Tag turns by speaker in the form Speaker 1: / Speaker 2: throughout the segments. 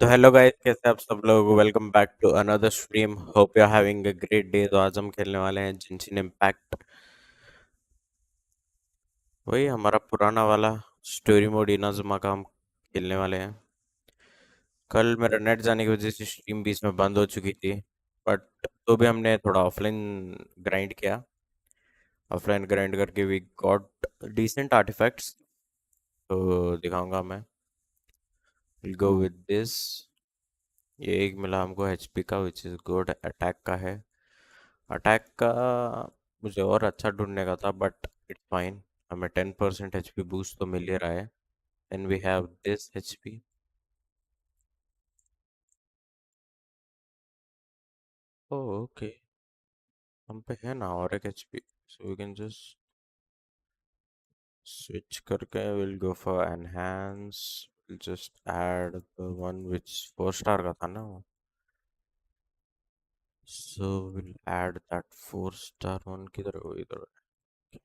Speaker 1: तो hello guys, कैसे आप सब लोग। Welcome back to another stream. Hope you are having a great day. तो आज हम खेलने वाले हैं जिनशिन इम्पैक्ट। वही हमारा पुराना वाला स्टोरी मोड इनाजुमा का हम खेलने वाले हैं। कल मेरा नेट जाने की वजह से स्ट्रीम बीच में बंद हो चुकी थी, बट तो भी हमने थोड़ा ऑफलाइन ग्राइंड किया। ऑफलाइन ग्राइंड करके वी गॉट डिसेंट आर्टिफैक्ट्स। तो दिखाऊंगा मैं। Will go with this. ये एक मिला हमको एचपी का, विच इज गुड। अटैक का है। अटैक का मुझे और अच्छा ढूंढने का था, बट इट्स फाइन। हमें 10% एचपी बूस्ट तो मिल ही रहा है। And we have this HP. Okay. हम पे है ना और एक HP, so we can just switch करके will go for enhance. Will just add the one which 4 star का था ना वो। So will add that 4 star one. किधर है वो? इधर है।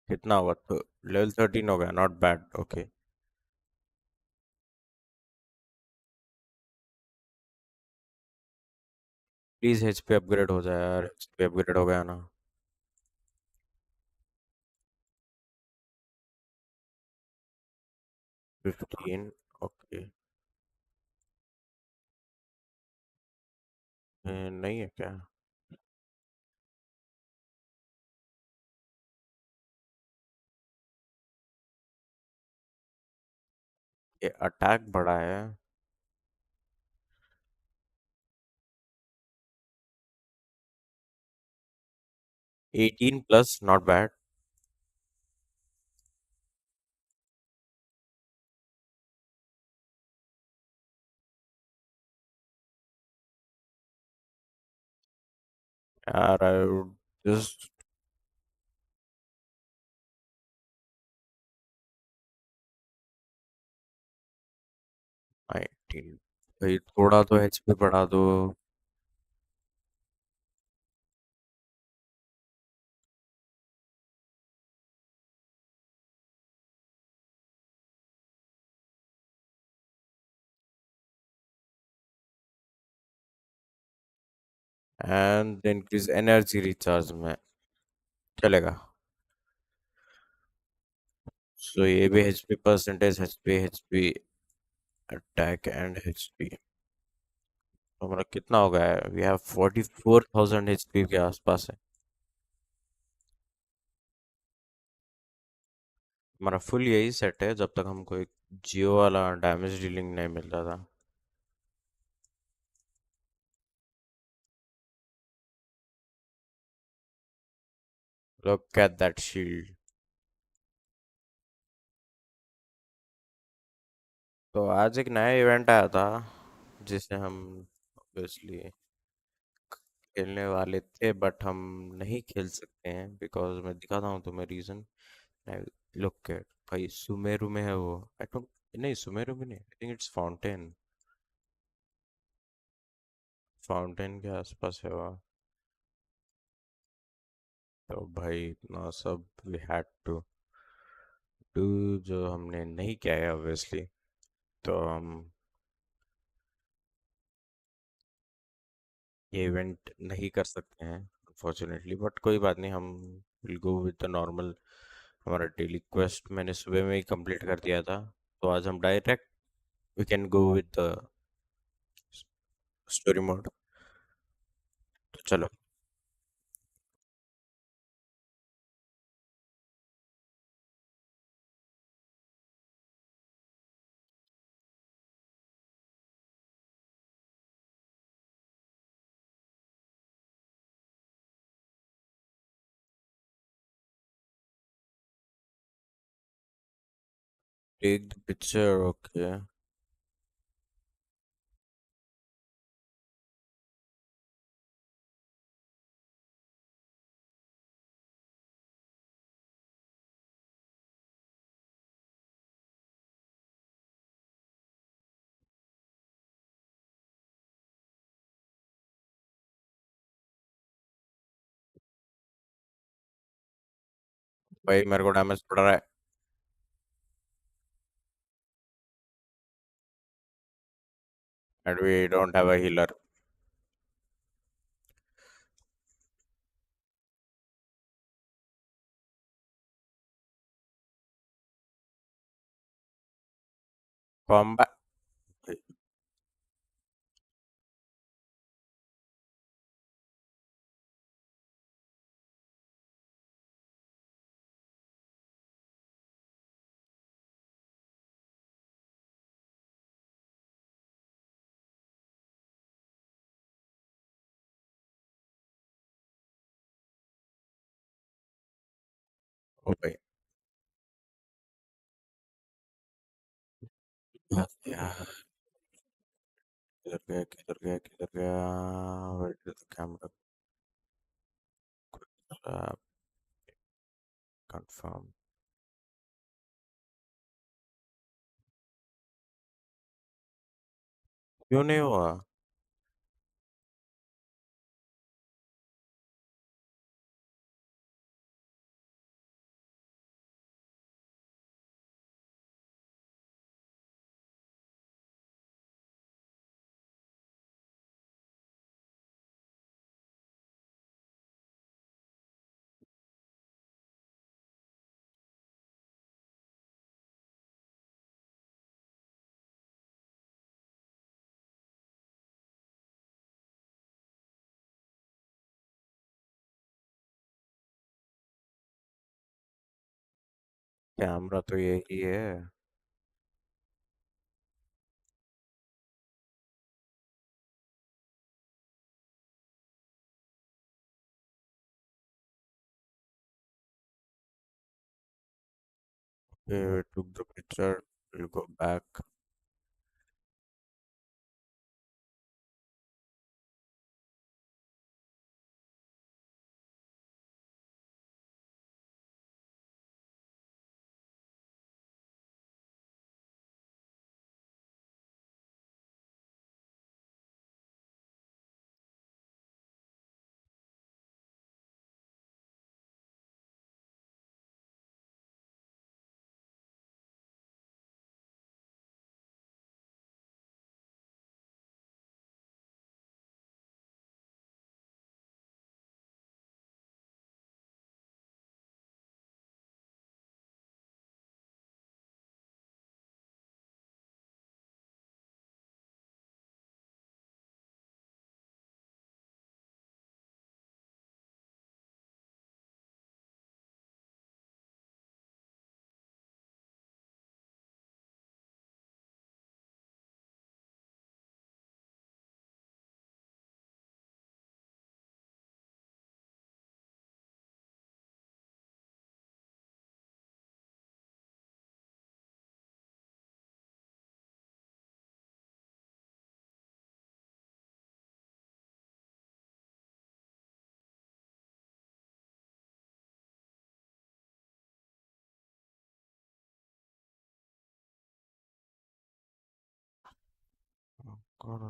Speaker 1: कितना हुआ? तो लेवल 13 हो गया, not bad. Okay. Please HP upgrade हो जाए यार। एचपी अपग्रेड हो गया ना? 15। ओके। नहीं है क्या? ये अटैक बड़ा है। 18 प्लस, नॉट बैड। यार आई वुड जस्ट। 19। भाई थोड़ा तो एचपी बढ़ा दो। एंड इंक्रीज एनर्जी रिचार्ज में चलेगा। सो ये भी HP percentage, HP HP attack and HP. तो हमारा कितना हो गया है? वी हैव 44,000 एचपी के आसपास है। हमारा फुल यही सेट है जब तक हमको एक जियो वाला डैमेज डीलिंग नहीं मिलता था। Look at that shield. तो आज एक नया इवेंट आया था जिसे हम ऑब्वियसली खेलने वाले थे, बट हम नहीं खेल सकते हैं बिकॉज मैं दिखाता हूँ तुम्हें रीजन। लुक एट भाई, सुमेरु में है वो। I don't. नहीं, सुमेरु में नहीं। I think it's fountain. Fountain के आसपास है वो। तो भाई इतना सब वी हैड टू डू, जो हमने नहीं किया है ऑब्वियसली। तो हम ये इवेंट नहीं कर सकते हैं अनफॉर्चुनेटली, बट कोई बात नहीं। हम will go with the normal. हमारा डेली क्वेस्ट मैंने सुबह में ही कंप्लीट कर दिया था। तो आज हम direct we can go with the story mode. तो चलो। Take the picture. ओके। भाई मेरे को डैमेज पड़ रहा है। and we don't have a healer. Combat. Oh भाई. Yeah. किधर गया किधर गया किधर गया. Where did the camera confirm? क्यों नहीं हुआ? कैमरा तो यही है. Okay, we took the picture. We'll go back. कौन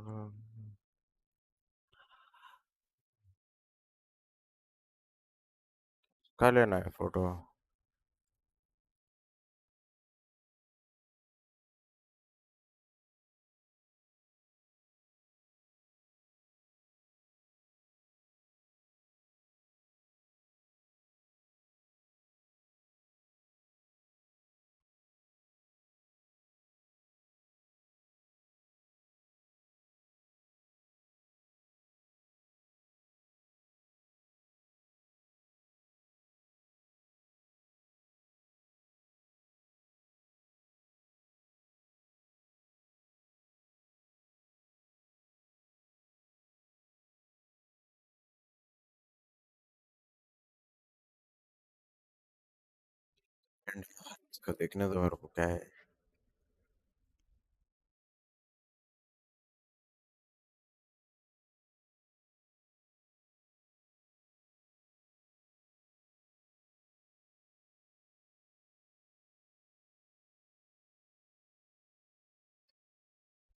Speaker 1: का लेना है फोटो? इसका देखने दो मेरे को क्या है.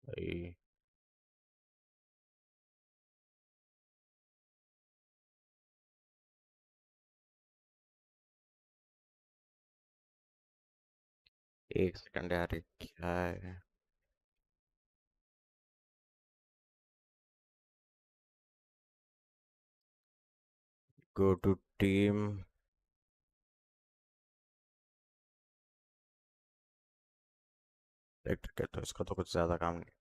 Speaker 1: भाई. एक सेकंड यार, ये क्या है? Go to team. इलेक्ट्रिक है तो इसका तो कुछ ज्यादा काम नहीं।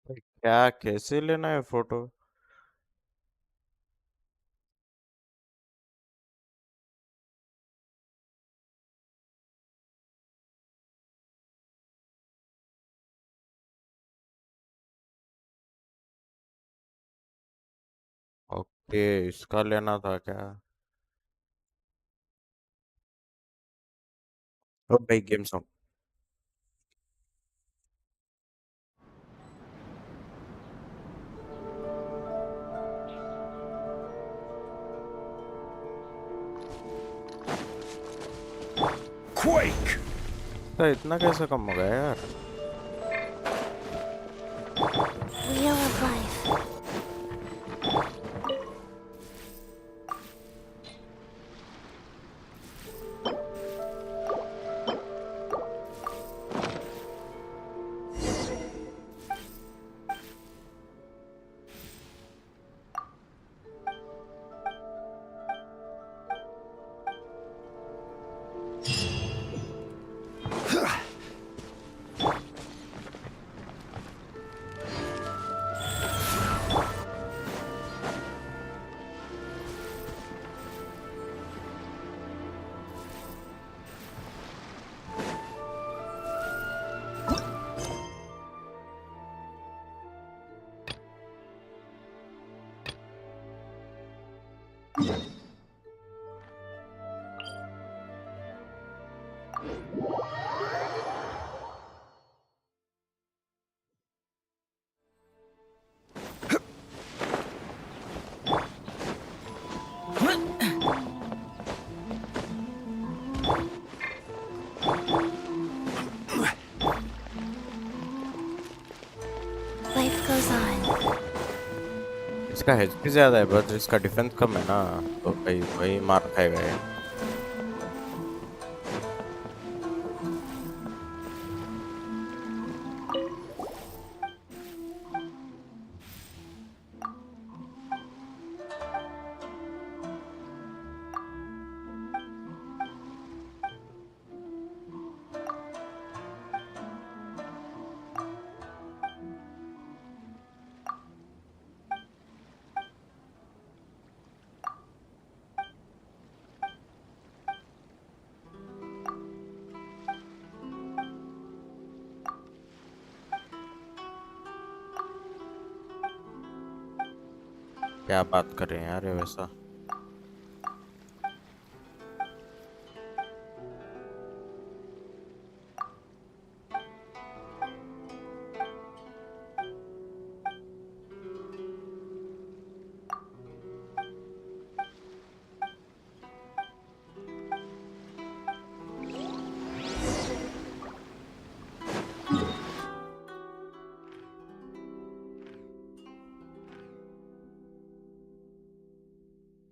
Speaker 1: क्या कैसे लेना है फोटो? ओके, इसका लेना था क्या? ओ भाई गेम सॉन्ग।
Speaker 2: Quake!
Speaker 1: तो इतना कैसे कम हो गया यार?
Speaker 3: Wheel of Life. Life goes on.
Speaker 1: इसका एचपी ज्यादा है बट इसका डिफेंस कम है ना, तो भाई वही मार खाएगा ये। क्या बात कर रहे हैं यार ये वैसा?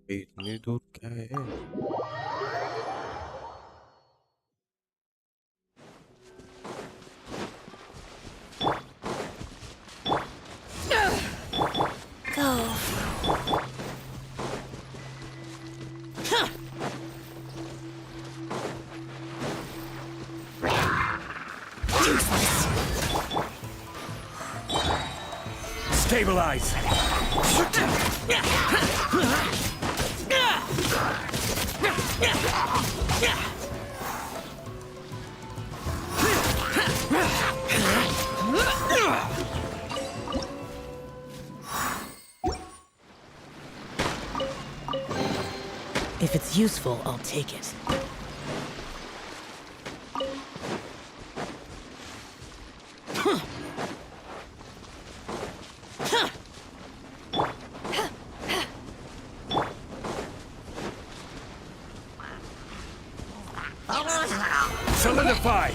Speaker 1: इतनी दूर क्या है?
Speaker 3: Go.
Speaker 2: Stabilize! If it's useful, I'll take it.
Speaker 4: Solidify!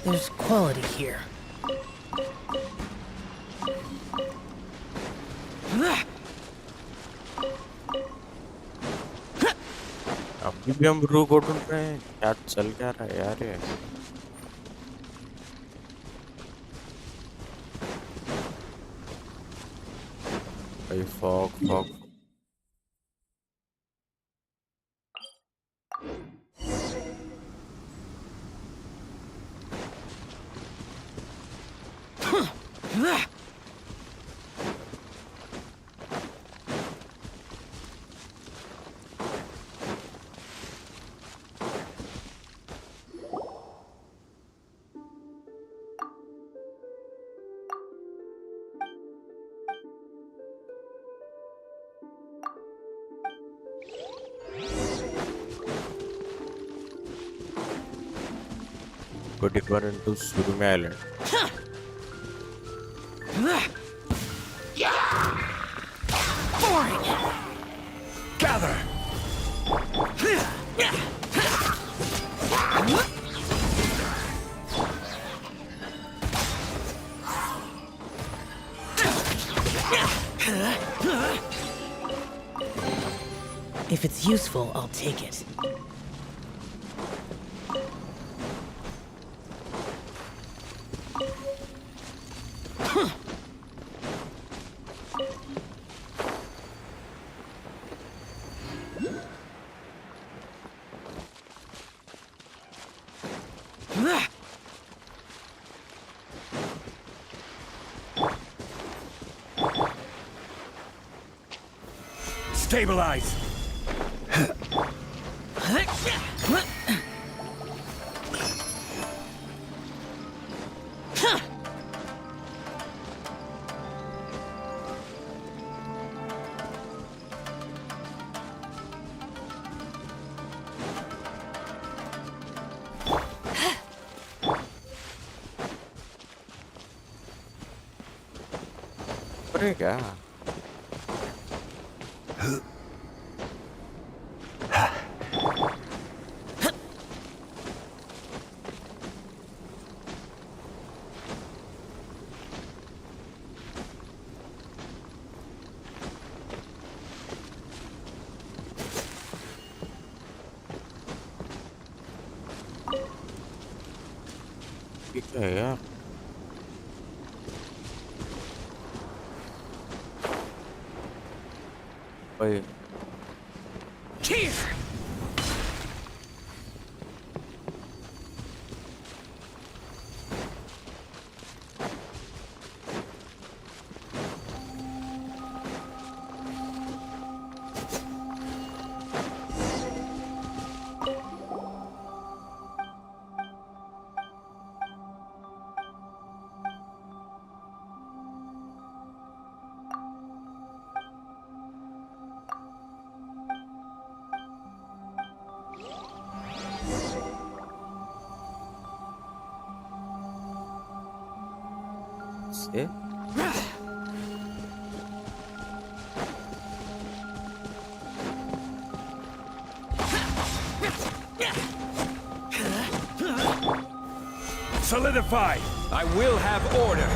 Speaker 2: There's quality here.
Speaker 1: अभी भी हम रू को ढूंढ रहे हैं, क्या चल क्या रहा है यार ये? भाई fog fog put it into Surumi Island.
Speaker 4: Gather!
Speaker 2: If it's useful, I'll take it.
Speaker 4: Stabilize!
Speaker 1: अरे क्या? ठीक है यार. भाई से
Speaker 4: Solidify! I will have order!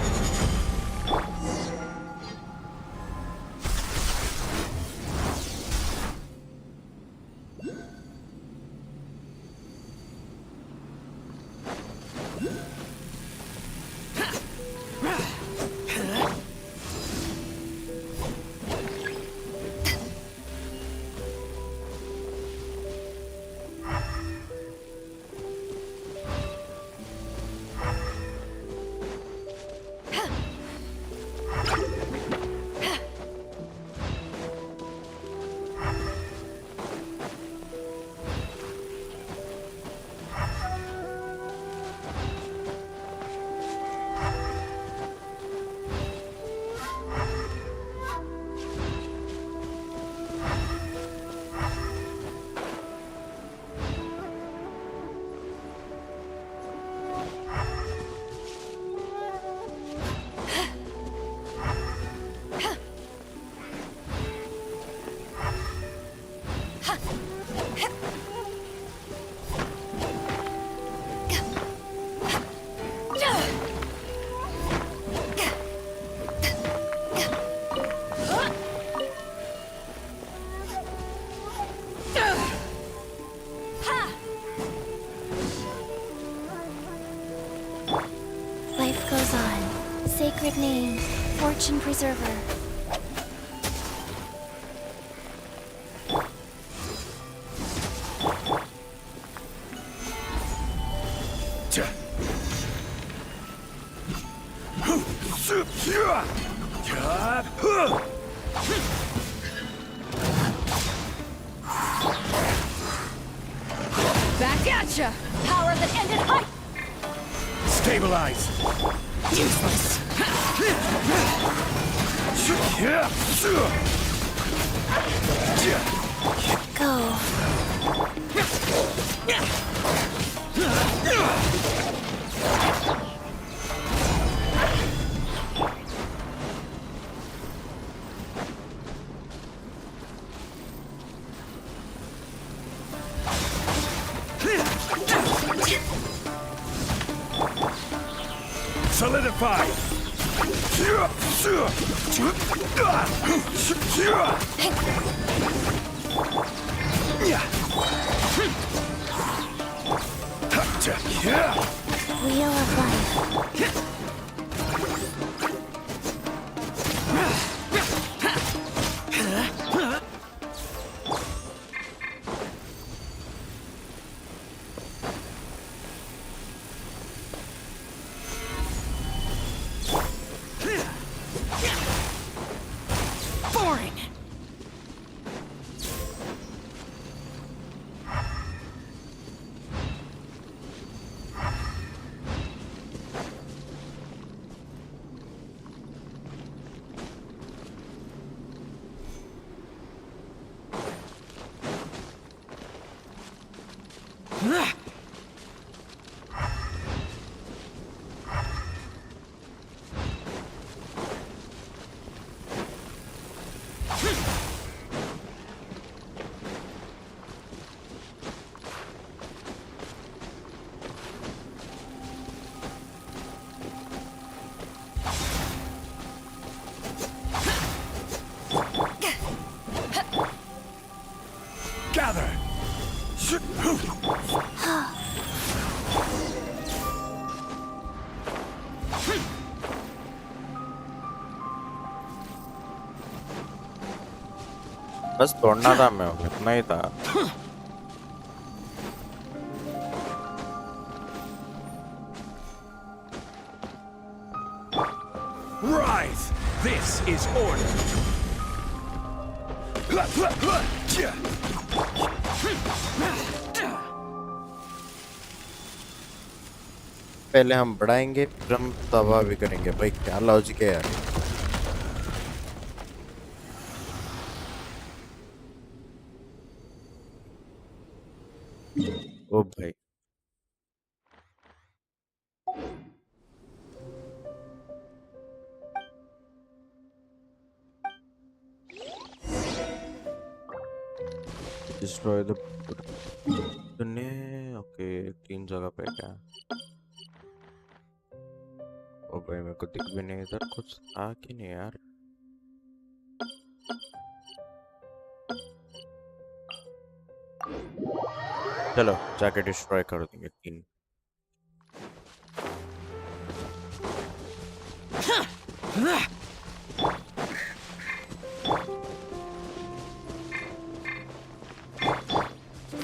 Speaker 3: Genshin Preserver.
Speaker 5: Back at ya! Power that ended height!
Speaker 4: Stabilize!
Speaker 2: Useless.
Speaker 3: Go.
Speaker 4: Solidify!
Speaker 3: Wheel of Life.
Speaker 2: Boring.
Speaker 4: Gather!
Speaker 1: बस तोड़ना था मैं इतना ही था
Speaker 4: Rise! This is order!
Speaker 1: पहले हम बढ़ाएंगे फिर हम तबाह भी करेंगे भाई क्या लॉजिक है यार ओ भाई destroy the ओके 3 जगह पे क्या ओ भाई मेरे को दिख भी नहीं इधर कुछ था कि नहीं यार चलो जाके डिस्ट्रॉय कर देंगे 3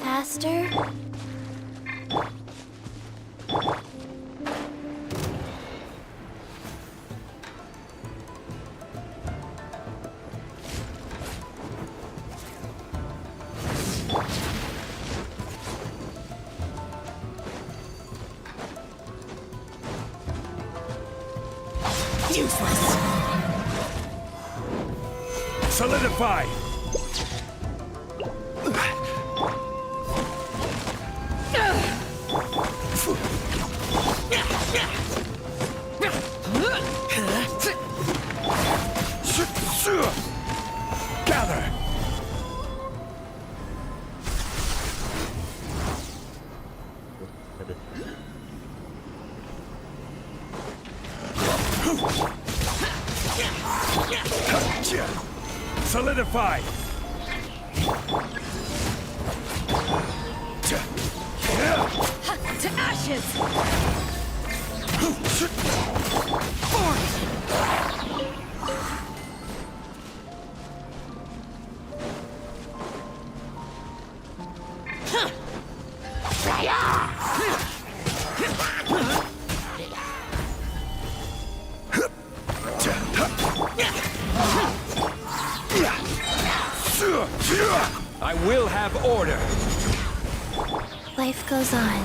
Speaker 3: Faster.
Speaker 2: Useless.
Speaker 4: Solidify! Gather! Solidify!
Speaker 5: To ashes!
Speaker 4: I will have order.
Speaker 3: Life goes on.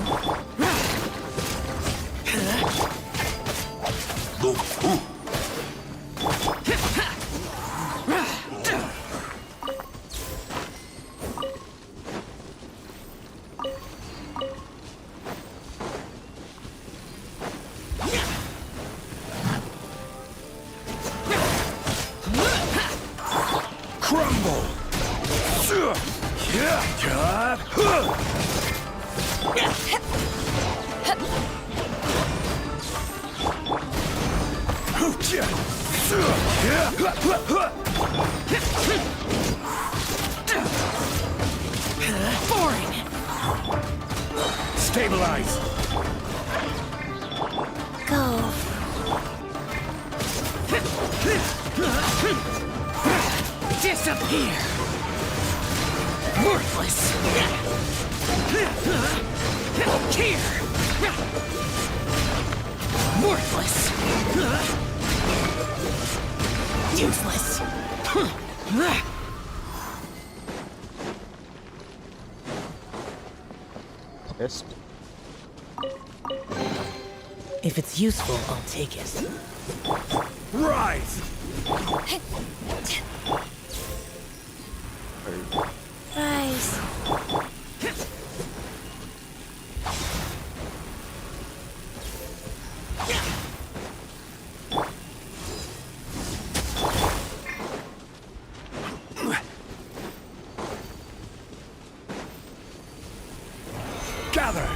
Speaker 4: Crumble.
Speaker 2: Boring.
Speaker 4: Stabilize.
Speaker 3: Go.
Speaker 2: Disappear. Worthless. Here. Worthless. Useless.
Speaker 1: Test.
Speaker 2: If it's useful, I'll take it.
Speaker 4: Rise.
Speaker 3: Rise.
Speaker 4: Gather.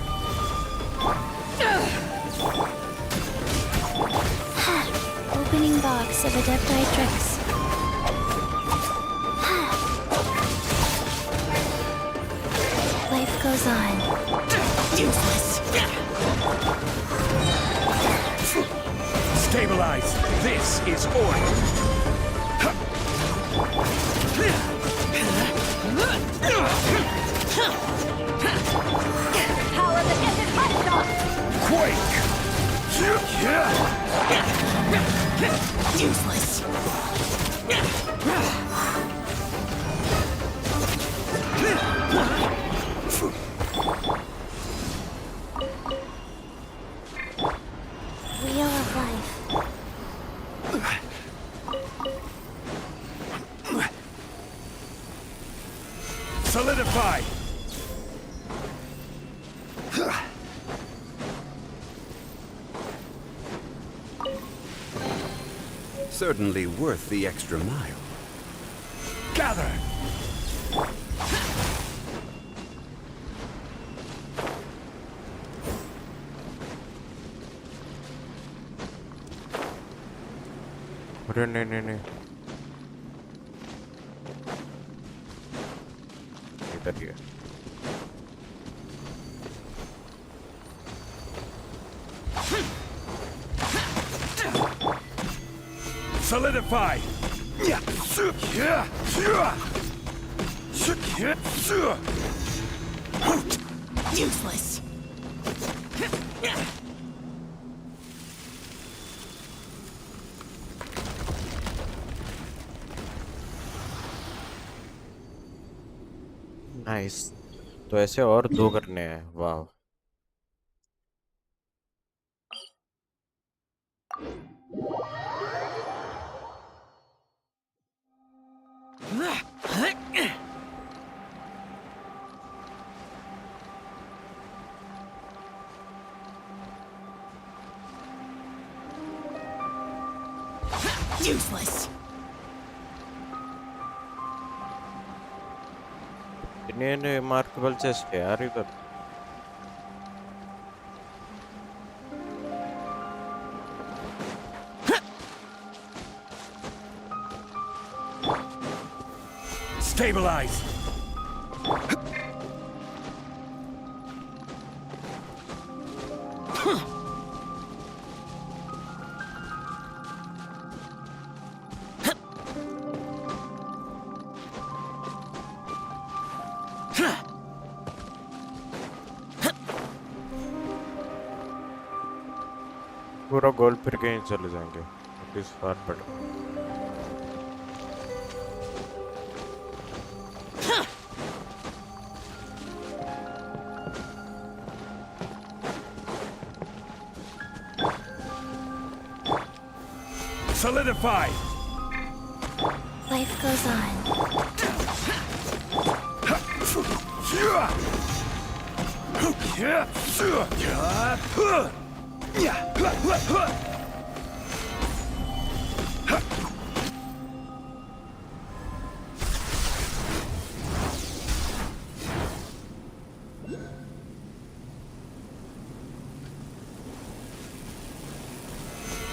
Speaker 3: Opening box of Adepti tricks. Life goes on.
Speaker 2: Useless.
Speaker 4: Stabilize. This is order.
Speaker 5: Power that ended high enough.
Speaker 4: Quake.
Speaker 2: Useless.
Speaker 3: Wheel of life.
Speaker 4: Solidify.
Speaker 6: Certainly worth the extra mile.
Speaker 4: Gather.
Speaker 1: अरे नहीं नहीं नहीं इधर ही है
Speaker 4: Solidify.
Speaker 2: Useless.
Speaker 1: Nice तो ऐसे और दो करने हैं वाह
Speaker 2: Useless.
Speaker 1: इन्हें रिमार्केबल चेस्ट है यार इधर
Speaker 4: Stabilize.
Speaker 1: पूरा गोल फिर के ही चले जाएंगे। It is far better.
Speaker 4: Solidify!
Speaker 3: Life goes on.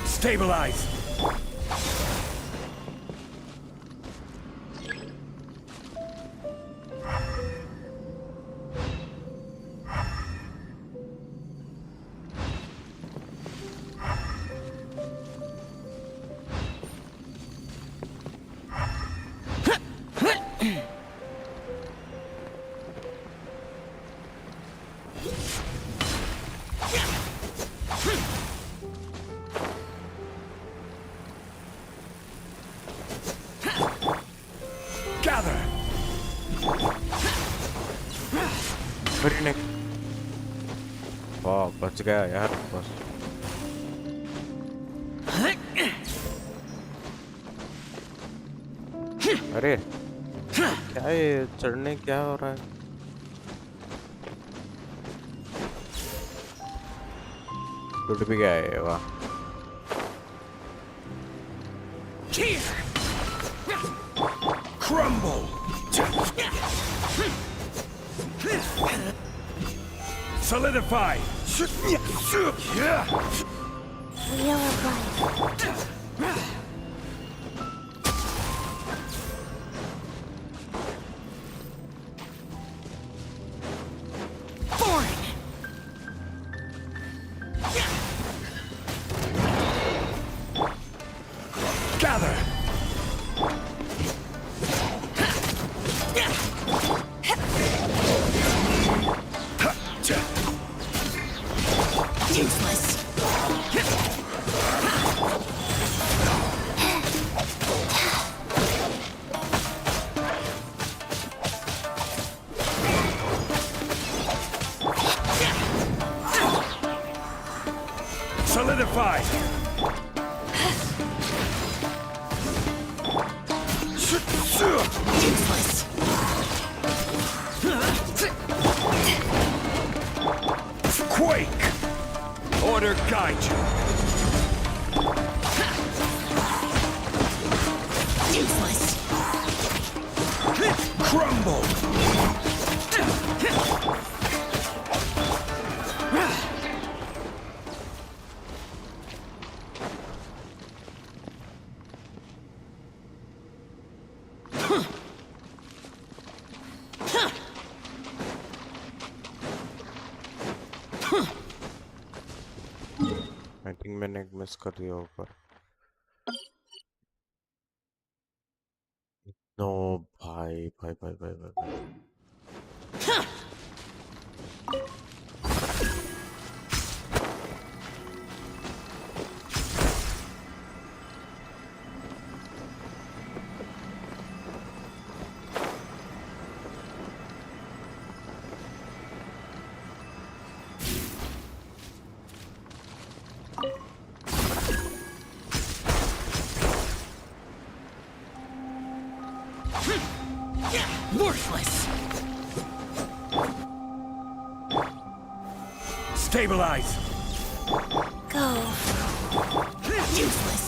Speaker 4: Stabilize! Gather!
Speaker 1: Very नेक। वाह बच गया यार बस। अरे क्या ये चढ़ने क्या हो रहा है? टूट भी गया है। वाह
Speaker 4: Crumble! Solidify!
Speaker 3: Wheel of life.
Speaker 2: Foreign.
Speaker 4: Gather!
Speaker 2: Useless.
Speaker 4: Solidify!
Speaker 2: Useless.
Speaker 4: Quake! Order guide you!
Speaker 2: Useless.
Speaker 4: Crumble!
Speaker 1: I think मैंने एक मिस कर दिया ऊपर। नो भाई भाई भाई भाई भाई, भाई।
Speaker 2: Worthless.
Speaker 4: Stabilize!
Speaker 3: Go.
Speaker 2: Useless.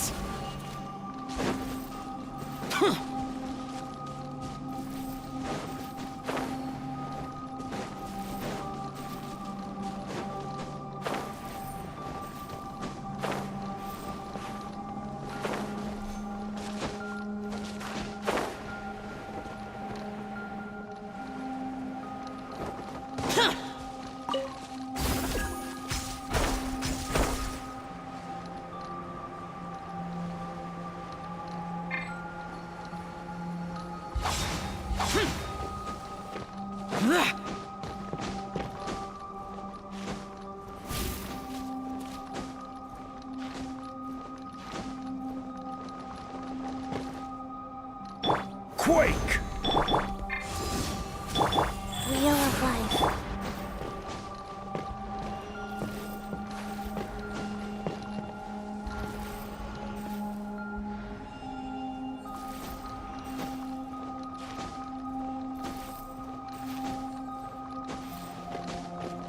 Speaker 4: Quake!
Speaker 3: Wheel of life.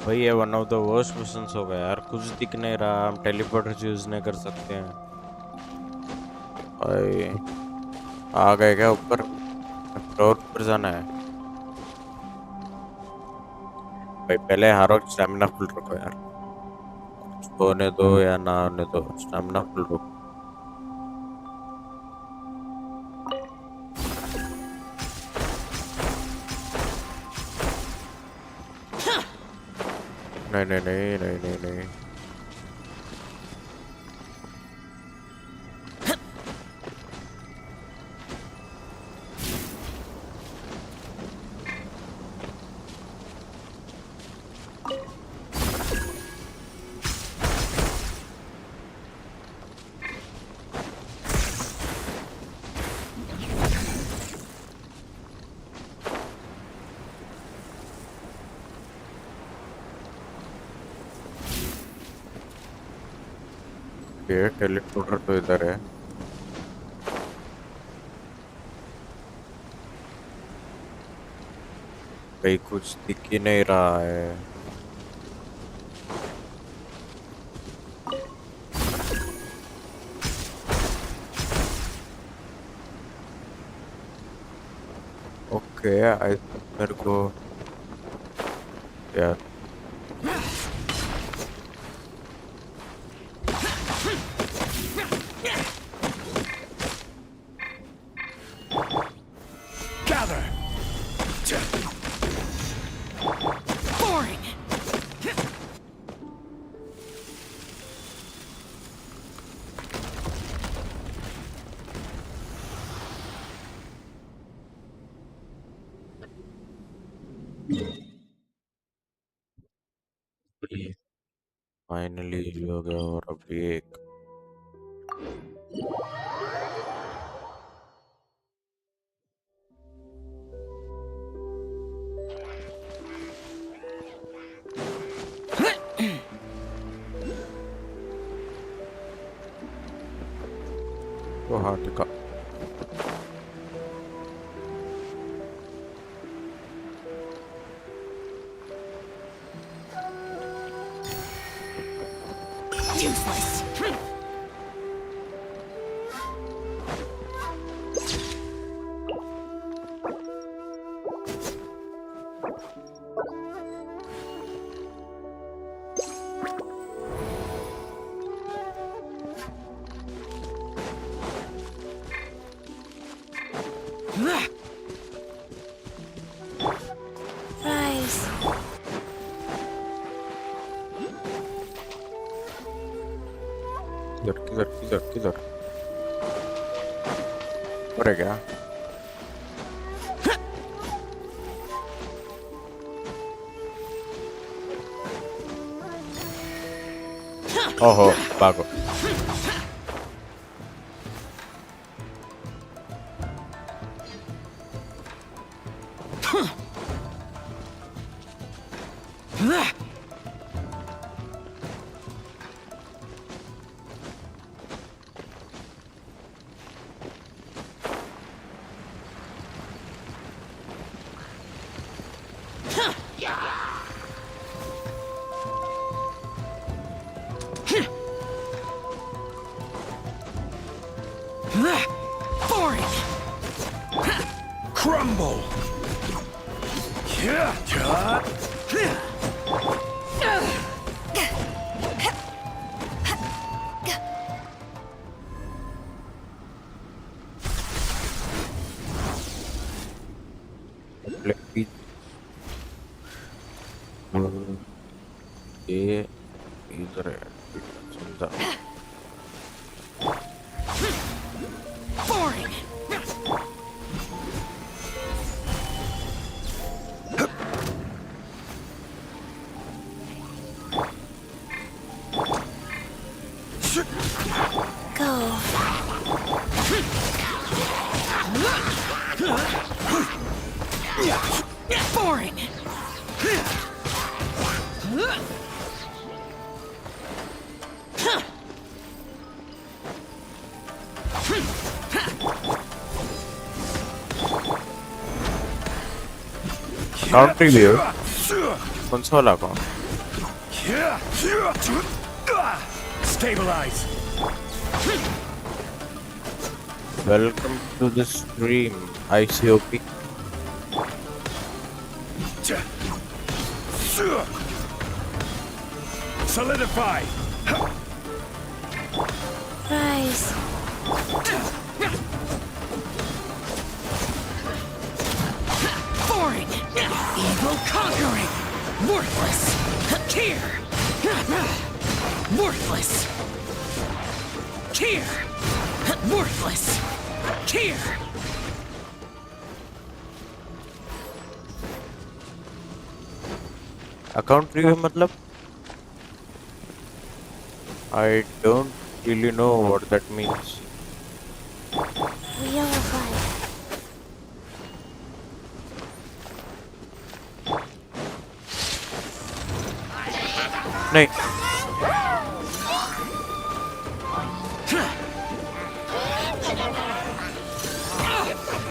Speaker 1: भाई ये one of the worst missions हो गया यार, कुछ दिख नहीं रहा, हम टेलीपोर्टर यूज नहीं कर सकते हैं। भाई आ गए क्या ऊपर? फ्लोर पर जाना है भाई, पहले हर वक्त स्टेमिना फुल रखो यार, होने दो या ना होने दो, स्टेमिना फुल रखो। नहीं नहीं नहीं नहीं नहीं नहीं, ये टेलीपोर्टर तो इधर है। भाई कुछ दिख ही नहीं रहा है। ओके मेरे को यार
Speaker 4: Gather!
Speaker 2: Boring.
Speaker 1: फाइनली हो गया, और अभी एक तो हाँ टिका।
Speaker 2: Useless.
Speaker 3: Rise.
Speaker 1: किधर किधर किधर किधर? अरे क्या? ओहो भागो।
Speaker 2: Boring.
Speaker 4: Crumble! Yeah,
Speaker 1: ये इधर है, समझा।
Speaker 2: Boring. Boring.
Speaker 1: काउंट्री भी हो कौन सा वाला कौन
Speaker 4: Stabilize.
Speaker 1: Welcome to the stream ICOP
Speaker 4: Solidify.
Speaker 3: Rise.
Speaker 2: Boring. Evil conquering. Worthless. Here. Worthless. Here. Worthless. Here.
Speaker 1: Account review मतलब I don't really know what that means.
Speaker 3: Wheel of life.
Speaker 1: नहीं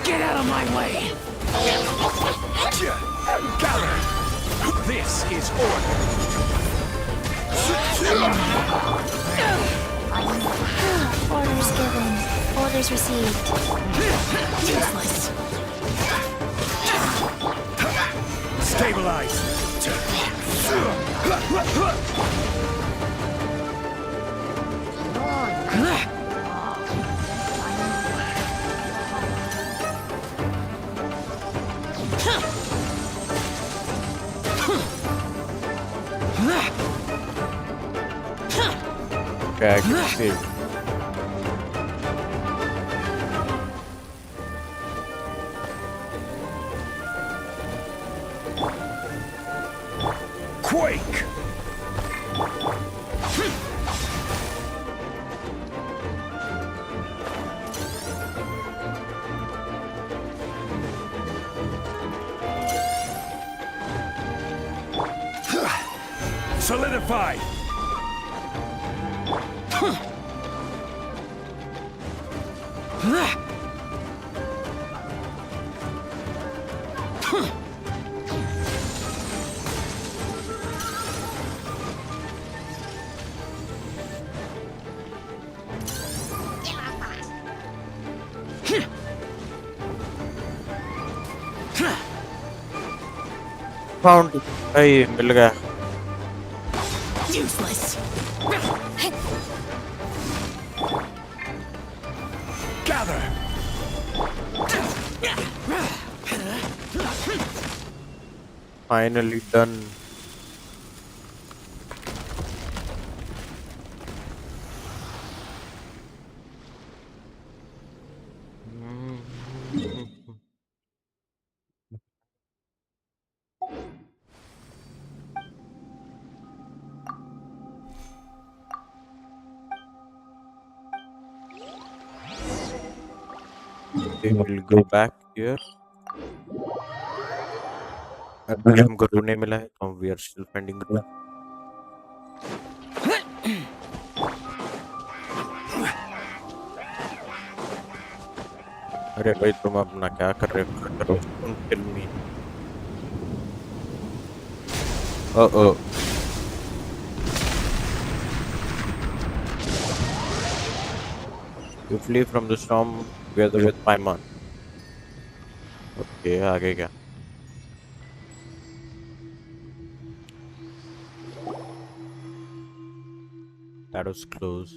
Speaker 2: Get out of my way.
Speaker 4: Gather. This is order.
Speaker 3: Orders given. Orders received.
Speaker 2: Useless.
Speaker 4: Stabilize.
Speaker 1: क्या है कि
Speaker 4: Quake. Solidify.
Speaker 1: Found भाई मिल गया
Speaker 2: Useless.
Speaker 4: Gather.
Speaker 1: Finally done we will go back here अभी हमको room नहीं मिला है तो we are still finding room अरे भाई तुम अपना क्या कर रहे हो करो kill me oh you flee from the storm together with Paimon okay आगे क्या that was close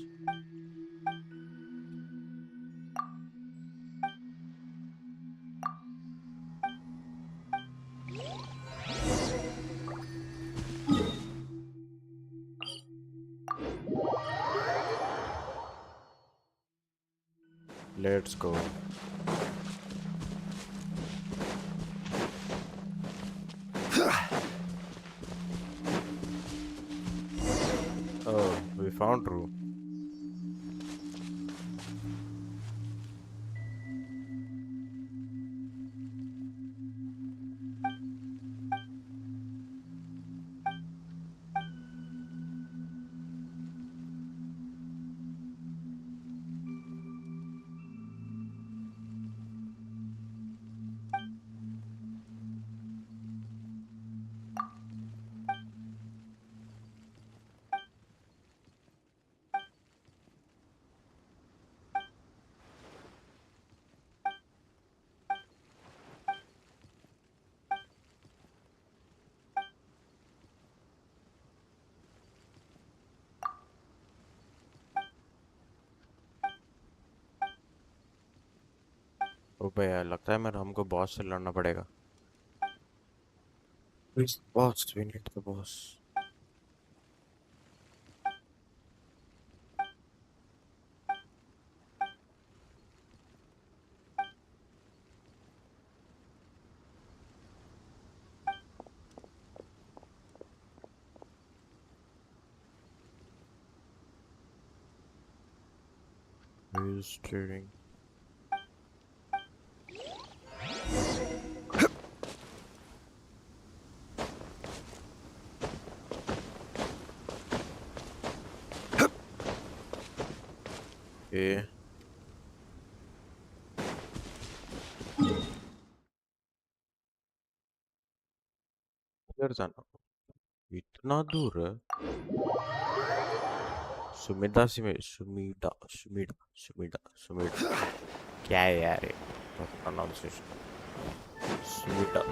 Speaker 1: let's go oh we found room ओबे यार लगता है मेरा हमको बॉस से लड़ना पड़ेगा. Who's the boss? We need the boss. Who's steering? Okay. किधर जाना? इतना दूर है? सुमिदा. क्या है यार ये? Pronunciation. सुमिदा.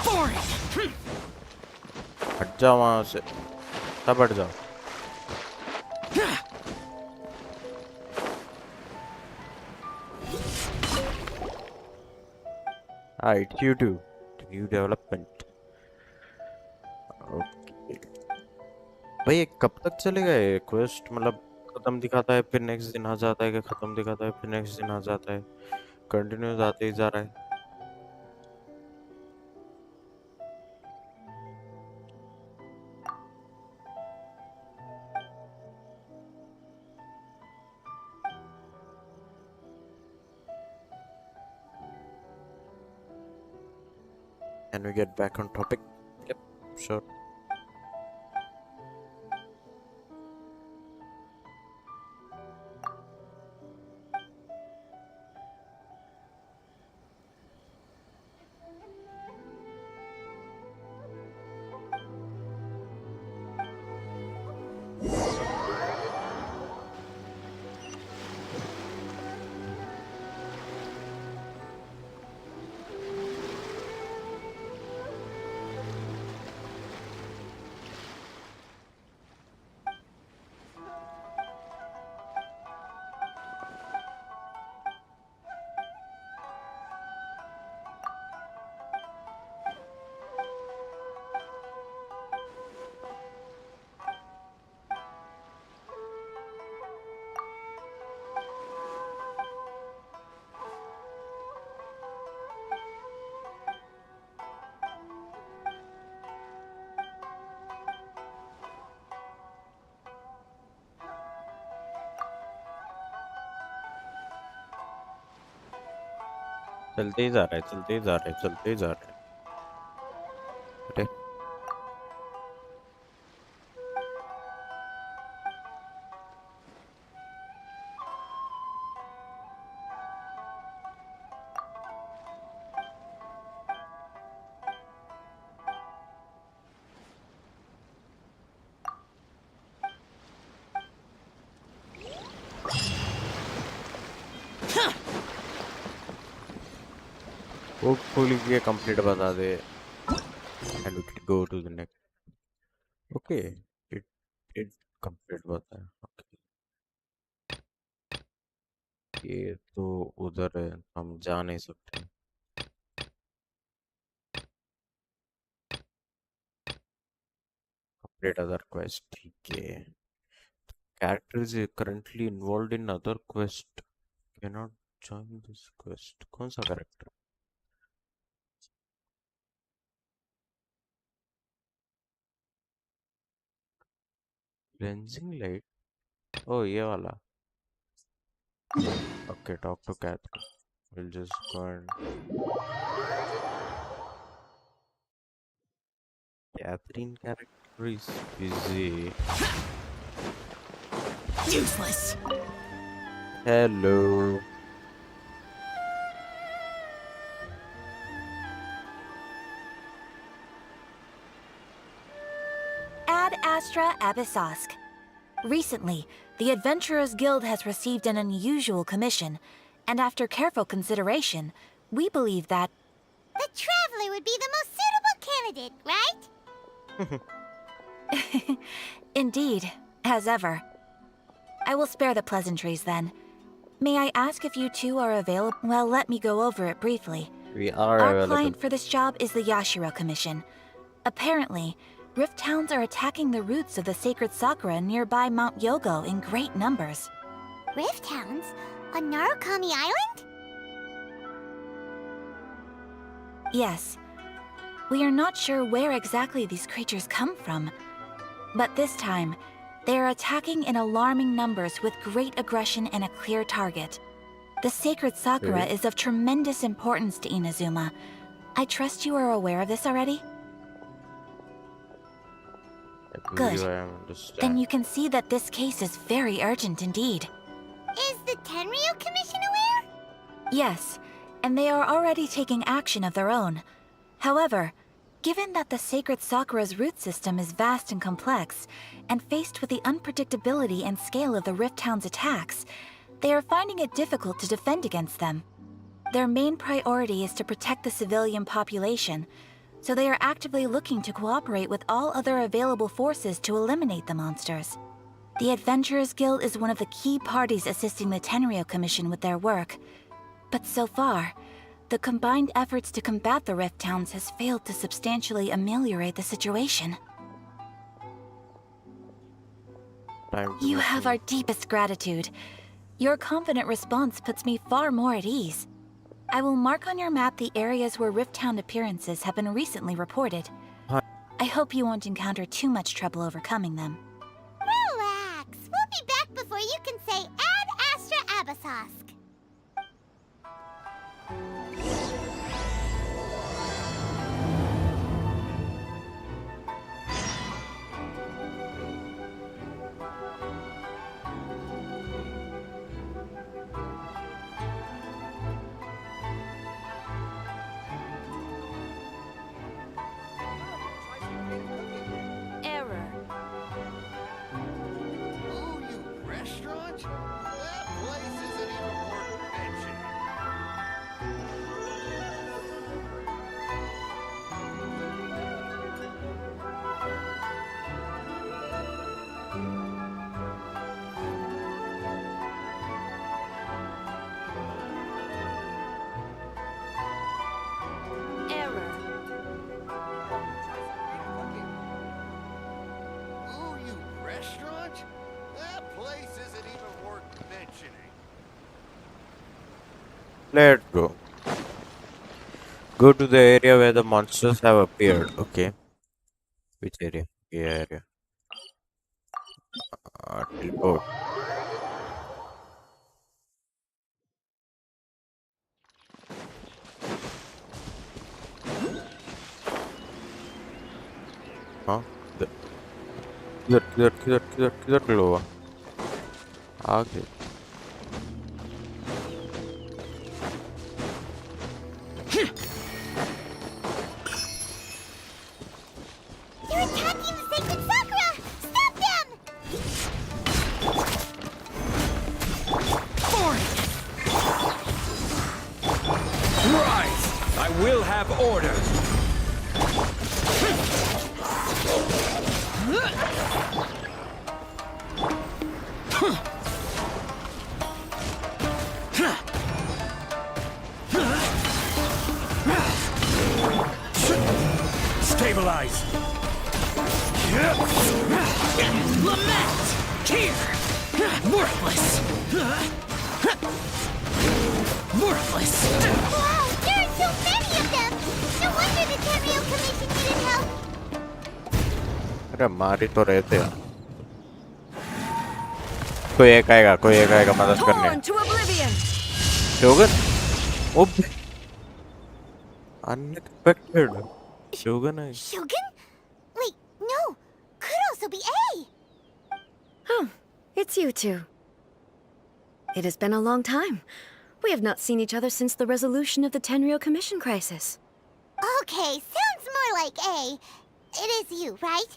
Speaker 2: Foreign!
Speaker 1: हट जाओ वहाँ से. सब हट जाओ. Ah, it's you too. The new development. Okay. भाई ये कब तक चलेगा ये क्वेस्ट? मतलब खत्म दिखाता है फिर नेक्स्ट दिन आ जाता है, कि खत्म दिखाता है फिर नेक्स्ट दिन आ जाता है, कंटिन्यूस आते ही जा रहा है. Can we get back on topic? Yep, sure. चलते ही जा रहा है, चलते ही जा रहा है, चलते ही जा रहा है. अरे hopefully ये complete बता दे and we can go to the next. Okay, it it complete बता है. Okay. ये तो उधर है, हम जा नहीं सकते. Complete other quest. ठीक है. Character is currently involved in other quest. Cannot join this quest. कौन सा character? Cleansing light. Oh ये वाला. Okay, talk to Catherine. We'll just go and Catherine character is busy.
Speaker 2: Useless!
Speaker 1: Hello.
Speaker 7: Ad Astra Abyssosk. Recently, the Adventurers Guild has received an unusual commission, and after careful consideration, we believe that...
Speaker 5: The Traveler would be the most suitable candidate, right?
Speaker 7: Indeed, as ever. I will spare the pleasantries then. May I ask if you two are available? Well, let me go over it briefly.
Speaker 1: We are
Speaker 7: Our
Speaker 1: available.
Speaker 7: client for this job is the Yashiro Commission. Apparently, Rift Towns are attacking the roots of the sacred sakura nearby Mount Yogo in great numbers.
Speaker 5: Rift Hounds? On Narukami Island?
Speaker 7: Yes. We are not sure where exactly these creatures come from. But this time, they are attacking in alarming numbers with great aggression and a clear target. The sacred sakura is of tremendous importance to Inazuma. I trust you are aware of this already?
Speaker 1: I
Speaker 7: Good.
Speaker 1: believe I understand.
Speaker 7: Then you can see that this case is very urgent indeed.
Speaker 5: Is the Tenryu Commission aware?
Speaker 7: Yes, and they are already taking action of their own. However, given that the sacred sakura's root system is vast and complex, and faced with the unpredictability and scale of the Rift Town's attacks, they are finding it difficult to defend against them. Their main priority is to protect the civilian population, so they are actively looking to cooperate with all other available forces to eliminate the monsters. The Adventurers Guild is one of the key parties assisting the Tenryu Commission with their work. But so far, the combined efforts to combat the Rift Towns has failed to substantially ameliorate the situation. You have our deepest gratitude. Your confident response puts me far more at ease. I will mark on your map the areas where Rift Town appearances have been recently reported. I hope you won't encounter too much trouble overcoming them.
Speaker 5: Relax. We'll be back before you can say Ad Astra Abyssosque.
Speaker 7: Error.
Speaker 8: Oh, you restaurant? That place isn't even worth mentioning.
Speaker 7: Error.
Speaker 8: Oh, you restaurant? That place isn't even worth mentioning.
Speaker 1: Let's go. Go to the area where the monsters have appeared. Okay. Which area? Yeah, area. Teleport. हाँ किधर किधर किधर किधर किधर किधर हुआ आगे
Speaker 5: They're attacking the sacred sakura! Stop them!
Speaker 4: Rise! I will have order. Stabilize.
Speaker 2: Lament! Here! Worthless! Worthless!
Speaker 5: Wow, there are so many of them! No wonder the Tenryu Commission needed help!
Speaker 1: अरे मारी तो रहे थे यार कोई एक आएगा मदद करने
Speaker 7: Torn to oblivion!
Speaker 1: शोगन ओब अनएक्सपेक्टेड शोगन है
Speaker 5: Shogun? Wait, no! Could also be A!
Speaker 9: Oh, it's you two. It has been a long time. We have not seen each other since the resolution of the Tenryu Commission crisis.
Speaker 5: Okay, sounds more like A. It is you, right?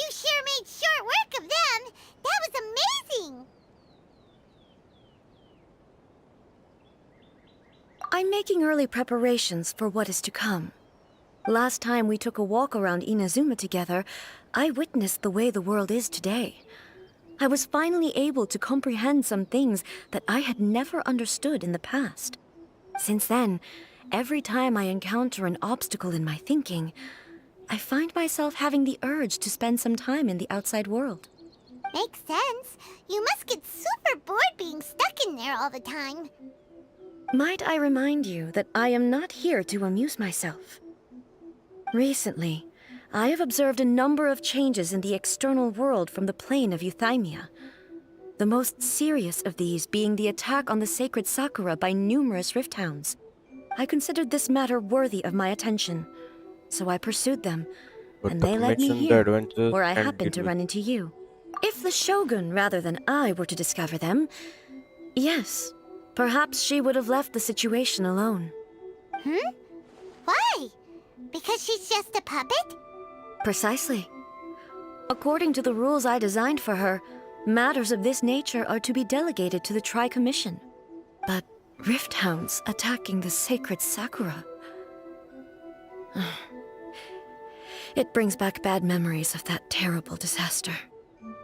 Speaker 5: You sure made short work of them! That was amazing!
Speaker 9: I'm making early preparations for what is to come. Last time we took a walk around Inazuma together, I witnessed the way the world is today. I was finally able to comprehend some things that I had never understood in the past. Since then, every time I encounter an obstacle in my thinking, I find myself having the urge to spend some time in the outside world.
Speaker 5: Makes sense. You must get super bored being stuck in there all the time.
Speaker 9: Might I remind you that I am not here to amuse myself? Recently, I have observed a number of changes in the external world from the plane of Euthymia. The most serious of these being the attack on the sacred Sakura by numerous rift hounds. I considered this matter worthy of my attention, so I pursued them,
Speaker 1: But
Speaker 9: and
Speaker 1: the
Speaker 9: they led me
Speaker 1: commission, the
Speaker 9: here,
Speaker 1: adventures,
Speaker 9: where I
Speaker 1: and
Speaker 9: happened to
Speaker 1: it-
Speaker 9: run into you. If the Shogun rather than I were to discover them, yes, perhaps she would have left the situation alone.
Speaker 5: Why? Because she's just a puppet?
Speaker 9: Precisely. According to the rules I designed for her, matters of this nature are to be delegated to the Tri-Commission. But rift hounds attacking the sacred Sakura... It brings back bad memories of that terrible disaster.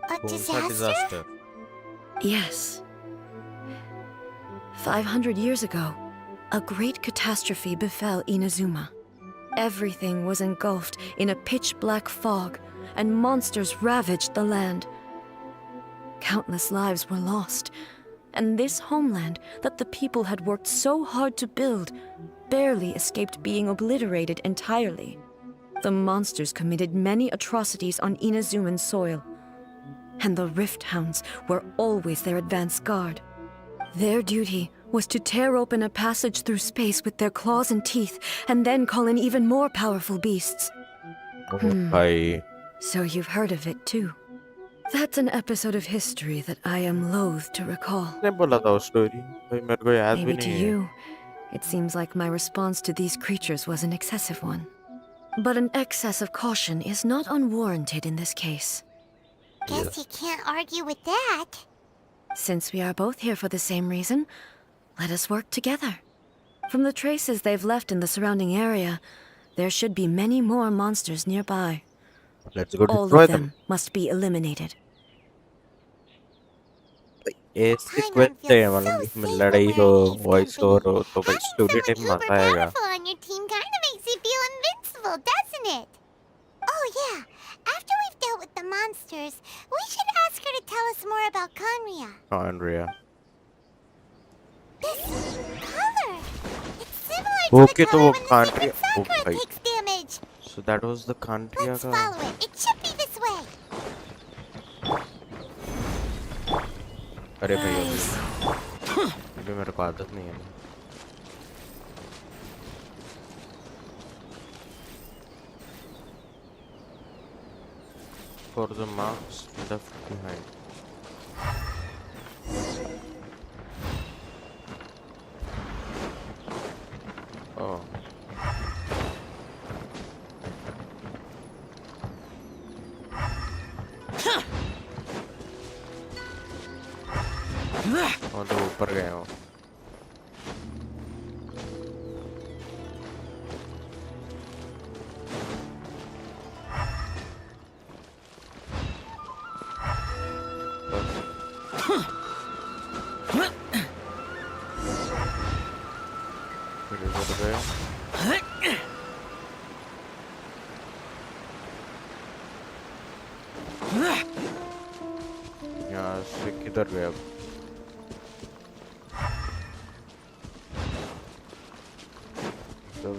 Speaker 5: A
Speaker 1: कौन सा
Speaker 5: disaster?
Speaker 1: disaster?
Speaker 9: Yes. 500 years ago, a great catastrophe befell Inazuma. Everything was engulfed in a pitch-black fog, and monsters ravaged the land. Countless lives were lost, and this homeland that the people had worked so hard to build barely escaped being obliterated entirely. The monsters committed many atrocities on Inazuman soil, and the Rift Hounds were always their advance guard. Their duty was to tear open a passage through space with their claws and teeth, and then call in even more powerful beasts.
Speaker 1: Oh, भाई
Speaker 9: So you've heard of it too. That's an episode of history that I am loath to recall.
Speaker 1: ने बोला था वो story भाई मेरे को याद भी
Speaker 9: Maybe to
Speaker 1: नहीं है
Speaker 9: you, it seems like my response to these creatures was an excessive one. But an excess of caution is not unwarranted in this case.
Speaker 5: Guess you can't argue with that.
Speaker 9: Since we are both here for the same reason, let us work together. From the traces they've left in the surrounding area, there should be many more monsters nearby.
Speaker 1: Let's go
Speaker 9: All
Speaker 1: destroy
Speaker 9: of
Speaker 1: them.
Speaker 9: them must be eliminated.
Speaker 1: ऐसे
Speaker 5: Paimon
Speaker 1: quest
Speaker 5: feels
Speaker 1: है
Speaker 5: so
Speaker 1: मतलब
Speaker 5: safe
Speaker 1: में
Speaker 5: when
Speaker 1: लड़ाई
Speaker 5: we're
Speaker 1: हो
Speaker 5: in his
Speaker 1: voice
Speaker 5: company.
Speaker 1: Over हो तो भाई
Speaker 5: Having
Speaker 1: story
Speaker 5: someone
Speaker 1: time मजा
Speaker 5: uber
Speaker 1: आएगा
Speaker 5: powerful on your team kind of makes you feel invincible, doesn't it? Oh yeah, after we've dealt with the monsters, we should ask her to tell us more about Conria.
Speaker 1: Andrea
Speaker 5: This color, it's similar to
Speaker 1: Okay,
Speaker 5: the
Speaker 1: तो
Speaker 5: color
Speaker 1: वो
Speaker 5: when the
Speaker 1: Conria-
Speaker 5: sacred Sakura
Speaker 1: भाई।
Speaker 5: takes damage.
Speaker 1: so that was the Kantria
Speaker 5: Let's
Speaker 1: का
Speaker 5: follow it. It should be this way.
Speaker 1: अरे भाई
Speaker 3: Guys,
Speaker 1: अभी मेरे को आदत नहीं है for the marks left behind oh तो ऊपर गए हो फिर इधर गए यहाँ से किधर गए अब तो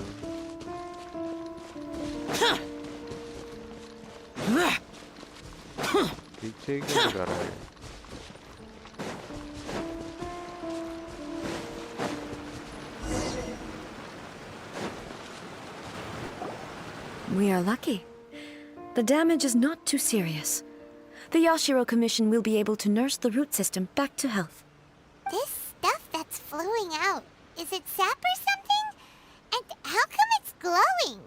Speaker 1: पीछे क्यों जा रहा है
Speaker 9: We are lucky. The damage is not too serious. The Yashiro Commission will be able to nurse the root system back to health.
Speaker 5: This stuff that's flowing out, is it sap or something? And how come it's glowing?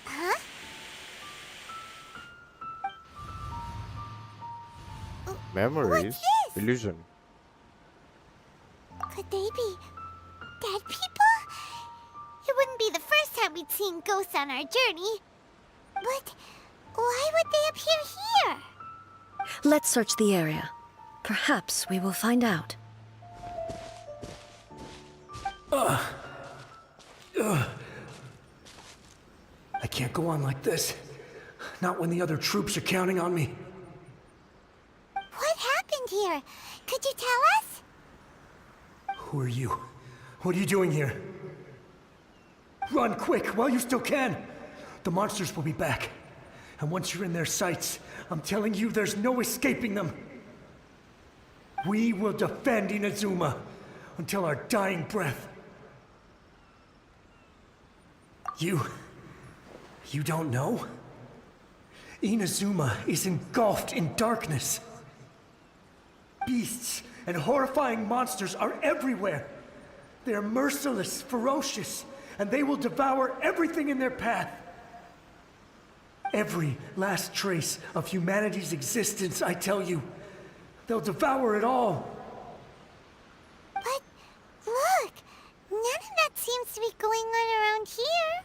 Speaker 5: Huh?
Speaker 1: memories
Speaker 5: What's this?
Speaker 1: illusion
Speaker 5: Could they be dead people? It wouldn't be the first time we'd seen ghosts on our journey. But Why would they appear here?
Speaker 9: Let's search the area. Perhaps we will find out.
Speaker 10: I can't go on like this. Not when the other troops are counting on me.
Speaker 5: What happened here? Could you tell us?
Speaker 10: Who are you? What are you doing here? Run quick while you still can. The monsters will be back. And once you're in their sights, I'm telling you there's no escaping them. We will defend Inazuma until our dying breath. You don't know? Inazuma is engulfed in darkness. Beasts and horrifying monsters are everywhere. They are merciless, ferocious, and they will devour everything in their path. Every last trace of humanity's existence, I tell you. They'll devour it all.
Speaker 5: But look, none of that seems to be going on around here.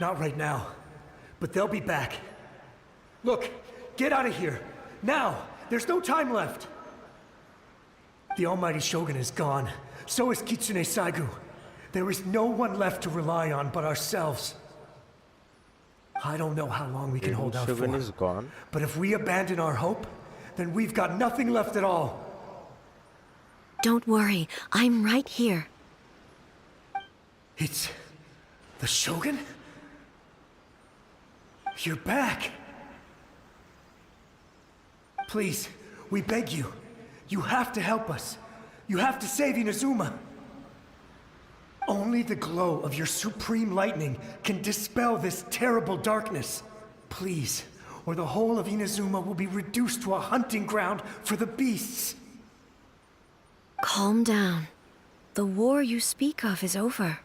Speaker 10: Not right now, but they'll be back. Look, get out of here. Now! There's no time left! The Almighty Shogun is gone. So is Kitsune Saigu. There is no one left to rely on but ourselves. I don't know how long we can hold out
Speaker 1: Shogun
Speaker 10: for.
Speaker 1: is gone.
Speaker 10: But if we abandon our hope, then we've got nothing left at all.
Speaker 9: Don't worry, I'm right here.
Speaker 10: It's the Shogun? You're back. Please, we beg you. You have to help us. You have to save Inazuma. Only the glow of your supreme lightning can dispel this terrible darkness. Please, or the whole of Inazuma will be reduced to a hunting ground for the beasts.
Speaker 9: Calm down. The war you speak of is over.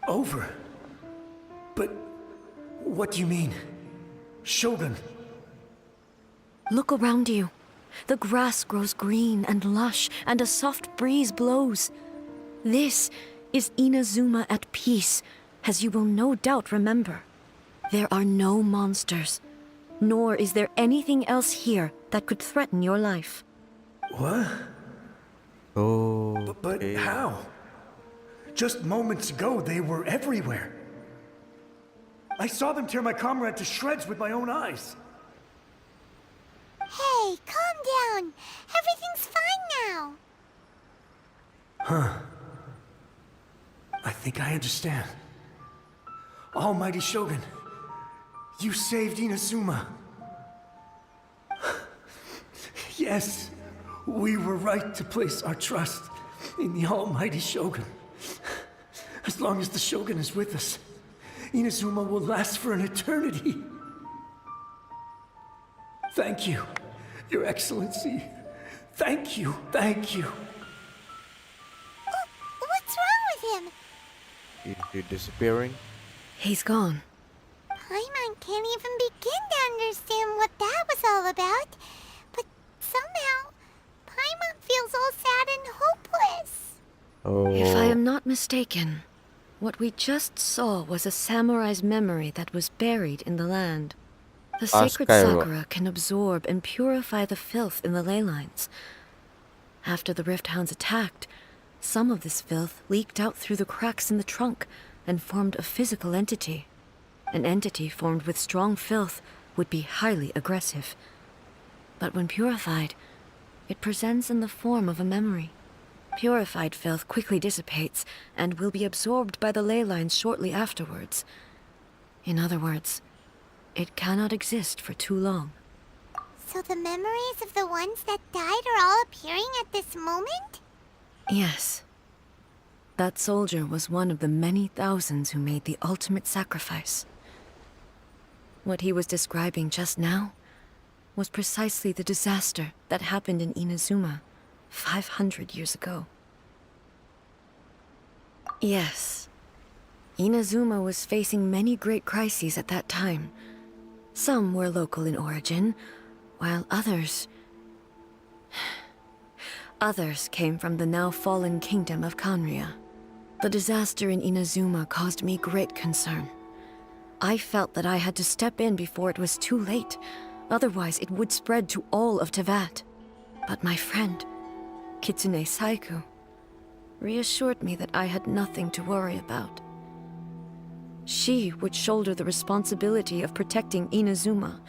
Speaker 10: Over? But what do you mean? Shogun?
Speaker 9: Look around you. The grass grows green and lush, and a soft breeze blows. This is Inazuma at peace, as you will no doubt remember. There are no monsters, nor is there anything else here that could threaten your life.
Speaker 10: What?
Speaker 1: Oh.
Speaker 10: But how? Just moments ago, they were everywhere. I saw them tear my comrade to shreds with my own eyes.
Speaker 5: Hey, calm down. Everything's fine now.
Speaker 10: I think I understand. Almighty Shogun, you saved Inazuma. Yes, we were right to place our trust in the Almighty Shogun. As long as the Shogun is with us, Inazuma will last for an eternity. Thank you, Your Excellency. Thank you, thank you.
Speaker 5: What's wrong with him?
Speaker 1: Is he disappearing?
Speaker 9: He's gone.
Speaker 5: Paimon can't even begin to understand what that was all about. But somehow, Paimon feels all sad and hopeless.
Speaker 1: Oh.
Speaker 9: If I am not mistaken, what we just saw was a samurai's memory that was buried in the land. The sacred
Speaker 1: Cairo.
Speaker 9: sakura can absorb and purify the filth in the ley lines. After the Rift Hounds attacked, some of this filth leaked out through the cracks in the trunk and formed a physical entity. An entity formed with strong filth would be highly aggressive. But when purified, it presents in the form of a memory. Purified filth quickly dissipates and will be absorbed by the ley lines shortly afterwards. In other words, it cannot exist for too long.
Speaker 5: So the memories of the ones that died are all appearing at this moment?
Speaker 9: Yes. That soldier was one of the many thousands who made the ultimate sacrifice. What he was describing just now was precisely the disaster that happened in Inazuma 500 years ago. Yes. Inazuma was facing many great crises at that time. Some were local in origin, while others came from the now fallen kingdom of Kanria. The disaster in Inazuma caused me great concern. I felt that I had to step in before it was too late. Otherwise, it would spread to all of Tevat. But my friend, Kitsune Saiku, reassured me that I had nothing to worry about. She would shoulder the responsibility of protecting Inazuma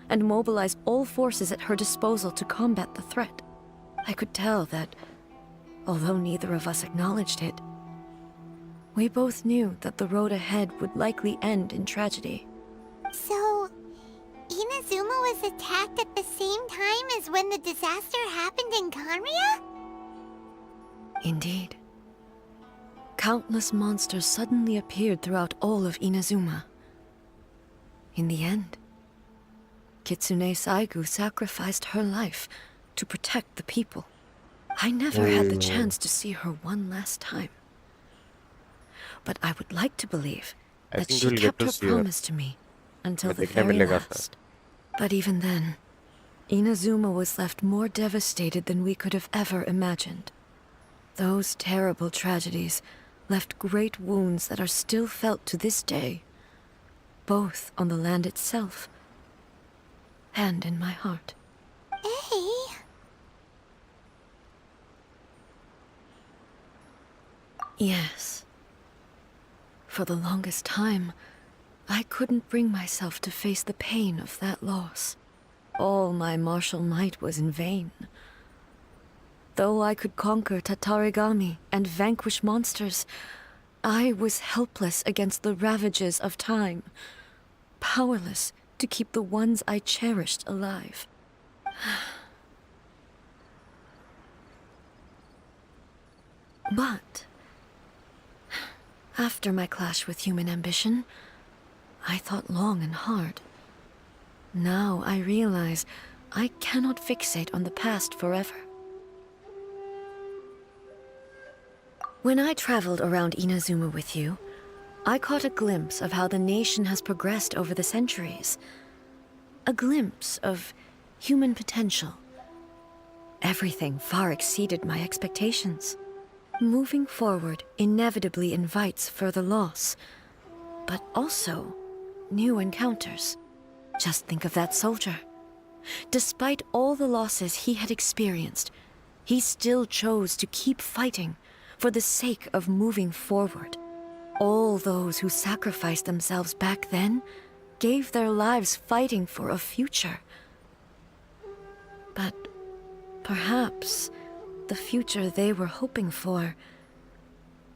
Speaker 9: and mobilize all forces at her disposal to combat the threat. I could tell that, although neither of us acknowledged it, we both knew that the road ahead would likely end in tragedy.
Speaker 5: So, Inazuma was attacked at the same time as when the disaster happened in Kanria?
Speaker 9: Indeed. Countless monsters suddenly appeared throughout all of Inazuma. In the end, Kitsune Saigu sacrificed her life to protect the people. I never had the chance to see her one last time. But I would like to believe
Speaker 1: I
Speaker 9: that
Speaker 1: think
Speaker 9: she
Speaker 1: you'll get
Speaker 9: kept
Speaker 1: to
Speaker 9: her
Speaker 1: see her.
Speaker 9: promise to me until the
Speaker 1: देखने
Speaker 9: very
Speaker 1: मिलेगा sir.
Speaker 9: last. But even then, Inazuma was left more devastated than we could have ever imagined. Those terrible tragedies left great wounds that are still felt to this day, both on the land itself and in my heart.
Speaker 5: Hey.
Speaker 9: Yes. For the longest time, I couldn't bring myself to face the pain of that loss. All my martial might was in vain. Though I could conquer Tatarigami and vanquish monsters, I was helpless against the ravages of time, powerless to keep the ones I cherished alive. But after my clash with human ambition, I thought long and hard. Now I realize I cannot fixate on the past forever. When I traveled around Inazuma with you, I caught a glimpse of how the nation has progressed over the centuries. A glimpse of human potential. Everything far exceeded my expectations. Moving forward inevitably invites further loss, but also new encounters. Just think of that soldier. Despite all the losses he had experienced, he still chose to keep fighting for the sake of moving forward. All those who sacrificed themselves back then gave their lives fighting for a future. But perhaps the future they were hoping for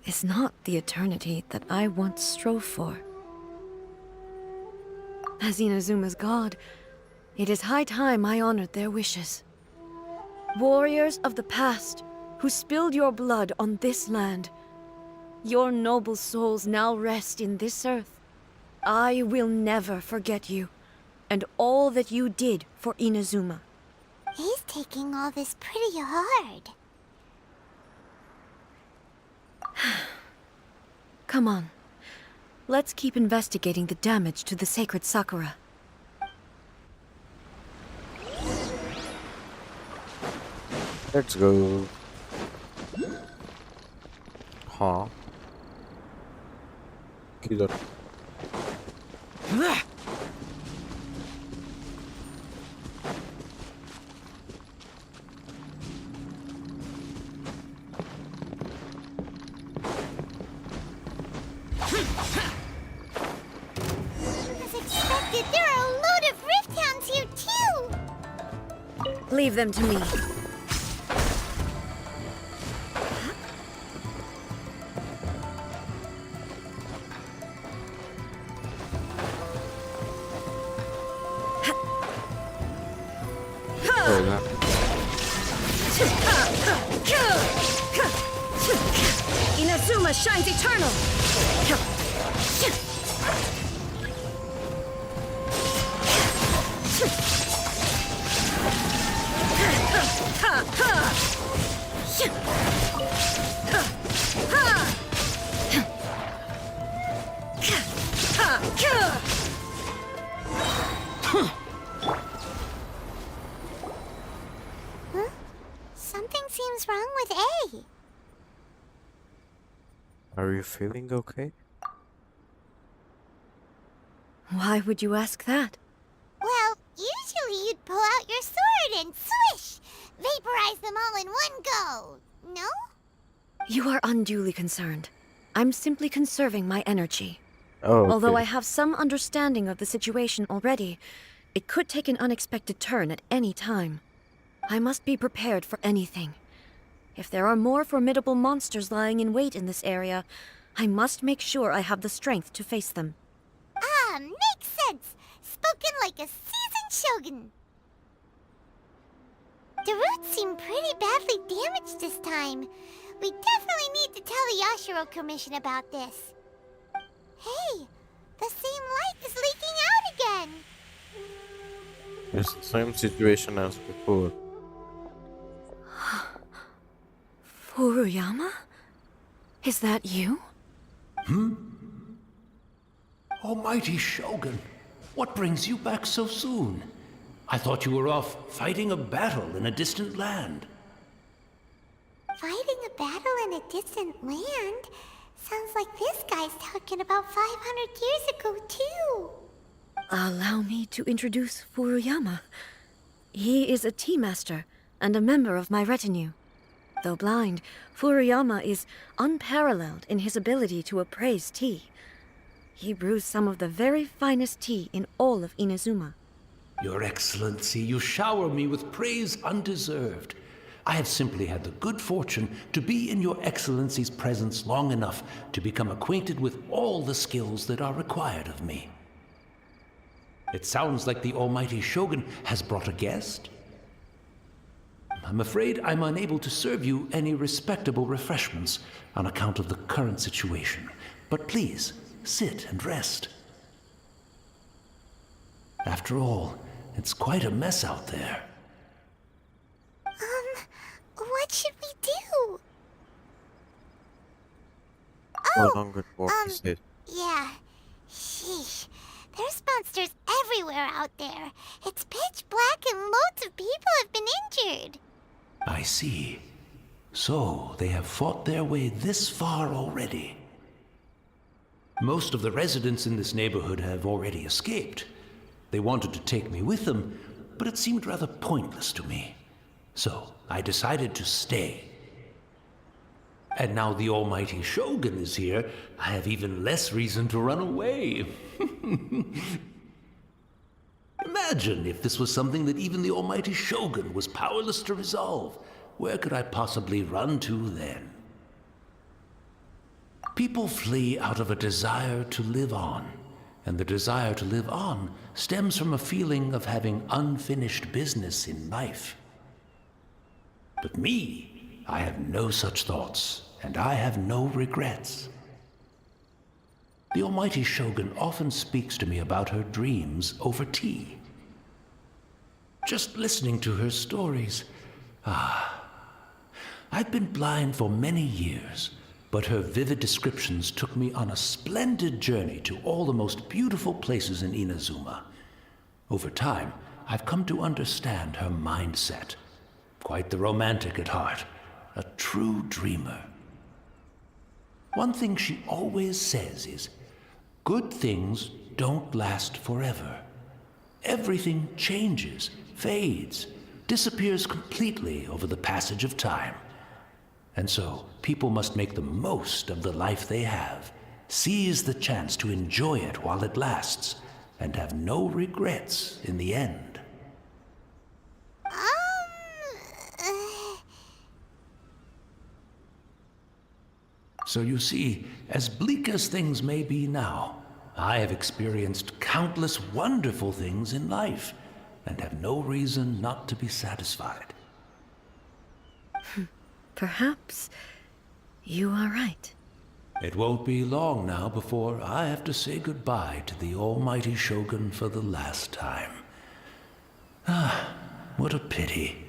Speaker 9: is not the eternity that I once strove for. As Inazuma's god, it is high time I honored their wishes. Warriors of the past, who spilled your blood on this land, your noble souls now rest in this earth. I will never forget you, and all that you did for Inazuma.
Speaker 5: He's taking all this pretty hard.
Speaker 9: Come on. Let's keep investigating the damage to the sacred Sakura.
Speaker 1: Let's go. हाँ किधर
Speaker 5: As expected, there are a load of rift hounds here too!
Speaker 9: Leave them to me.
Speaker 1: होगा
Speaker 9: Inazuma shines eternal!
Speaker 5: Huh? Something seems wrong with A.
Speaker 1: Are you feeling okay?
Speaker 9: Why would you ask that?
Speaker 5: Well, usually you'd pull out your sword and swish! Vaporize them all in one go! No?
Speaker 9: You are unduly concerned. I'm simply conserving my energy.
Speaker 1: Oh,
Speaker 9: Although I
Speaker 1: okay.
Speaker 9: have some understanding of the situation already, it could take an unexpected turn at any time. I must be prepared for anything. If there are more formidable monsters lying in wait in this area, I must make sure I have the strength to face them.
Speaker 5: Ah, makes sense! Spoken like a seasoned shogun! The roots seem pretty badly damaged this time. We definitely need to tell the Yashiro Commission about this. Hey, the same light is leaking out again!
Speaker 1: It's the same situation as before.
Speaker 9: Furuyama? Is that you?
Speaker 11: Almighty Shogun, what brings you back so soon? I thought you were off fighting a battle in a distant land.
Speaker 5: Fighting a battle in a distant land? Sounds like this guy's talking about 500 years ago, too.
Speaker 9: Allow me to introduce Furuyama. He is a tea master and a member of my retinue. Though blind, Furuyama is unparalleled in his ability to appraise tea. He brews some of the very finest tea in all of Inazuma.
Speaker 11: Your Excellency, you shower me with praise undeserved. I have simply had the good fortune to be in Your Excellency's presence long enough to become acquainted with all the skills that are required of me. It sounds like the Almighty Shogun has brought a guest. I'm afraid I'm unable to serve you any respectable refreshments on account of the current situation. But please, sit and rest. After all, it's quite a mess out there.
Speaker 5: What should we do?
Speaker 1: Hold on, good what he said.
Speaker 5: Yeah. Sheesh. There's monsters everywhere out there. It's pitch black and loads of people have been injured.
Speaker 11: I see. So, they have fought their way this far already. Most of the residents in this neighborhood have already escaped. They wanted to take me with them, but it seemed rather pointless to me. So, I decided to stay. And now the Almighty Shogun is here, I have even less reason to run away. Imagine if this was something that even the Almighty Shogun was powerless to resolve. Where could I possibly run to then? People flee out of a desire to live on, and the desire to live on stems from a feeling of having unfinished business in life. But me, I have no such thoughts, and I have no regrets. The Almighty Shogun often speaks to me about her dreams over tea. Just listening to her stories, I've been blind for many years, but her vivid descriptions took me on a splendid journey to all the most beautiful places in Inazuma. Over time, I've come to understand her mindset. Quite the romantic at heart, a true dreamer. One thing she always says is, good things don't last forever. Everything changes, fades, disappears completely over the passage of time. And so, people must make the most of the life they have, seize the chance to enjoy it while it lasts, and have no regrets in the end. So you see, as bleak as things may be now, I have experienced countless wonderful things in life, and have no reason not to be satisfied.
Speaker 9: Perhaps you are right.
Speaker 11: It won't be long now before I have to say goodbye to the Almighty Shogun for the last time. What a pity.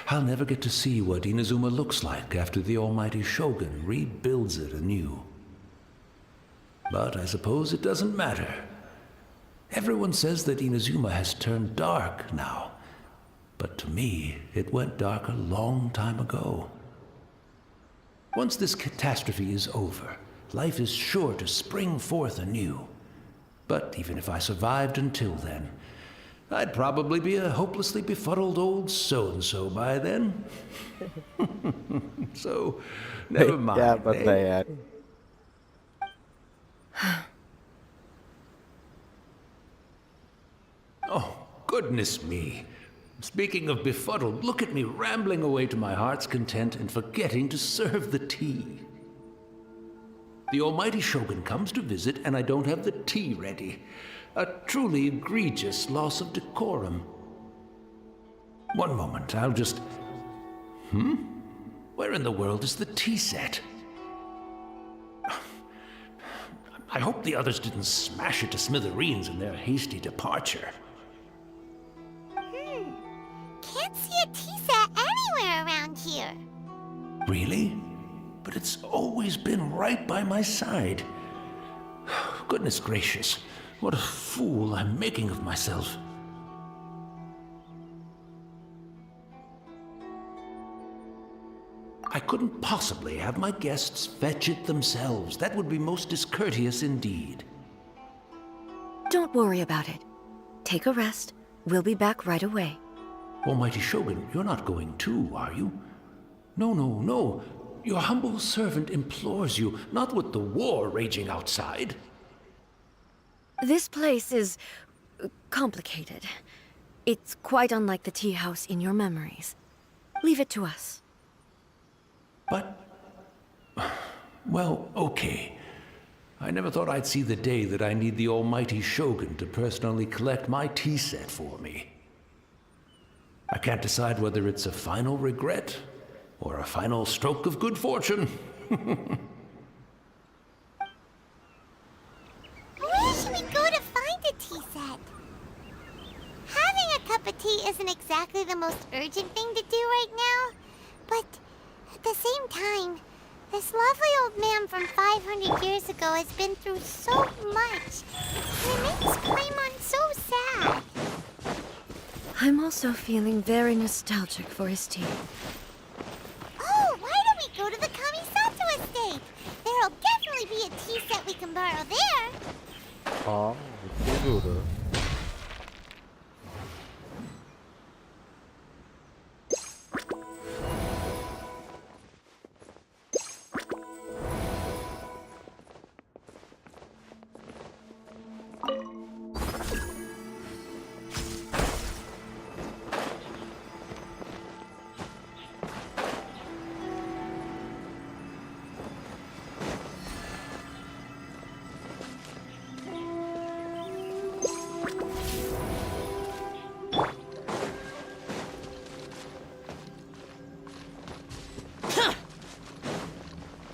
Speaker 11: I'll never get to see what Inazuma looks like after the Almighty Shogun rebuilds it anew. But I suppose it doesn't matter. Everyone says that Inazuma has turned dark now, but to me, it went dark a long time ago. Once this catastrophe is over, life is sure to spring forth anew. But even if I survived until then, I'd probably be a hopelessly befuddled old so-and-so by then. So, never mind.
Speaker 1: क्या पता है यार.
Speaker 11: Oh, goodness me. Speaking of befuddled, look at me rambling away to my heart's content and forgetting to serve the tea. The almighty Shogun comes to visit and I don't have the tea ready. A truly egregious loss of decorum. One moment, I'll just... Where in the world is the tea set? I hope the others didn't smash it to smithereens in their hasty departure.
Speaker 5: Can't see a tea set anywhere around here.
Speaker 11: Really? But it's always been right by my side. Goodness gracious, what a fool I'm making of myself. I couldn't possibly have my guests fetch it themselves. That would be most discourteous indeed.
Speaker 9: Don't worry about it. Take a rest. We'll be back right away.
Speaker 11: Almighty Shogun, you're not going too, are you? No, no, no. Your humble servant implores you, not with the war raging outside.
Speaker 9: This place is complicated. It's quite unlike the tea house in your memories. Leave it to us.
Speaker 11: But... well, okay. I never thought I'd see the day that I need the almighty Shogun to personally collect my tea set for me. I can't decide whether it's a final regret or a final stroke of good fortune.
Speaker 5: Where should we go to find a tea set? Having a cup of tea isn't exactly the most urgent thing to do right now, but at the same time, this lovely old man from 500 years ago has been through so much. And it makes Paimon so sad.
Speaker 9: I'm also feeling very nostalgic for his tea.
Speaker 5: Oh, why don't we go to the Kamisato estate? There'll definitely be a tea set we can borrow there.
Speaker 1: हाँ, इतनी दूर है.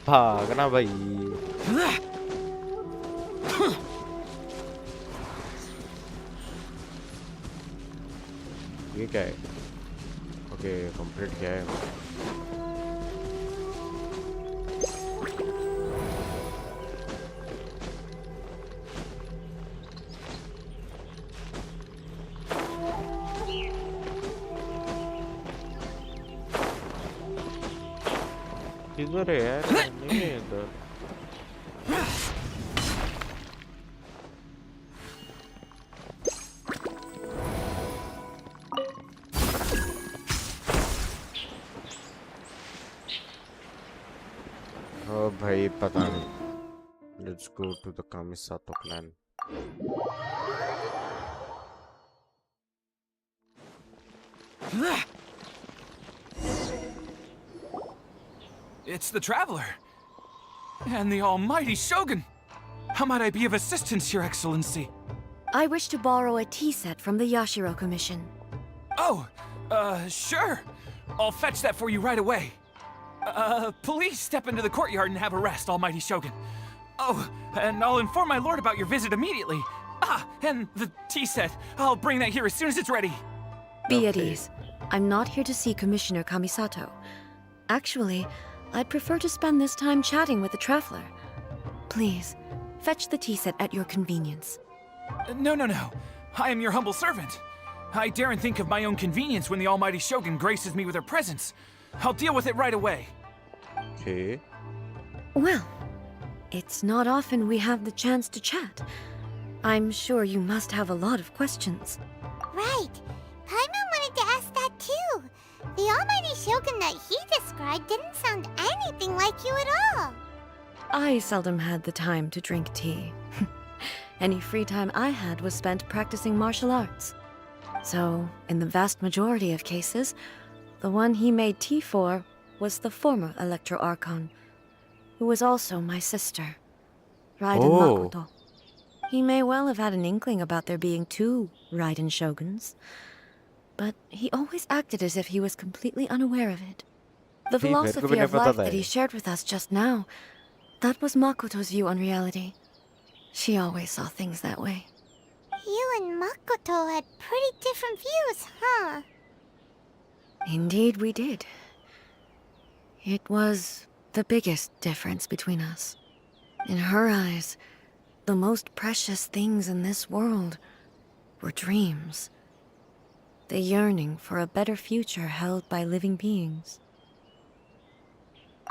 Speaker 1: भागना भाई. ये क्या है? Okay, complete किया है. किधर है यार? नहीं है इधर. Oh भाई पता नहीं. Let's go to the Kamisato clan.
Speaker 4: It's the Traveler. And the almighty Shogun. How might I be of assistance, Your Excellency?
Speaker 9: I wish to borrow a tea set from the Yashiro Commission.
Speaker 4: Oh, sure. I'll fetch that for you right away. Please step into the courtyard and have a rest, almighty Shogun. Oh, and I'll inform my lord about your visit immediately. Ah, and the tea set. I'll bring that here as soon as it's ready.
Speaker 9: Be at ease. I'm not here to see Commissioner Kamisato. Actually, I'd prefer to spend this time chatting with the Traveler. Please, fetch the tea set at your convenience.
Speaker 4: No. I am your humble servant. I daren't think of my own convenience when the almighty Shogun graces me with her presence. I'll deal with it right away.
Speaker 1: Okay.
Speaker 9: Well, it's not often we have the chance to chat. I'm sure you must have a lot of questions.
Speaker 5: Right. Paimon wanted to ask that too. The almighty shogun that he described didn't sound anything like you at all.
Speaker 9: I seldom had the time to drink tea. Any free time I had was spent practicing martial arts. So, in the vast majority of cases, the one he made tea for was the former Electro Archon, who was also my sister, Raiden
Speaker 1: Oh.
Speaker 9: Makoto. He may well have had an inkling about there being two Raiden Shoguns, but he always acted as if he was completely unaware of it. The
Speaker 1: Hey, मेरे को भी
Speaker 9: philosophy
Speaker 1: नहीं
Speaker 9: of
Speaker 1: पता
Speaker 9: life
Speaker 1: था
Speaker 9: that he
Speaker 1: ये.
Speaker 9: shared with us just now, that was Makoto's view on reality. She always saw things that way.
Speaker 5: You and Makoto had pretty different views, huh?
Speaker 9: Indeed we did. It was the biggest difference between us. In her eyes, the most precious things in this world were dreams. The yearning for a better future held by living beings.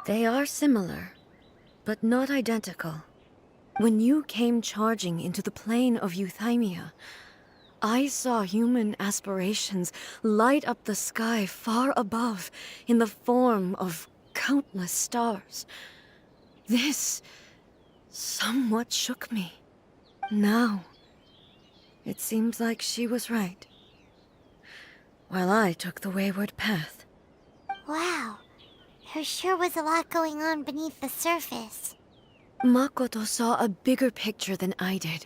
Speaker 9: They are similar, but not identical. When you came charging into the plane of Euthymia, I saw human aspirations light up the sky far above in the form of countless stars. This somewhat shook me. Now, it seems like she was right, while I took the wayward path.
Speaker 5: Wow. There sure was a lot going on beneath the surface.
Speaker 9: Makoto saw a bigger picture than I did.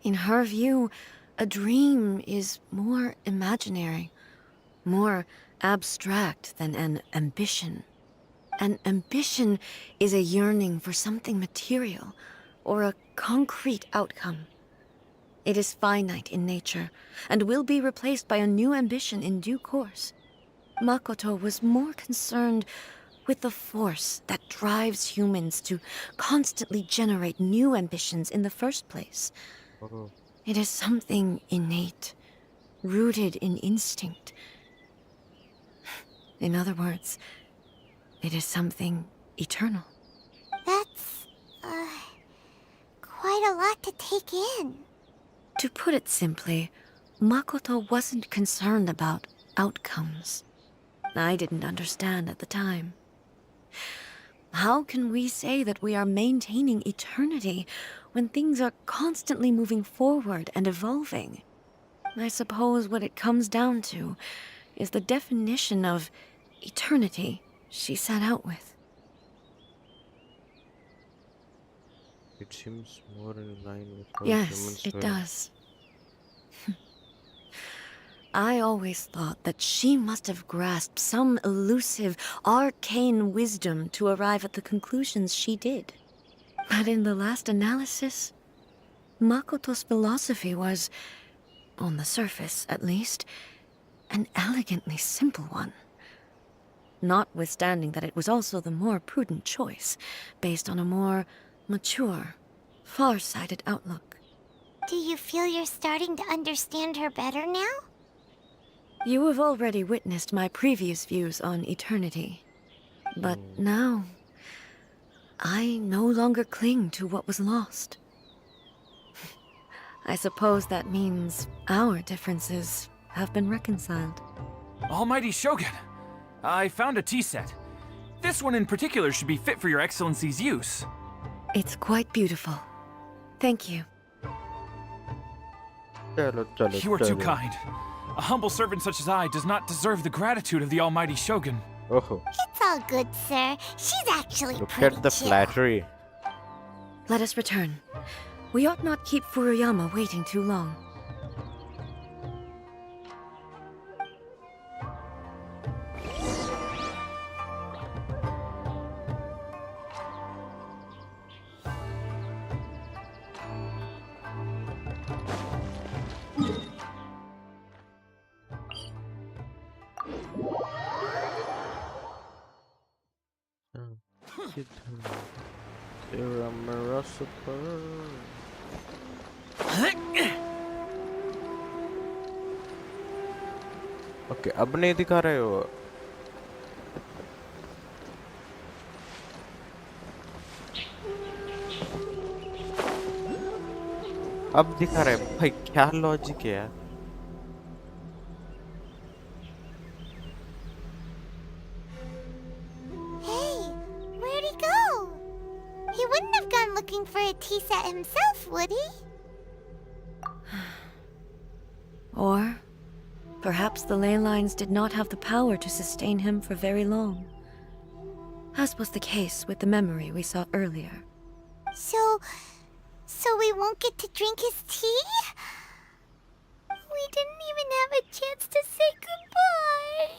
Speaker 9: In her view, a dream is more imaginary, more abstract than an ambition. An ambition is a yearning for something material, or a concrete outcome. It is finite in nature, and will be replaced by a new ambition in due course. Makoto was more concerned with the force that drives humans to constantly generate new ambitions in the first place.
Speaker 1: Oh.
Speaker 9: It is something innate, rooted in instinct. In other words, it is something eternal.
Speaker 5: That's, quite a lot to take in.
Speaker 9: To put it simply, Makoto wasn't concerned about outcomes. I didn't understand at the time. How can we say that we are maintaining eternity when things are constantly moving forward and evolving? I suppose what it comes down to is the definition of eternity she set out with.
Speaker 1: It seems more in line with how
Speaker 9: Yes,
Speaker 1: humans
Speaker 9: it
Speaker 1: were.
Speaker 9: does. I always thought that she must have grasped some elusive, arcane wisdom to arrive at the conclusions she did. But in the last analysis, Makoto's philosophy was, on the surface at least, an elegantly simple one. Notwithstanding that it was also the more prudent choice, based on a more mature, far-sighted outlook.
Speaker 5: Do you feel you're starting to understand her better now?
Speaker 9: You have already witnessed my previous views on eternity. But now, I no longer cling to what was lost. I suppose that means our differences have been reconciled.
Speaker 4: Almighty Shogun, I found a tea set. This one in particular should be fit for your Excellency's use.
Speaker 9: It's quite beautiful. Thank you.
Speaker 4: You are too kind. A humble servant such as I does not deserve the gratitude of the Almighty Shogun.
Speaker 1: Oh,
Speaker 5: It's all good, sir. She's actually
Speaker 1: look
Speaker 5: pretty
Speaker 1: at the
Speaker 5: chill.
Speaker 1: flattery.
Speaker 9: Let us return. We ought not keep Furuyama waiting too long.
Speaker 1: Okay अब नहीं दिखा रहे हो. अब दिखा रहा है भाई, क्या लॉजिक है यार।
Speaker 5: Hey, where'd he go? He wouldn't have gone looking for a tea set himself, would he?
Speaker 9: Or perhaps the ley lines did not have the power to sustain him for very long, as was the case with the memory we saw earlier.
Speaker 5: So we won't get to drink his tea? We didn't even have a chance to say goodbye.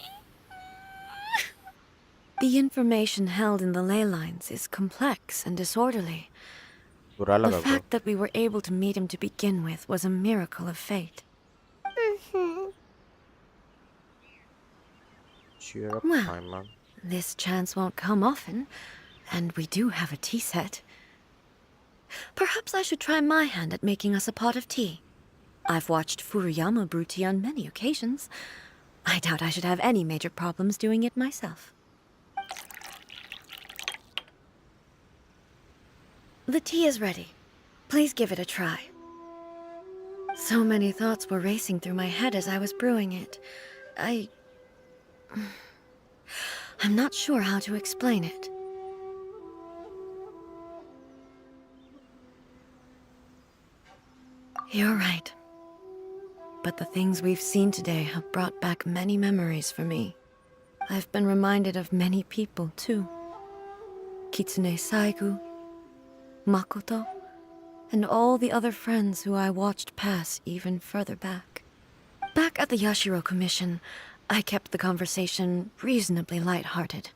Speaker 9: The information held in the ley lines is complex and disorderly.
Speaker 1: बुरा
Speaker 9: The
Speaker 1: लगा bro.
Speaker 9: fact that we were able to meet him to begin with was a miracle of fate.
Speaker 1: Cheer up,
Speaker 9: Well,
Speaker 1: my man.
Speaker 9: this chance won't come often, and we do have a tea set. Perhaps I should try my hand at making us a pot of tea. I've watched Furuyama brew tea on many occasions. I doubt I should have any major problems doing it myself. The tea is ready. Please give it a try. So many thoughts were racing through my head as I was brewing it. I'm not sure how to explain it. You're right. But the things we've seen today have brought back many memories for me. I've been reminded of many people, too. Kitsune Saigu, Makoto, and all the other friends who I watched pass even further back. Back at the Yashiro Commission, I kept the conversation reasonably light-hearted.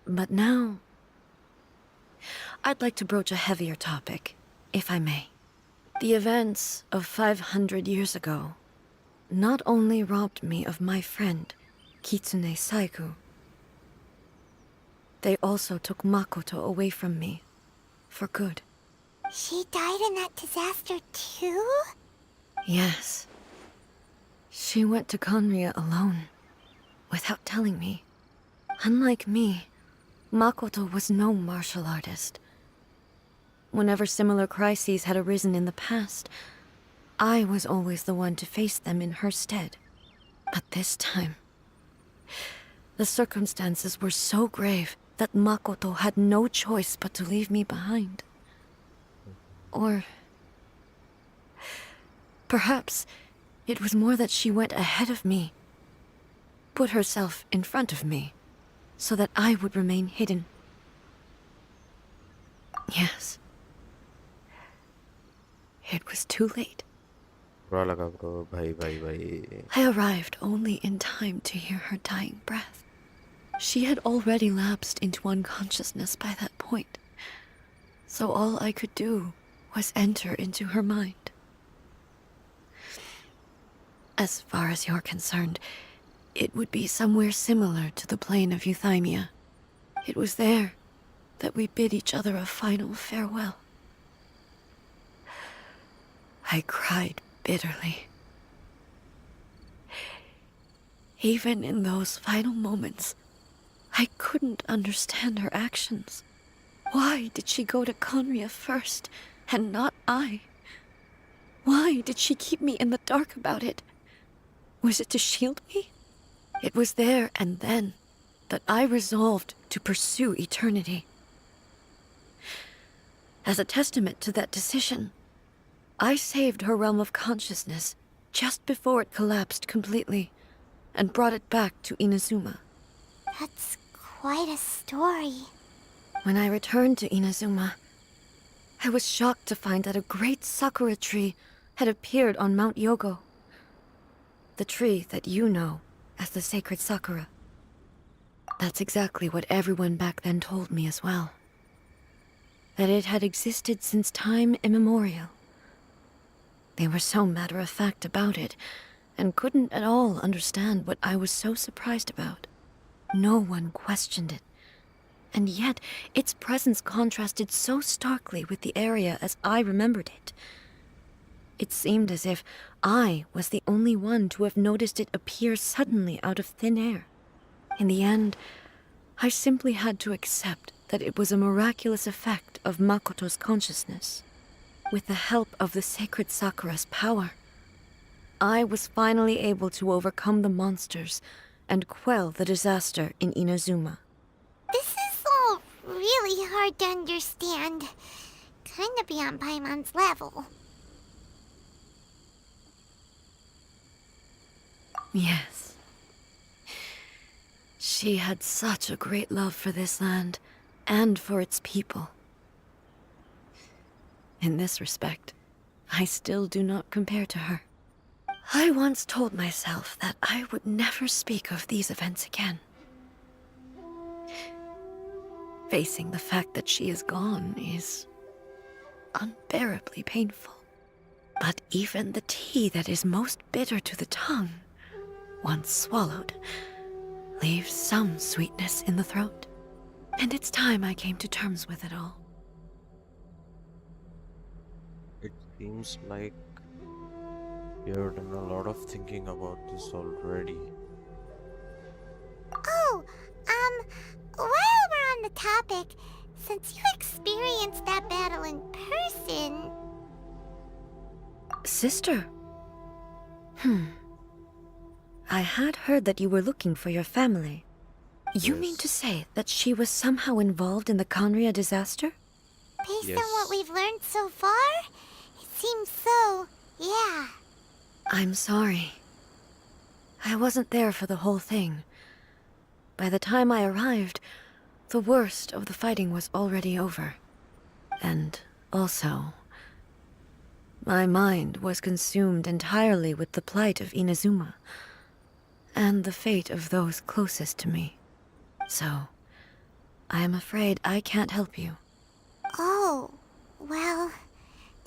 Speaker 9: But now, I'd like to broach a heavier topic, if I may. The events of 500 years ago not only robbed me of my friend, Kitsune Saigu, they also took Makoto away from me, for good.
Speaker 5: She died in that disaster too?
Speaker 9: Yes. She went to Conria alone, without telling me. Unlike me, Makoto was no martial artist. Whenever similar crises had arisen in the past, I was always the one to face them in her stead. But this time, the circumstances were so grave that Makoto had no choice but to leave me behind. Or perhaps it was more that she went ahead of me, put herself in front of me, so that I would remain hidden. Yes. It was too late.
Speaker 1: बुरा लगा bro, भाई।
Speaker 9: I arrived only in time to hear her dying breath. She had already lapsed into unconsciousness by that point, so all I could do was enter into her mind. As far as you're concerned, it would be somewhere similar to the plain of Euthymia. It was there that we bid each other a final farewell. I cried bitterly. Even in those final moments, I couldn't understand her actions. Why did she go to Conria first, and not I? Why did she keep me in the dark about it? Was it to shield me? It was there and then that I resolved to pursue eternity. As a testament to that decision, I saved her realm of consciousness just before it collapsed completely, and brought it back to Inazuma.
Speaker 5: That's quite a story.
Speaker 9: When I returned to Inazuma, I was shocked to find that a great sakura tree had appeared on Mount Yogo. The tree that you know as the sacred sakura. That's exactly what everyone back then told me as well. That it had existed since time immemorial. They were so matter-of-fact about it, and couldn't at all understand what I was so surprised about. No one questioned it. And yet, its presence contrasted so starkly with the area as I remembered it. It seemed as if I was the only one to have noticed it appear suddenly out of thin air. In the end, I simply had to accept that it was a miraculous effect of Makoto's consciousness. With the help of the sacred Sakura's power, I was finally able to overcome the monsters and quell the disaster in Inazuma.
Speaker 5: This is all really hard to understand. Kinda beyond Paimon's level.
Speaker 9: Yes. She had such a great love for this land and for its people. In this respect, I still do not compare to her. I once told myself that I would never speak of these events again. Facing the fact that she is gone is unbearably painful. But even the tea that is most bitter to the tongue, once swallowed, leaves some sweetness in the throat. And it's time I came to terms with it all.
Speaker 1: It seems like you've done a lot of thinking about this already.
Speaker 5: Oh, while we're on the topic, since you experienced that battle in person...
Speaker 9: Sister? I had heard that you were looking for your family. You mean to say that she was somehow involved in the Conria disaster?
Speaker 5: Based on what we've learned so far, it seems so, yeah.
Speaker 9: I'm sorry. I wasn't there for the whole thing. By the time I arrived, the worst of the fighting was already over. And also, my mind was consumed entirely with the plight of Inazuma and the fate of those closest to me. So, I am afraid I can't help you.
Speaker 5: Oh, well,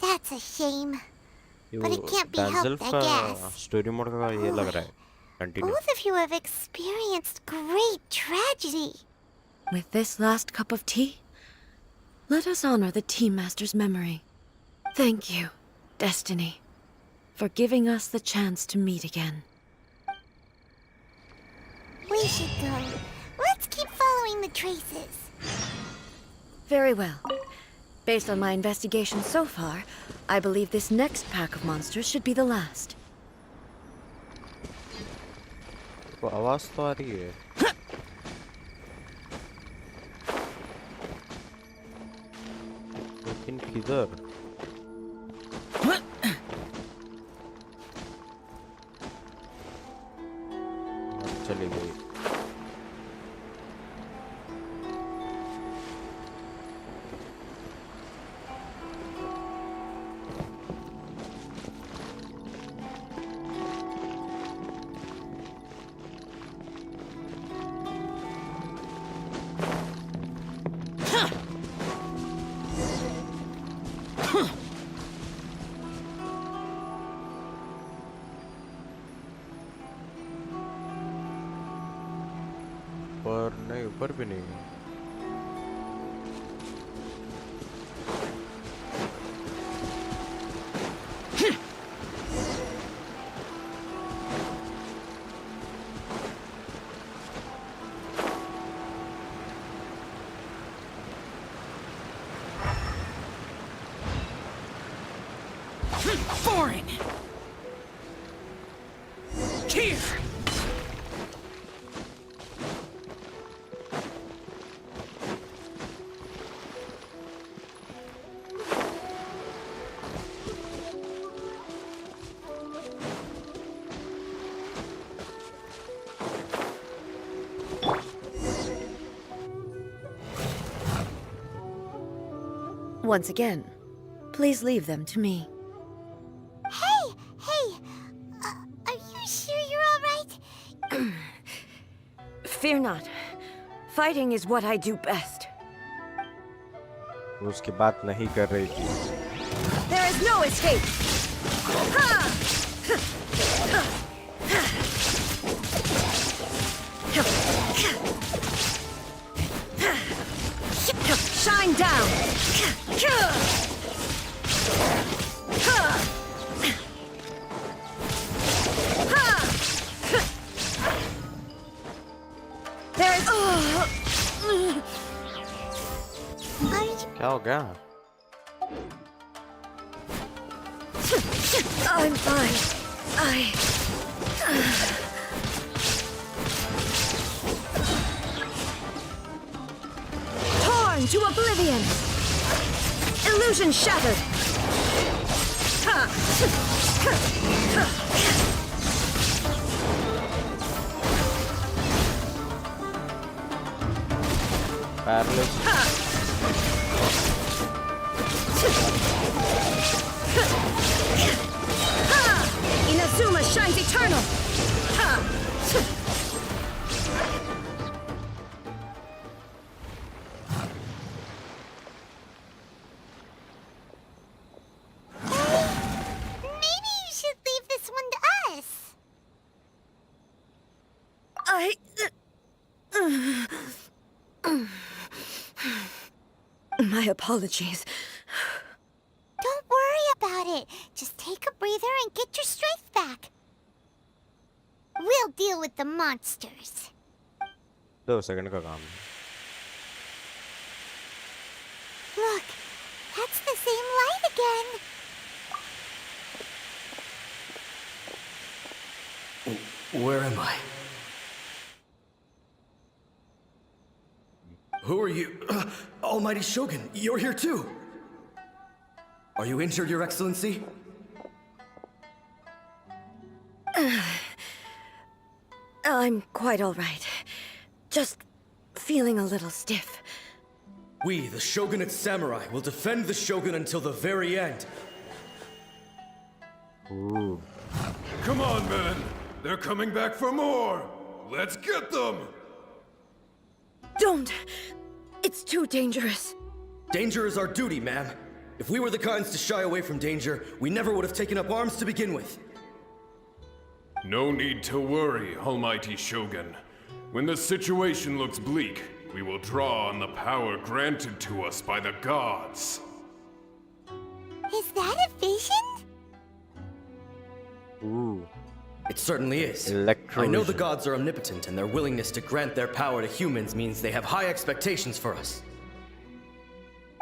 Speaker 5: that's a shame. But it can't be helped, I guess.
Speaker 1: Story mode का ये लग रहा है. Continue.
Speaker 5: Both of you have experienced great tragedy.
Speaker 9: With this last cup of tea, let us honor the Tea Master's memory. Thank you, Destiny, for giving us the chance to meet again.
Speaker 5: We should go. Let's keep following the traces.
Speaker 9: Very well. Based on my investigation so far, I believe this next pack of monsters should be the last.
Speaker 1: वो आवाज तो आ रही है. लेकिन किधर? चली गई. ऊपर नहीं, ऊपर भी नहीं.
Speaker 2: Boring! Here!
Speaker 9: Once again, please leave them to me.
Speaker 5: Hey! Are you sure you're all right?
Speaker 9: Fear not. Fighting is what I do best.
Speaker 1: वो उसकी बात नहीं कर रही थी.
Speaker 9: There is no escape! Shine down! There is...
Speaker 1: क्या हो गया?
Speaker 9: I'm fine. Torn to oblivion! Illusion shattered!
Speaker 1: Paralyzed.
Speaker 9: Inazuma shines eternal!
Speaker 5: Maybe you should leave this one to us.
Speaker 9: My apologies.
Speaker 5: Don't worry about it. Just take a breather and get your strength back. We'll deal with the monsters.
Speaker 1: 2 second का काम है.
Speaker 5: Look, that's the same light again.
Speaker 10: Where am I? Who are you? Almighty Shogun, you're here too! Are you injured, Your Excellency?
Speaker 9: I'm quite all right. Just feeling a little stiff.
Speaker 10: We, the Shogunate Samurai, will defend the Shogun until the very end.
Speaker 1: Ooh.
Speaker 12: Come on, men! They're coming back for more! Let's get them!
Speaker 9: Don't! It's too dangerous.
Speaker 10: Danger is our duty, ma'am. If we were the kinds to shy away from danger, we never would have taken up arms to begin with.
Speaker 12: No need to worry, Almighty Shogun. When the situation looks bleak, we will draw on the power granted to us by the gods.
Speaker 5: Is that a vision?
Speaker 1: Ooh.
Speaker 10: It certainly is. I know the gods are omnipotent, and their willingness to grant their power to humans means they have high expectations for us.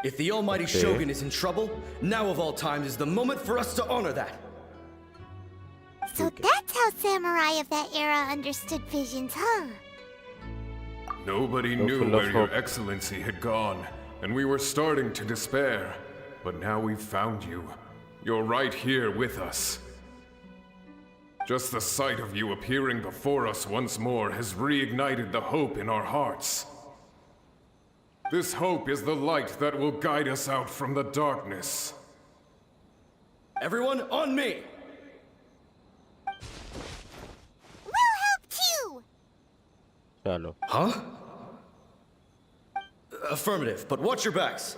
Speaker 10: If the Almighty Shogun is in trouble, now of all times is the moment for us to honor that.
Speaker 5: So that's how samurai of that era understood visions, huh?
Speaker 12: Nobody knew where Your Excellency had gone, and we were starting to despair. But now we've found you. You're right here with us. Just the sight of you appearing before us once more has reignited the hope in our hearts. This hope is the light that will guide us out from the darkness.
Speaker 10: Everyone, on me!
Speaker 5: We'll help too!
Speaker 1: चलो.
Speaker 10: Huh? Affirmative, but watch your backs.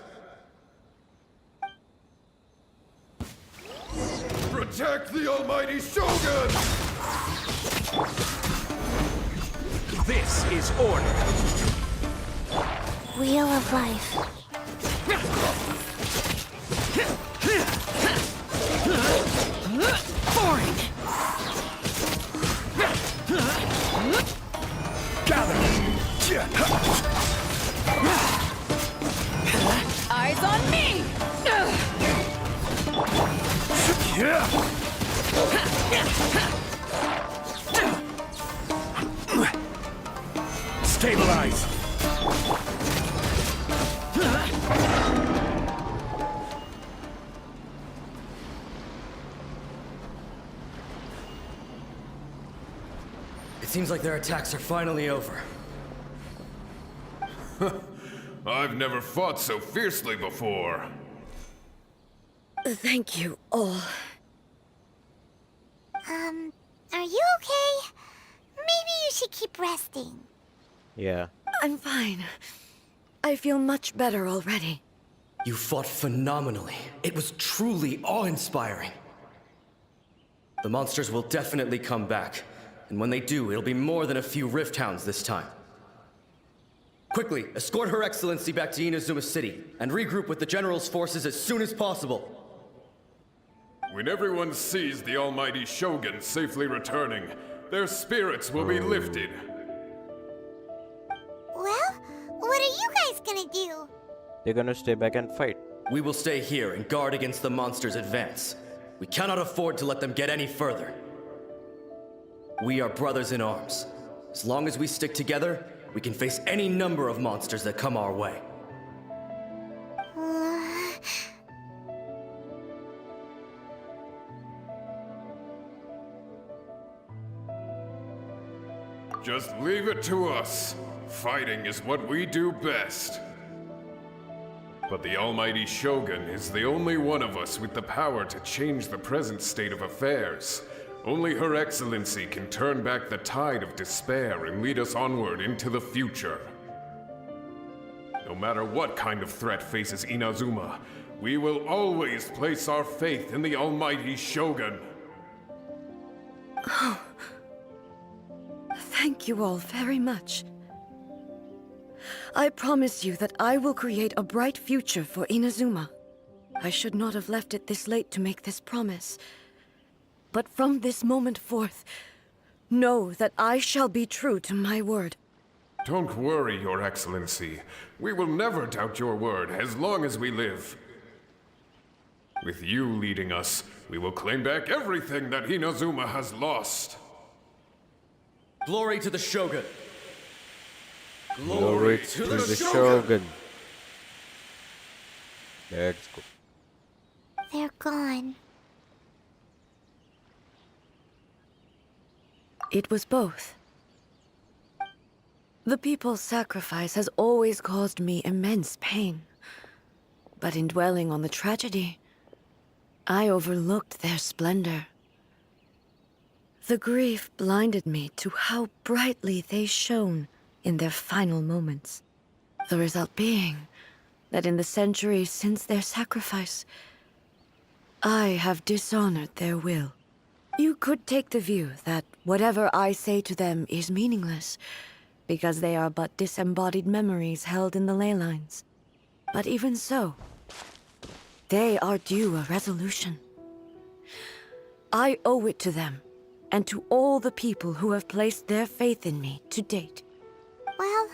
Speaker 12: Protect the Almighty Shogun!
Speaker 4: This is order.
Speaker 3: Wheel of Life.
Speaker 2: Foreign!
Speaker 4: Gather!
Speaker 2: Eyes on me!
Speaker 4: Stabilize!
Speaker 10: It seems like their attacks are finally over.
Speaker 12: I've never fought so fiercely before.
Speaker 9: Thank you all.
Speaker 5: Are you okay? Maybe you should keep resting.
Speaker 1: Yeah.
Speaker 9: I'm fine. I feel much better already.
Speaker 10: You fought phenomenally. It was truly awe-inspiring. The monsters will definitely come back. And when they do, it'll be more than a few Rift Hounds this time. Quickly, escort Her Excellency back to Inazuma City, and regroup with the General's forces as soon as possible.
Speaker 12: When everyone sees the Almighty Shogun safely returning, their spirits will be lifted.
Speaker 5: Well, what are you guys gonna do?
Speaker 1: They're gonna stay back and fight.
Speaker 10: We will stay here and guard against the monsters' advance.
Speaker 13: We cannot afford to let them get any further. We are brothers in arms. As long as we stick together, we can face any number of monsters that come our way.
Speaker 12: Just leave it to us. Fighting is what we do best. But the Almighty Shogun is the only one of us with the power to change the present state of affairs. Only Her Excellency can turn back the tide of despair and lead us onward into the future. No matter what kind of threat faces Inazuma, we will always place our faith in the Almighty Shogun.
Speaker 9: Oh. Thank you all very much. I promise you that I will create a bright future for Inazuma. I should not have left it this late to make this promise. But from this moment forth, know that I shall be true to my word.
Speaker 12: Don't worry, Your Excellency. We will never doubt your word as long as we live. With you leading us, we will claim back everything that Inazuma has lost.
Speaker 13: Glory to the Shogun!
Speaker 1: Glory to the Shogun! Let's go.
Speaker 5: They're gone.
Speaker 9: It was both. The people's sacrifice has always caused me immense pain. But in dwelling on the tragedy, I overlooked their splendor. The grief blinded me to how brightly they shone in their final moments. The result being that in the centuries since their sacrifice, I have dishonored their will. You could take the view that whatever I say to them is meaningless, because they are but disembodied memories held in the ley lines. But even so, they are due a resolution. I owe it to them, and to all the people who have placed their faith in me to date.
Speaker 5: Well,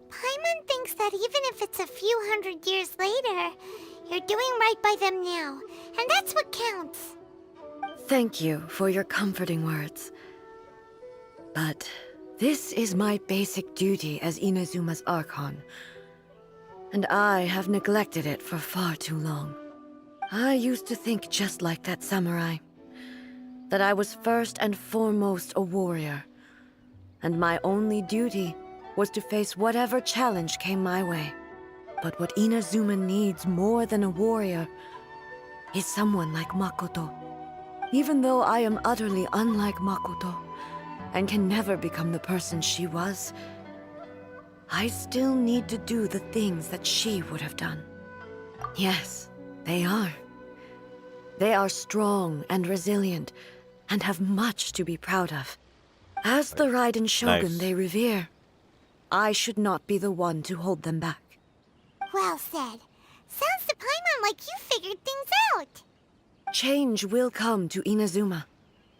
Speaker 5: Paimon thinks that even if it's a few hundred years later, you're doing right by them now, and that's what counts.
Speaker 9: Thank you for your comforting words. But this is my basic duty as Inazuma's Archon, and I have neglected it for far too long. I used to think just like that samurai, that I was first and foremost a warrior, and my only duty was to face whatever challenge came my way. But what Inazuma needs more than a warrior is someone like Makoto. Even though I am utterly unlike Makoto, and can never become the person she was, I still need to do the things that she would have done. Yes, they are. They are strong and resilient, and have much to be proud of. As the Raiden Shogun they revere, I should not be the one to hold them back.
Speaker 5: Well said. Sounds to Paimon like you figured things out.
Speaker 9: Change will come to Inazuma,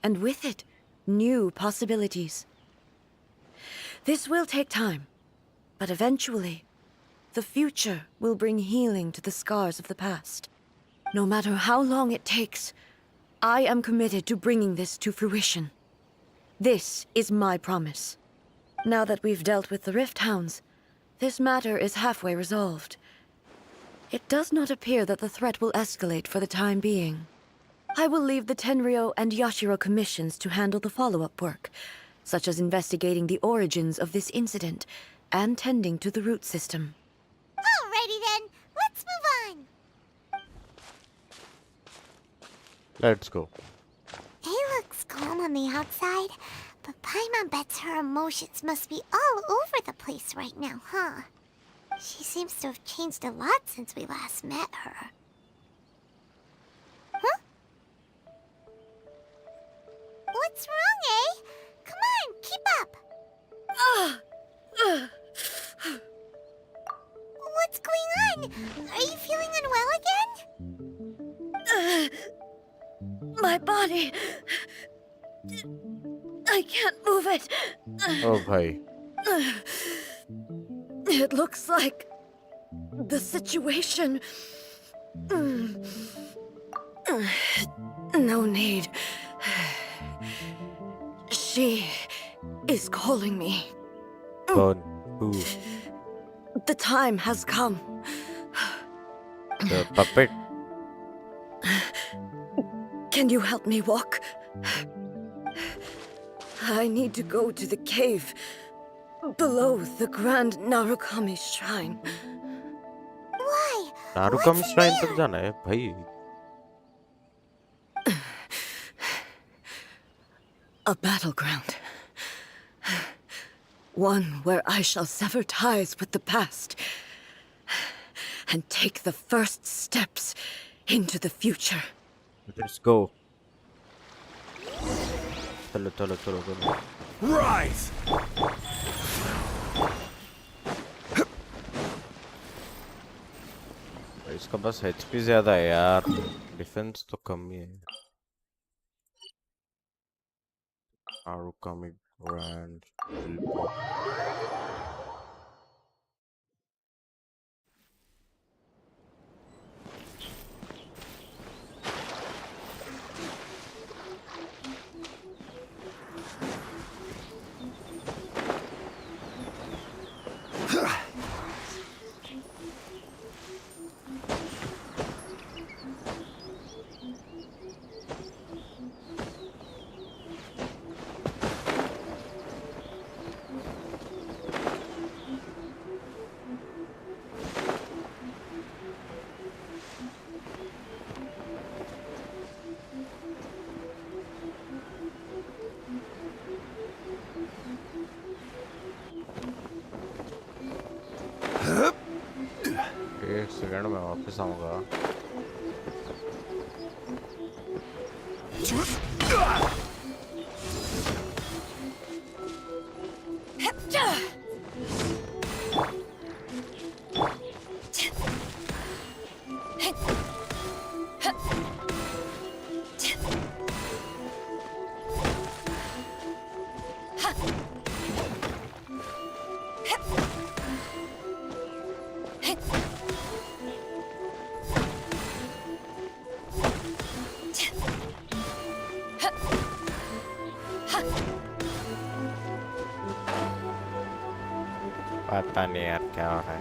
Speaker 9: and with it, new possibilities. This will take time, but eventually, the future will bring healing to the scars of the past. No matter how long it takes, I am committed to bringing this to fruition. This is my promise. Now that we've dealt with the Rift Hounds, this matter is halfway resolved. It does not appear that the threat will escalate for the time being. I will leave the Tenryo and Yashiro commissions to handle the follow-up work, such as investigating the origins of this incident and tending to the root system.
Speaker 5: Alrighty then, let's move on.
Speaker 1: Let's go.
Speaker 5: He looks calm on the outside, but Paimon bets her emotions must be all over the place right now, huh? She seems to have changed a lot since we last met her. Huh? What's wrong, eh? Come on, keep up! What's going on? Are you feeling unwell again?
Speaker 9: My body... I can't move it.
Speaker 1: Oh, bhai.
Speaker 9: It looks like the situation No need. She is calling me.
Speaker 1: Kौन? Who?
Speaker 9: The time has come.
Speaker 1: The puppet?
Speaker 9: Can you help me walk? I need to go to the cave below the Grand Narukami Shrine.
Speaker 5: Why?
Speaker 1: Narukami shrine तक जाना है भाई.
Speaker 9: A battleground. One where I shall sever ties with the past and take the first steps into the future.
Speaker 1: Let's go. चलो चलो चलो चलो.
Speaker 8: Rise!
Speaker 1: इसका बस HP ज्यादा है यार. डिफेंस तो कम ही है. नारुकामी ग्रैंड. एक सेकंड में वापस आऊंगा. पता नहीं यार क्या हो रहा है.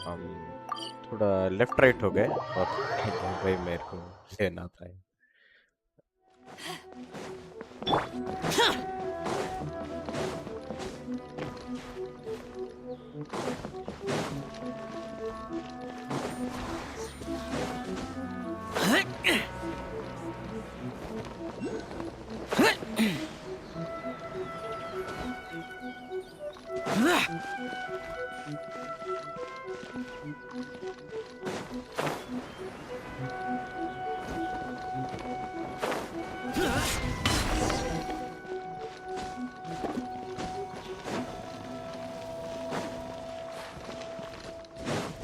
Speaker 1: हम थोड़ा लेफ्ट राइट हो गए और भाई मेरे को लेना था.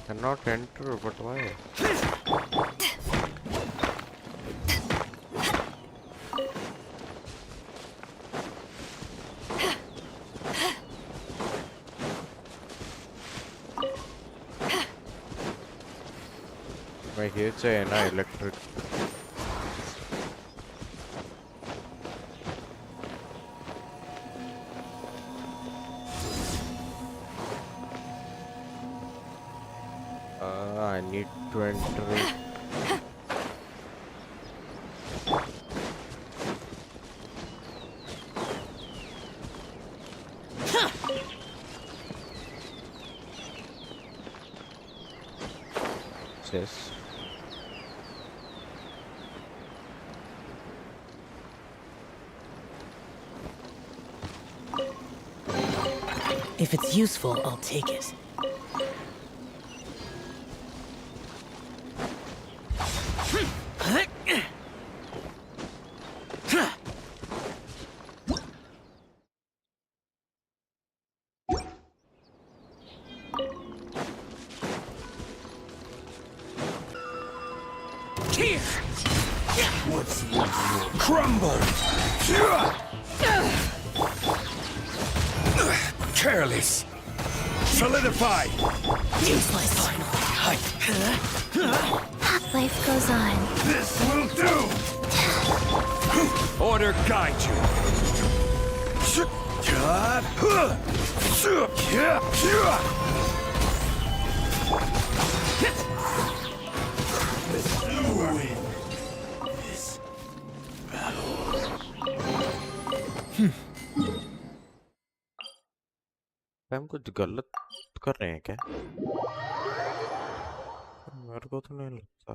Speaker 1: Cannot enter, but why? मैं ये चाहिए ना electric. I need to enter it. Yes.
Speaker 14: If it's useful, I'll take it.
Speaker 8: Crumble! Careless! Solidify!
Speaker 14: Useless.
Speaker 3: Life goes on.
Speaker 10: This will do! Order guide you. Let's win this battle.
Speaker 1: हम कुछ गलत कर रहे हैं क्या? मेरे को तो नहीं लगता।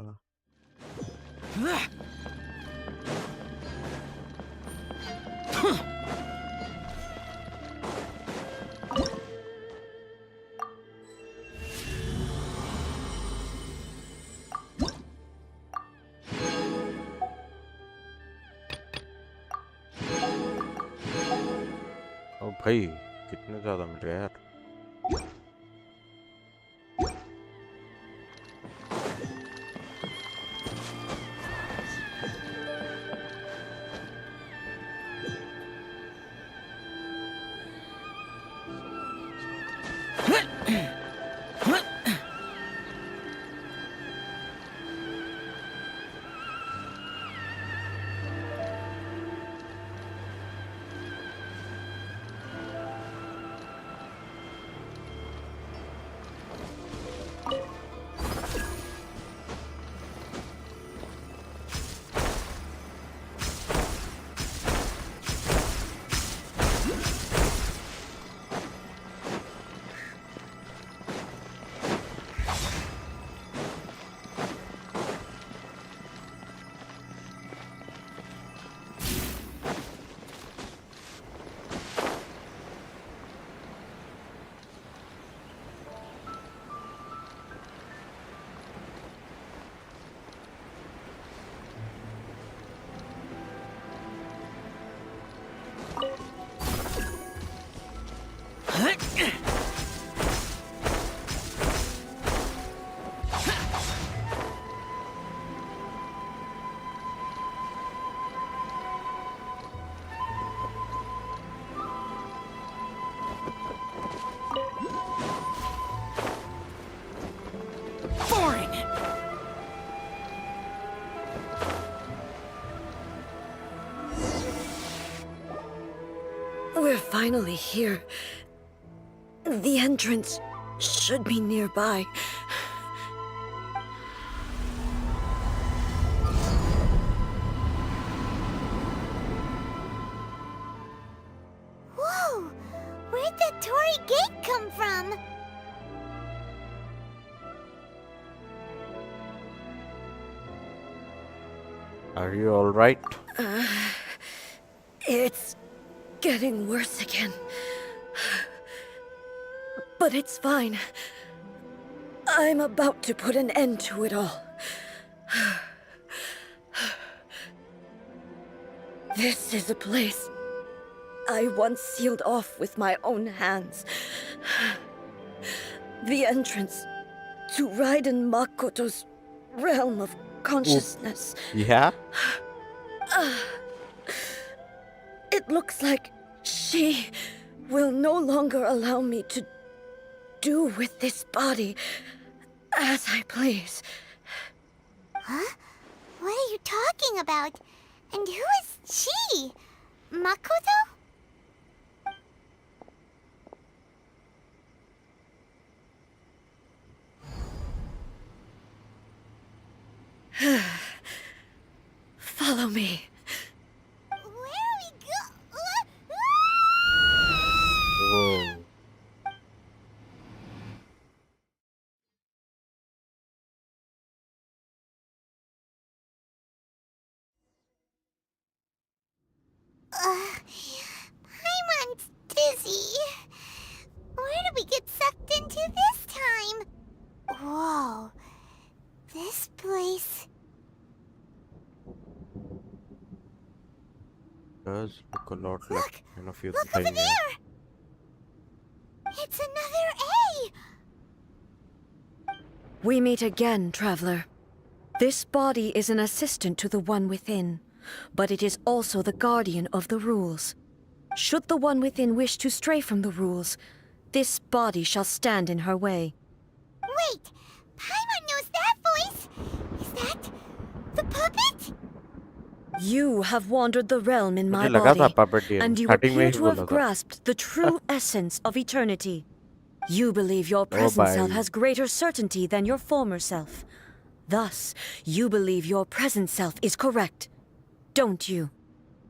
Speaker 1: ओ भाई कितने ज्यादा मिल गया यार।
Speaker 9: We're finally here. The entrance should be nearby.
Speaker 5: Whoa! Where'd that Torii gate come from?
Speaker 1: Are you all right?
Speaker 9: It's getting worse again. But it's fine. I'm about to put an end to it all. This is a place I once sealed off with my own hands. The entrance to Raiden Makoto's realm of consciousness.
Speaker 1: Yeah?
Speaker 9: It looks like she will no longer allow me to do with this body as I please.
Speaker 5: Huh? What are you talking about? And who is she? Makoto?
Speaker 9: Follow me.
Speaker 5: Where are we
Speaker 1: Whoa.
Speaker 5: Paimon's dizzy. Where did we get sucked into this time? Whoa. This place...
Speaker 1: Does look a lot like a few
Speaker 5: Look over
Speaker 1: things.
Speaker 5: there! It's another A!
Speaker 9: We meet again, traveler. This body is an assistant to the One Within, but it is also the guardian of the rules. Should the One Within wish to stray from the rules, this body shall stand in her way.
Speaker 5: Wait! Paimon
Speaker 9: You have wandered the realm in my
Speaker 1: मुझे लगा था
Speaker 9: body,
Speaker 1: puppeteer
Speaker 9: and you
Speaker 1: starting में
Speaker 9: appear
Speaker 1: he
Speaker 9: to
Speaker 1: बोला
Speaker 9: have
Speaker 1: था
Speaker 9: grasped the true essence of eternity. You believe your
Speaker 1: oh
Speaker 9: present self
Speaker 1: भाई
Speaker 9: has greater certainty than your former self. Thus, you believe your present self is correct, don't you?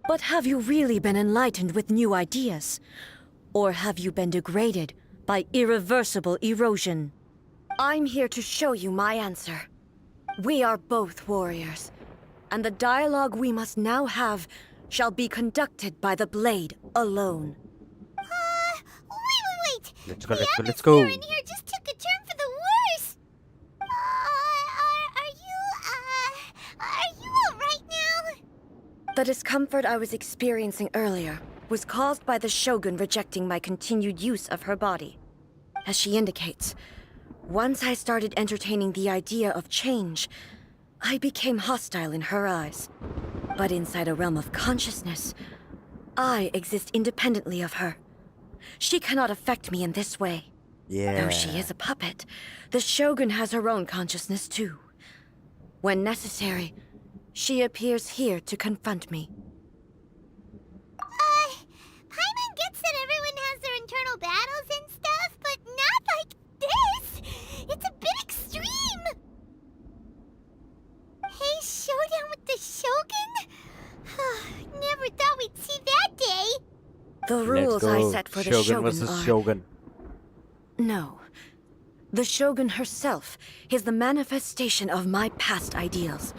Speaker 9: But have you really been enlightened with new ideas? Or have you been degraded by irreversible erosion? I'm here to show you my answer. We are both warriors, and the dialogue we must now have shall be conducted by the blade alone.
Speaker 5: Wait.
Speaker 1: let's
Speaker 5: The
Speaker 1: go let's go let's
Speaker 5: atmosphere
Speaker 1: go
Speaker 5: in here just took a turn for the worse. Are you alright now?
Speaker 9: The discomfort I was experiencing earlier was caused by the Shogun rejecting my continued use of her body. As she indicates, once I started entertaining the idea of change, I became hostile in her eyes. But inside a realm of consciousness, I exist independently of her. She cannot affect me in this way. Though she is a puppet, the Shogun has her own consciousness too. When necessary, she appears here to confront me.
Speaker 5: Paimon gets that everyone has their internal battles and stuff, but not like this! It's a bit extreme! Hey, showdown with the Shogun? Never thought we'd see that day!
Speaker 9: The rules I set for the
Speaker 1: Shogun
Speaker 9: Shogun
Speaker 1: versus
Speaker 9: are...
Speaker 1: Shogun.
Speaker 9: No. The Shogun herself is the manifestation of my past ideals.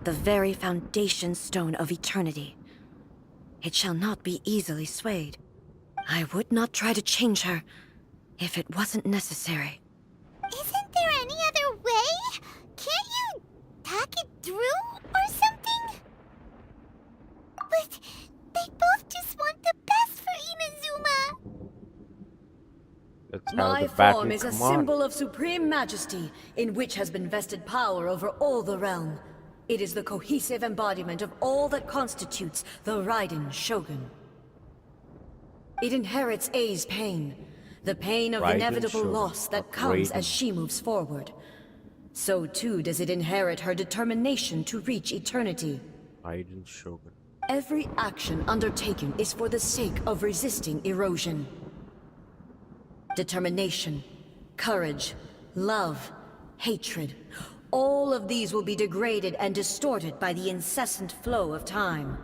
Speaker 9: The very foundation stone of eternity. It shall not be easily swayed. I would not try to change her if it wasn't necessary.
Speaker 5: Isn't there any other way? Can't you talk it through or something? But they both just want the best for Inazuma.
Speaker 1: Let's have
Speaker 9: My
Speaker 1: the battle.
Speaker 9: form is a
Speaker 1: Come on.
Speaker 9: symbol of supreme majesty, in which has been vested power over all the realm. It is the cohesive embodiment of all that constitutes the Raiden Shogun. It inherits Ei's pain, the pain of
Speaker 1: Raiden
Speaker 9: inevitable
Speaker 1: Shogun
Speaker 9: loss that
Speaker 1: of
Speaker 9: comes
Speaker 1: Raiden.
Speaker 9: as she moves forward. So too does it inherit her determination to reach eternity.
Speaker 1: Raiden Shogun.
Speaker 9: Every action undertaken is for the sake of resisting erosion. Determination, courage, love, hatred. All of these will be degraded and distorted by the incessant flow of time.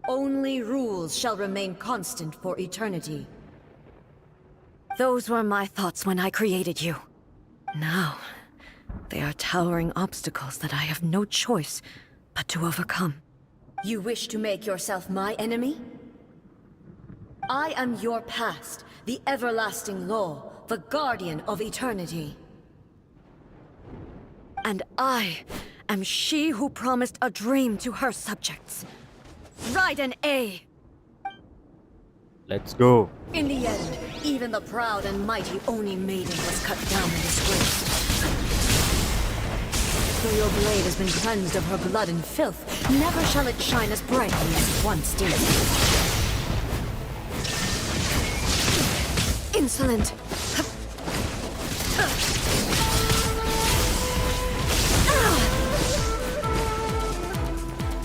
Speaker 9: Only rules shall remain constant for eternity. Those were my thoughts when I created you. Now, they are towering obstacles that I have no choice but to overcome. You wish to make yourself my enemy? I am your past, the everlasting law, the guardian of eternity. And I am she who promised a dream to her subjects. Raiden A.
Speaker 1: Let's go.
Speaker 9: In the end, even the proud and mighty Oni Maiden was cut down and disgraced. Though your blade has been cleansed of her blood and filth, never shall it shine as brightly as it once did. Insolent!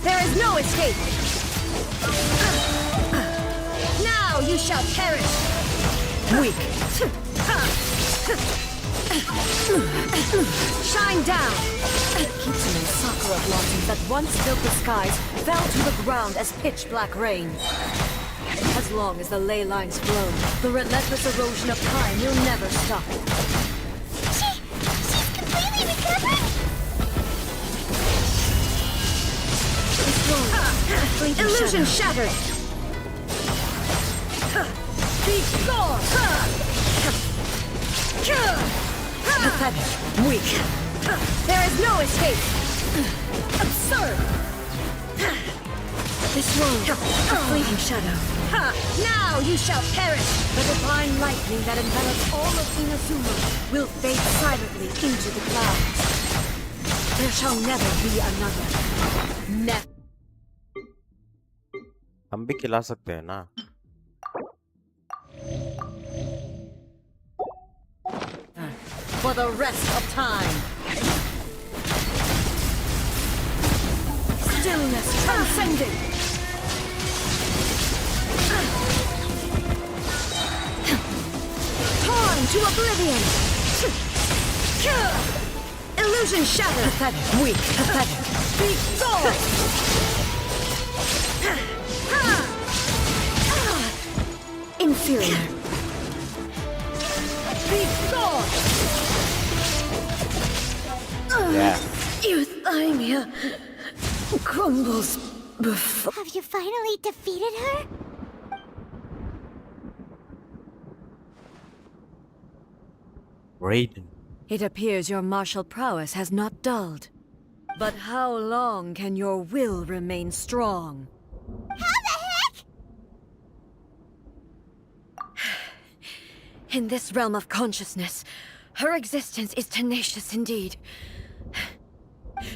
Speaker 9: There is no escape! Now you shall perish! Weak! Shine down! Kitsune's sakura blossoms that once filled the skies fell to the ground as pitch-black rain. As long as the ley lines flow, the relentless erosion of time will never stop.
Speaker 5: She's completely recovered?
Speaker 9: Illusion shattered! Be gone! Pathetic. Weak. There is no escape! Absurd! This world, a fleeting shadow. Now you shall perish! The divine lightning that envelops all of Inazuma will fade silently into the clouds. There shall never be another. Never.
Speaker 1: हम भी खिला सकते हैं ना.
Speaker 9: For the rest of time. Stillness transcending. Torn to oblivion. Illusion shattered.
Speaker 14: Pathetic, weak, pathetic.
Speaker 9: Big sword. Inferior. Big sword.
Speaker 1: Yeah.
Speaker 9: Euthymia crumbles before.
Speaker 5: Have you finally defeated her?
Speaker 1: Raiden.
Speaker 9: It appears your martial prowess has not dulled. But how long can your will remain strong?
Speaker 5: How the heck?
Speaker 9: In this realm of consciousness, her existence is tenacious indeed.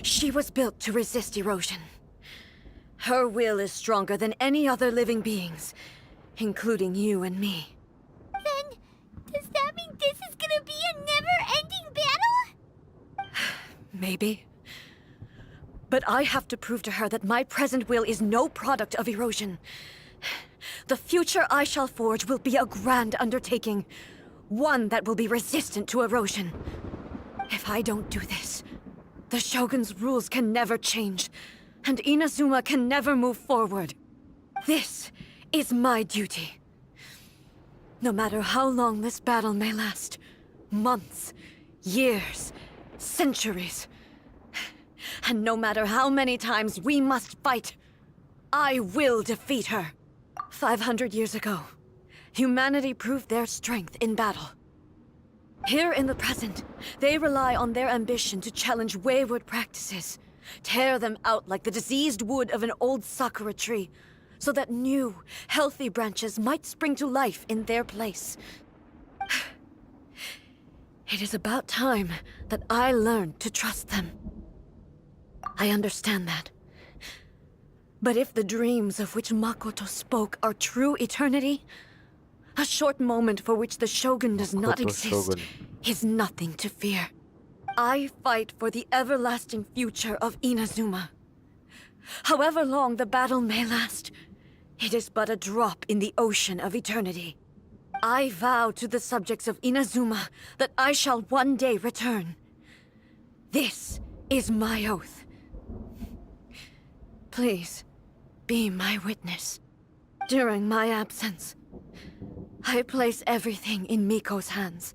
Speaker 9: She was built to resist erosion. Her will is stronger than any other living being's, including you and me.
Speaker 5: Then, does that mean this is gonna be a never-ending battle?
Speaker 9: Maybe. But I have to prove to her that my present will is no product of erosion. The future I shall forge will be a grand undertaking, one that will be resistant to erosion. If I don't do this, the Shogun's rules can never change, and Inazuma can never move forward. This is my duty. No matter how long this battle may last, months, years, centuries, and no matter how many times we must fight, I will defeat her. 500 years ago, humanity proved their strength in battle. Here in the present, they rely on their ambition to challenge wayward practices, tear them out like the diseased wood of an old sakura tree, so that new, healthy branches might spring to life in their place. It is about time that I learned to trust them. I understand that. But if the dreams of which Makoto spoke are true eternity, a short moment for which the Shogun does not exist is nothing to fear. I fight for the everlasting future of Inazuma. However long the battle may last, it is but a drop in the ocean of eternity. I vow to the subjects of Inazuma that I shall one day return. This is my oath. Please, be my witness. During my absence, I place everything in Miko's hands.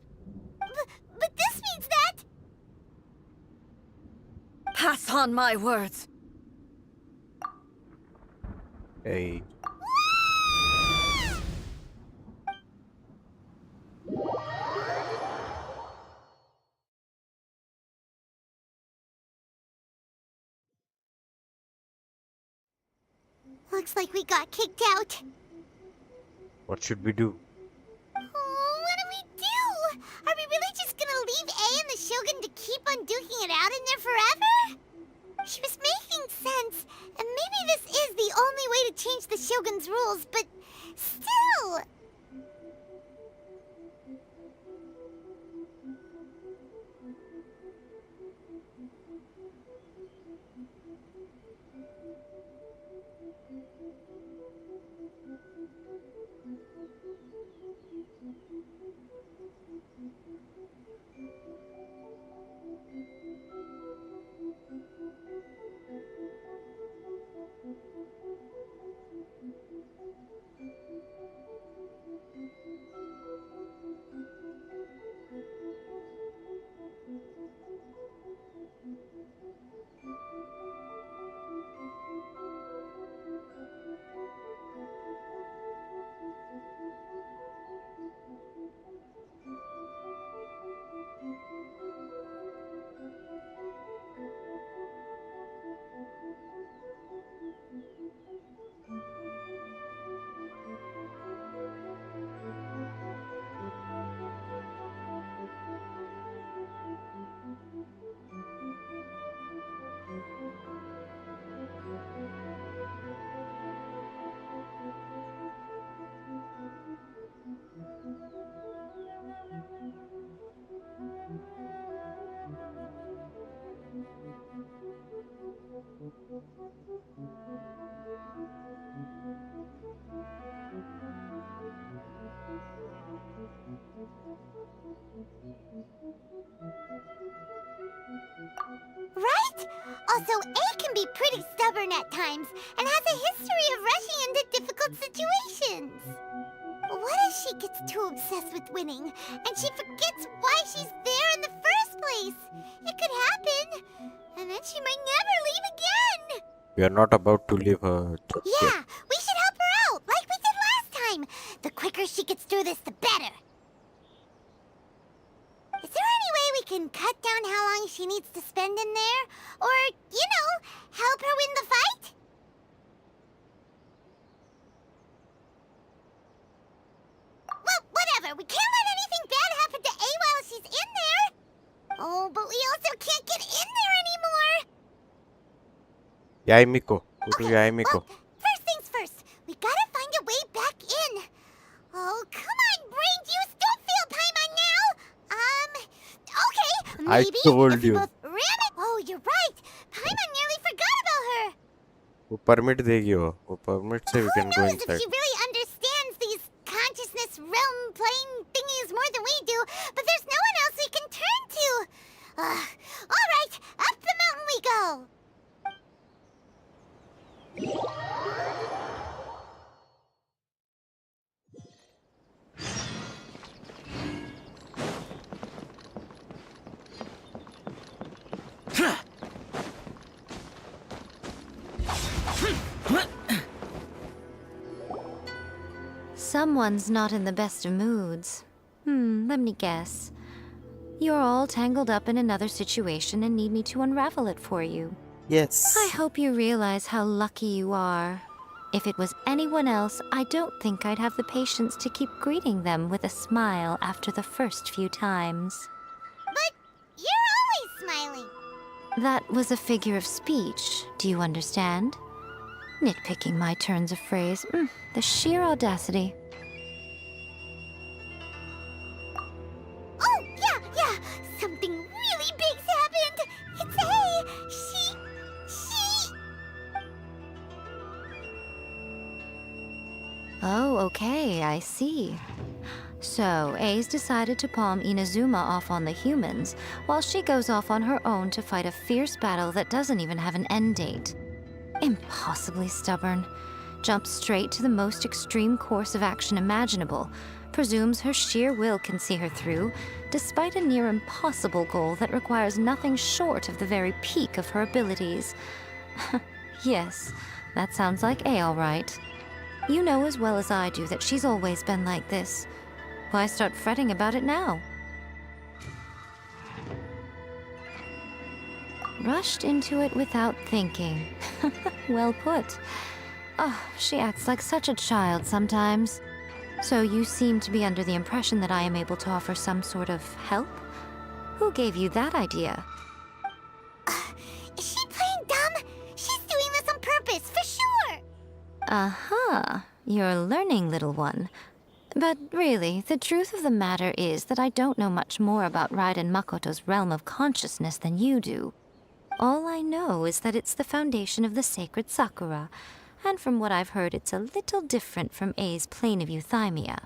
Speaker 5: But this means that...
Speaker 9: Pass on my words.
Speaker 1: Hey.
Speaker 5: Looks like we got kicked out.
Speaker 1: What should we do?
Speaker 5: Oh, what do we do? Are we really just gonna leave A and the Shogun to keep on duking it out in there forever? She was making sense, and maybe this is the only way to change the Shogun's rules, but still... Right? Also, A can be pretty stubborn at times and has a history of rushing into difficult situations. What if she gets too obsessed with winning and she forgets why she's there in the first place? It could happen, and then she might never leave again.
Speaker 1: We are not about to leave her just yet.
Speaker 5: Yeah, we should help her out, like we did last time. The quicker she gets through this, the better. Is there any way we can cut down how long she needs to spend in there? Or, help her win the fight? Well, whatever. We can't let anything bad happen to A while she's in there. Oh, but we also can't get in there anymore.
Speaker 1: Yaimiko. Go to Yaimiko.
Speaker 5: Well, first things first. We gotta find a way back in. Oh, come on, brain juice. Don't feel Paimon now. Okay.
Speaker 1: I
Speaker 5: Maybe
Speaker 1: told
Speaker 5: if we
Speaker 1: you.
Speaker 5: both ram it. Oh, you're right. Paimon nearly forgot about her.
Speaker 1: वो permit देगी वो permit से we can go
Speaker 5: Who knows if
Speaker 1: inside.
Speaker 5: she really understands these consciousness realm playing thingies more than we do, but there's no one else we can turn to. All right, up the mountain we go.
Speaker 7: Someone's not in the best of moods. Let me guess. You're all tangled up in another situation and need me to unravel it for you.
Speaker 1: Yes.
Speaker 7: I hope you realize how lucky you are. If it was anyone else, I don't think I'd have the patience to keep greeting them with a smile after the first few times.
Speaker 5: But you're always smiling.
Speaker 7: That was a figure of speech, do you understand? Nitpicking my turns of phrase. The sheer audacity.
Speaker 5: Oh, yeah. Something really big's happened. It's A. She...
Speaker 7: Oh, okay, I see. So, A's decided to palm Inazuma off on the humans, while she goes off on her own to fight a fierce battle that doesn't even have an end date. Impossibly stubborn. Jumps straight to the most extreme course of action imaginable, presumes her sheer will can see her through, despite a near impossible goal that requires nothing short of the very peak of her abilities. Yes, that sounds like A all right. You know as well as I do that she's always been like this. Why start fretting about it now? Rushed into it without thinking. Well put. Oh, she acts like such a child sometimes. So you seem to be under the impression that I am able to offer some sort of help? Who gave you that idea?
Speaker 5: Is she playing dumb? She's doing this on purpose, for sure.
Speaker 7: Uh-huh. You're learning, little one. But really, the truth of the matter is that I don't know much more about Raiden Makoto's realm of consciousness than you do. All I know is that it's the foundation of the sacred Sakura, and from what I've heard, it's a little different from A's plane of euthymia.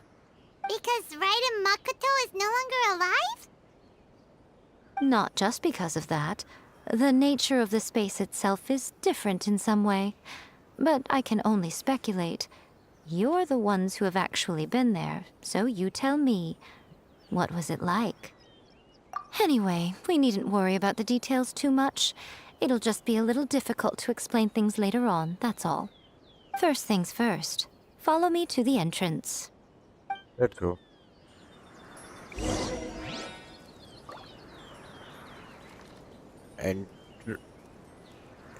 Speaker 5: Because Raiden Makoto is no longer alive?
Speaker 7: Not just because of that. The nature of the space itself is different in some way. But I can only speculate. You're the ones who have actually been there, so you tell me. What was it like? Anyway, we needn't worry about the details too much. It'll just be a little difficult to explain things later on, that's all. First things first. Follow me to the entrance.
Speaker 1: Let's go.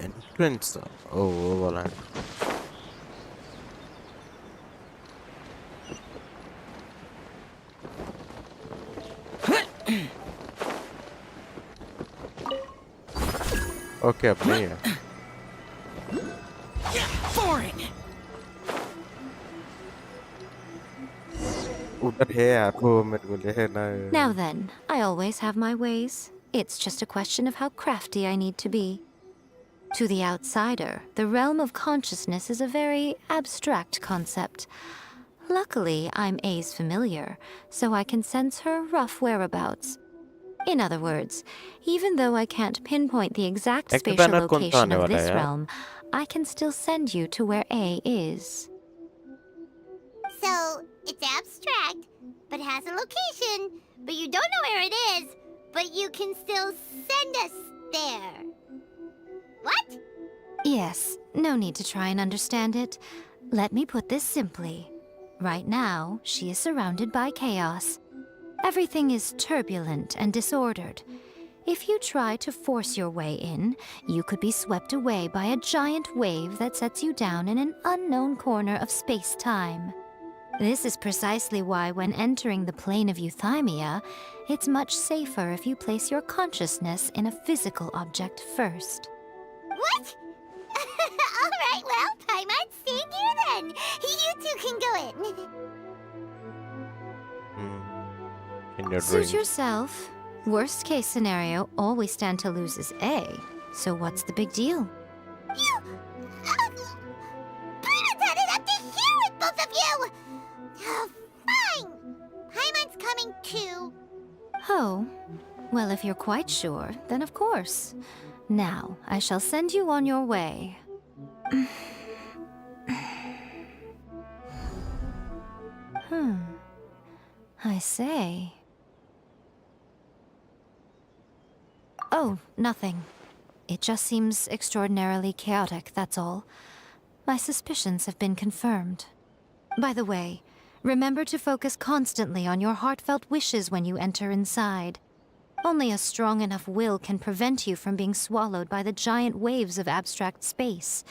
Speaker 1: Entrance. Oh, वो वाला है. Okay, अब नहीं है.
Speaker 14: Boring.
Speaker 1: उधर है यार, वो मेरे को ले ना.
Speaker 7: Now then, I always have my ways. It's just a question of how crafty I need to be. To the outsider, the realm of consciousness is a very abstract concept.
Speaker 15: Luckily, I'm A's familiar, so I can sense her rough whereabouts. In other words, even though I can't pinpoint the exact
Speaker 1: एक
Speaker 15: spatial
Speaker 1: banner कौन सा
Speaker 15: location
Speaker 1: आने
Speaker 15: of
Speaker 1: वाला है
Speaker 15: this
Speaker 1: यार?
Speaker 15: realm, I can still send you to where A is.
Speaker 5: So, it's abstract, but has a location, but you don't know where it is, but you can still send us there. What?
Speaker 15: Yes, no need to try and understand it. Let me put this simply. Right now, she is surrounded by chaos. Everything is turbulent and disordered. If you try to force your way in, you could be swept away by a giant wave that sets you down in an unknown corner of space-time. This is precisely why when entering the plane of Euthymia, it's much safer if you place your consciousness in a physical object first.
Speaker 5: What? Alright, well, Paimon's staying here then. You two can go in.
Speaker 1: In your
Speaker 15: Suit
Speaker 1: dreams.
Speaker 15: yourself. Worst case scenario, all we stand to lose is A. So what's the big deal?
Speaker 5: You... Paimon's had it up to here with both of you! Oh, fine! Paimon's coming too.
Speaker 15: Oh, well, if you're quite sure, then of course. Now, I shall send you on your way. I say. Oh, nothing. It just seems extraordinarily chaotic, that's all. My suspicions have been confirmed. By the way, remember to focus constantly on your heartfelt wishes when you enter inside. Only a strong enough will can prevent you from being swallowed by the giant waves of abstract space.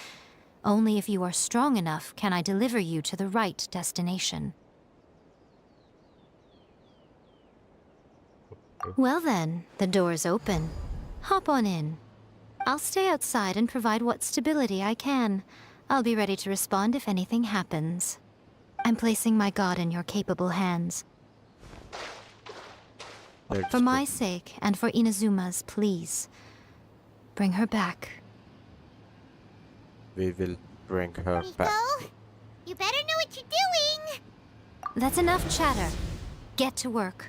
Speaker 15: Only if you are strong enough can I deliver you to the right destination. Well then, the door's open. Hop on in. I'll stay outside and provide what stability I can. I'll be ready to respond if anything happens. I'm placing my god in your capable hands. For my sake, and for Inazuma's, please. Bring her back.
Speaker 1: We will bring her back.
Speaker 5: You better know what you're doing!
Speaker 15: That's enough chatter. Get to work.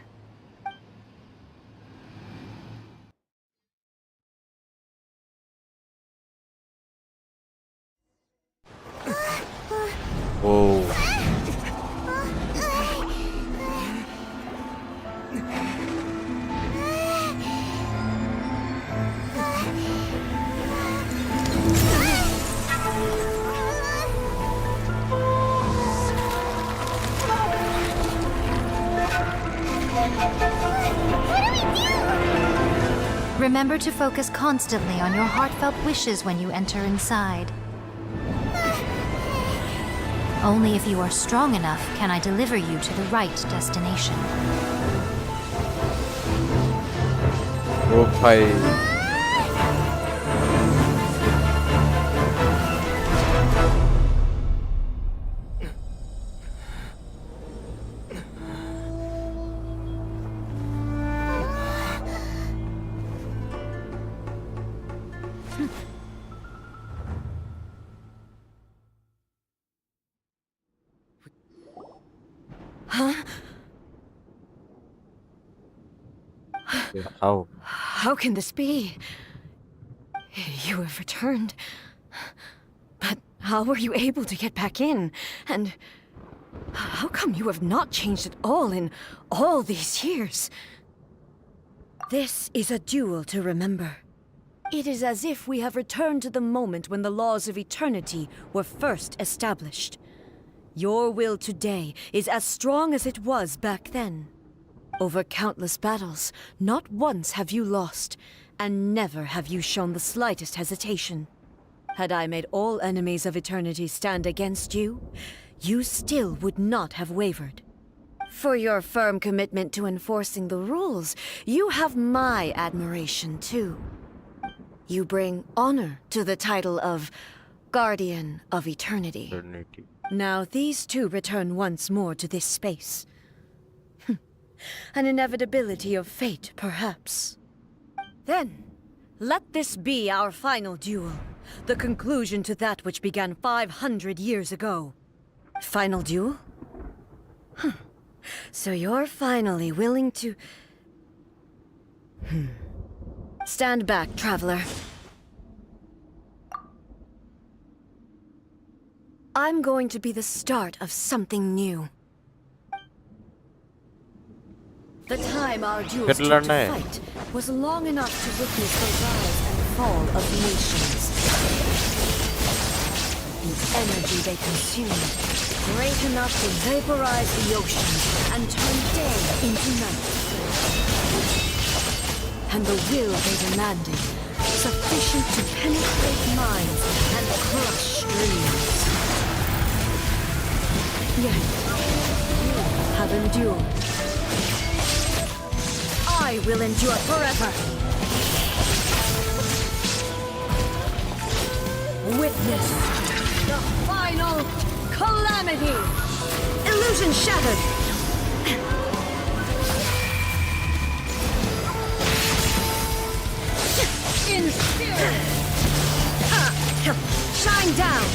Speaker 1: Oh.
Speaker 15: Remember to focus constantly on your heartfelt wishes when you enter inside. Only if you are strong enough can I deliver you to the right destination.
Speaker 1: Oh, bhai.
Speaker 9: Huh?
Speaker 1: How?
Speaker 9: How can this be? You have returned. But how were you able to get back in? And how come you have not changed at all in all these years? This is a duel to remember. It is as if we have returned to the moment when the laws of eternity were first established. Your will today is as strong as it was back then. Over countless battles, not once have you lost, and never have you shown the slightest hesitation. Had I made all enemies of eternity stand against you, you still would not have wavered. For your firm commitment to enforcing the rules, you have my admiration too. You bring honor to the title of Guardian of Eternity. Now these two return once more to this space. An inevitability of fate, perhaps. Then, let this be our final duel. The conclusion to that which began 500 years ago. Final duel? So you're finally willing to... Stand back, traveler. I'm going to be the start of something new. The time our duels took to fight was long enough to witness the rise and fall of nations. The energy they consumed, great enough to vaporize the oceans and turn day into night. And the will they demanded, sufficient to penetrate minds and crush streams. Yet, you have endured. I will endure forever. Witness the final calamity. Illusion shattered. In spirit. Shine down.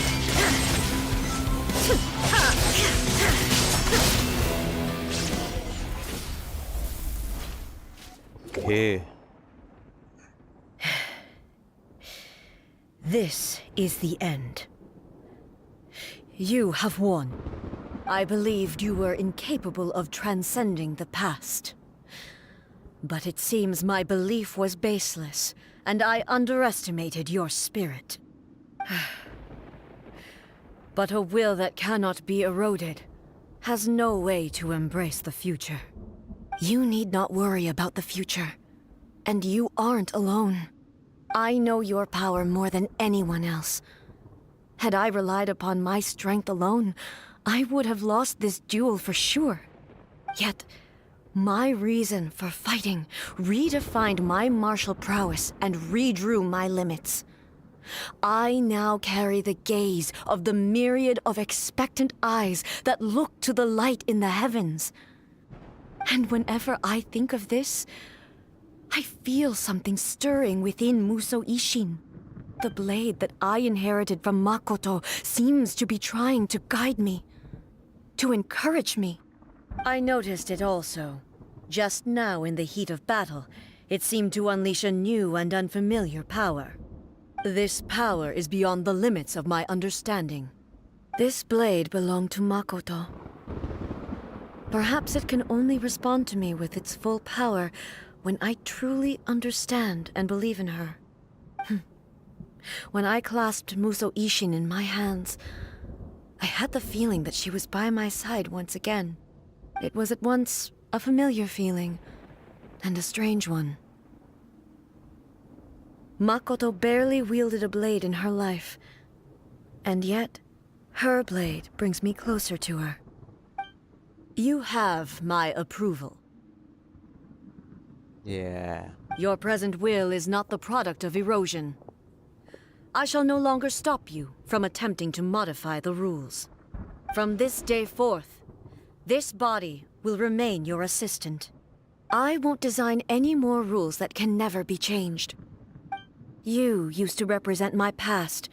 Speaker 1: Okay.
Speaker 9: This is the end. You have won. I believed you were incapable of transcending the past. But it seems my belief was baseless, and I underestimated your spirit. But a will that cannot be eroded has no way to embrace the future. You need not worry about the future. And you aren't alone. I know your power more than anyone else. Had I relied upon my strength alone, I would have lost this duel for sure. Yet, my reason for fighting redefined my martial prowess and redrew my limits. I now carry the gaze of the myriad of expectant eyes that look to the light in the heavens. And whenever I think of this, I feel something stirring within Muso Ishin. The blade that I inherited from Makoto seems to be trying to guide me, to encourage me. I noticed it also. Just now in the heat of battle, it seemed to unleash a new and unfamiliar power. This power is beyond the limits of my understanding. This blade belonged to Makoto. Perhaps it can only respond to me with its full power when I truly understand and believe in her. When I clasped Muso Ishin in my hands, I had the feeling that she was by my side once again. It was at once a familiar feeling and a strange one. Makoto barely wielded a blade in her life, and yet her blade brings me closer to her. You have my approval.
Speaker 1: Yeah.
Speaker 9: Your present will is not the product of erosion. I shall no longer stop you from attempting to modify the rules. From this day forth, this body will remain your assistant. I won't design any more rules that can never be changed. You used to represent my past,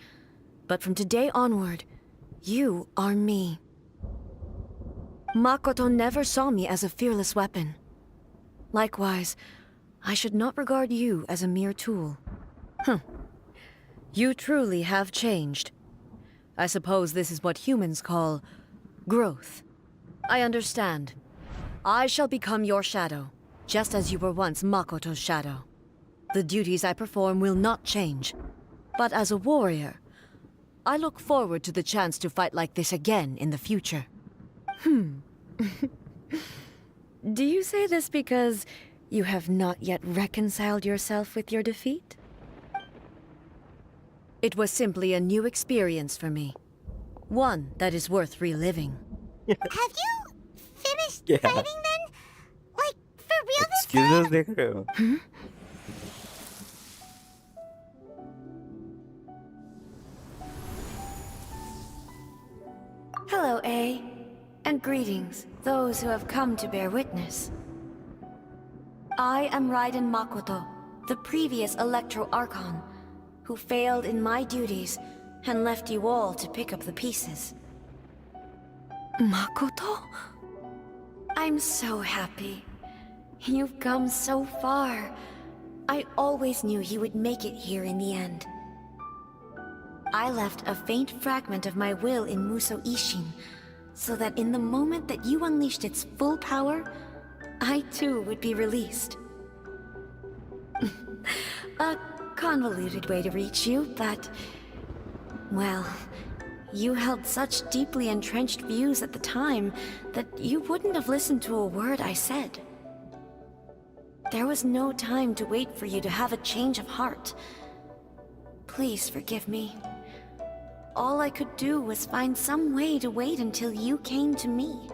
Speaker 9: but from today onward, you are me. Makoto never saw me as a fearless weapon. Likewise, I should not regard you as a mere tool. You truly have changed. I suppose this is what humans call growth. I understand. I shall become your shadow, just as you were once Makoto's shadow. The duties I perform will not change. But as a warrior, I look forward to the chance to fight like this again in the future. Do you say this because you have not yet reconciled yourself with your defeat? It was simply a new experience for me. One that is worth reliving.
Speaker 5: Have you finished fighting then? Like, for real this time?
Speaker 1: Excuses देख रहे हो?
Speaker 9: Hello, A. And greetings, those who have come to bear witness. I am Raiden Makoto, the previous Electro Archon, who failed in my duties and left you all to pick up the pieces. Makoto? I'm so happy. You've come so far. I always knew you would make it here in the end. I left a faint fragment of my will in Muso Ishin, so that in the moment that you unleashed its full power, I too would be released. A convoluted way to reach you, but... well, you held such deeply entrenched views at the time that you wouldn't have listened to a word I said. There was no time to wait for you to have a change of heart. Please forgive me. All I could do was find some way to wait until you came to me.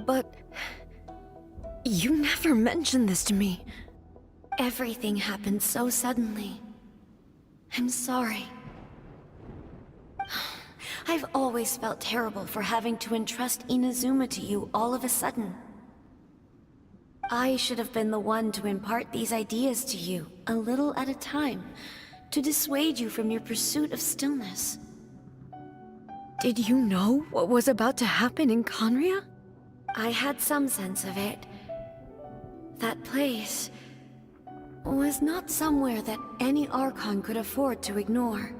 Speaker 9: But... you never mentioned this to me.
Speaker 7: Everything happened so suddenly. I'm sorry. I've always felt terrible for having to entrust Inazuma to you all of a sudden. I should have been the one to impart these ideas to you, a little at a time, to dissuade you from your pursuit of stillness.
Speaker 9: Did you know what was about to happen in Conria?
Speaker 7: I had some sense of it. That place was not somewhere that any Archon could afford to ignore.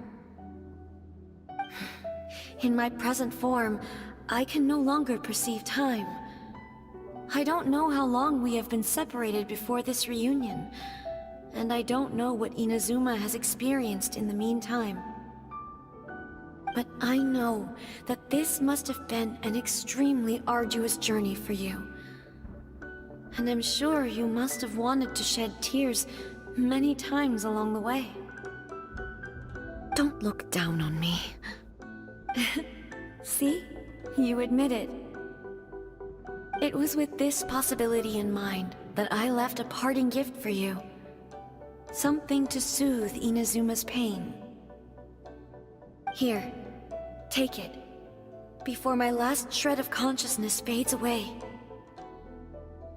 Speaker 7: In my present form, I can no longer perceive time. I don't know how long we have been separated before this reunion, and I don't know what Inazuma has experienced in the meantime. But I know that this must have been an extremely arduous journey for you. And I'm sure you must have wanted to shed tears many times along the way.
Speaker 9: Don't look down on me.
Speaker 7: See? You admit it. It was with this possibility in mind that I left a parting gift for you. Something to soothe Inazuma's pain. Here, take it, before my last shred of consciousness fades away.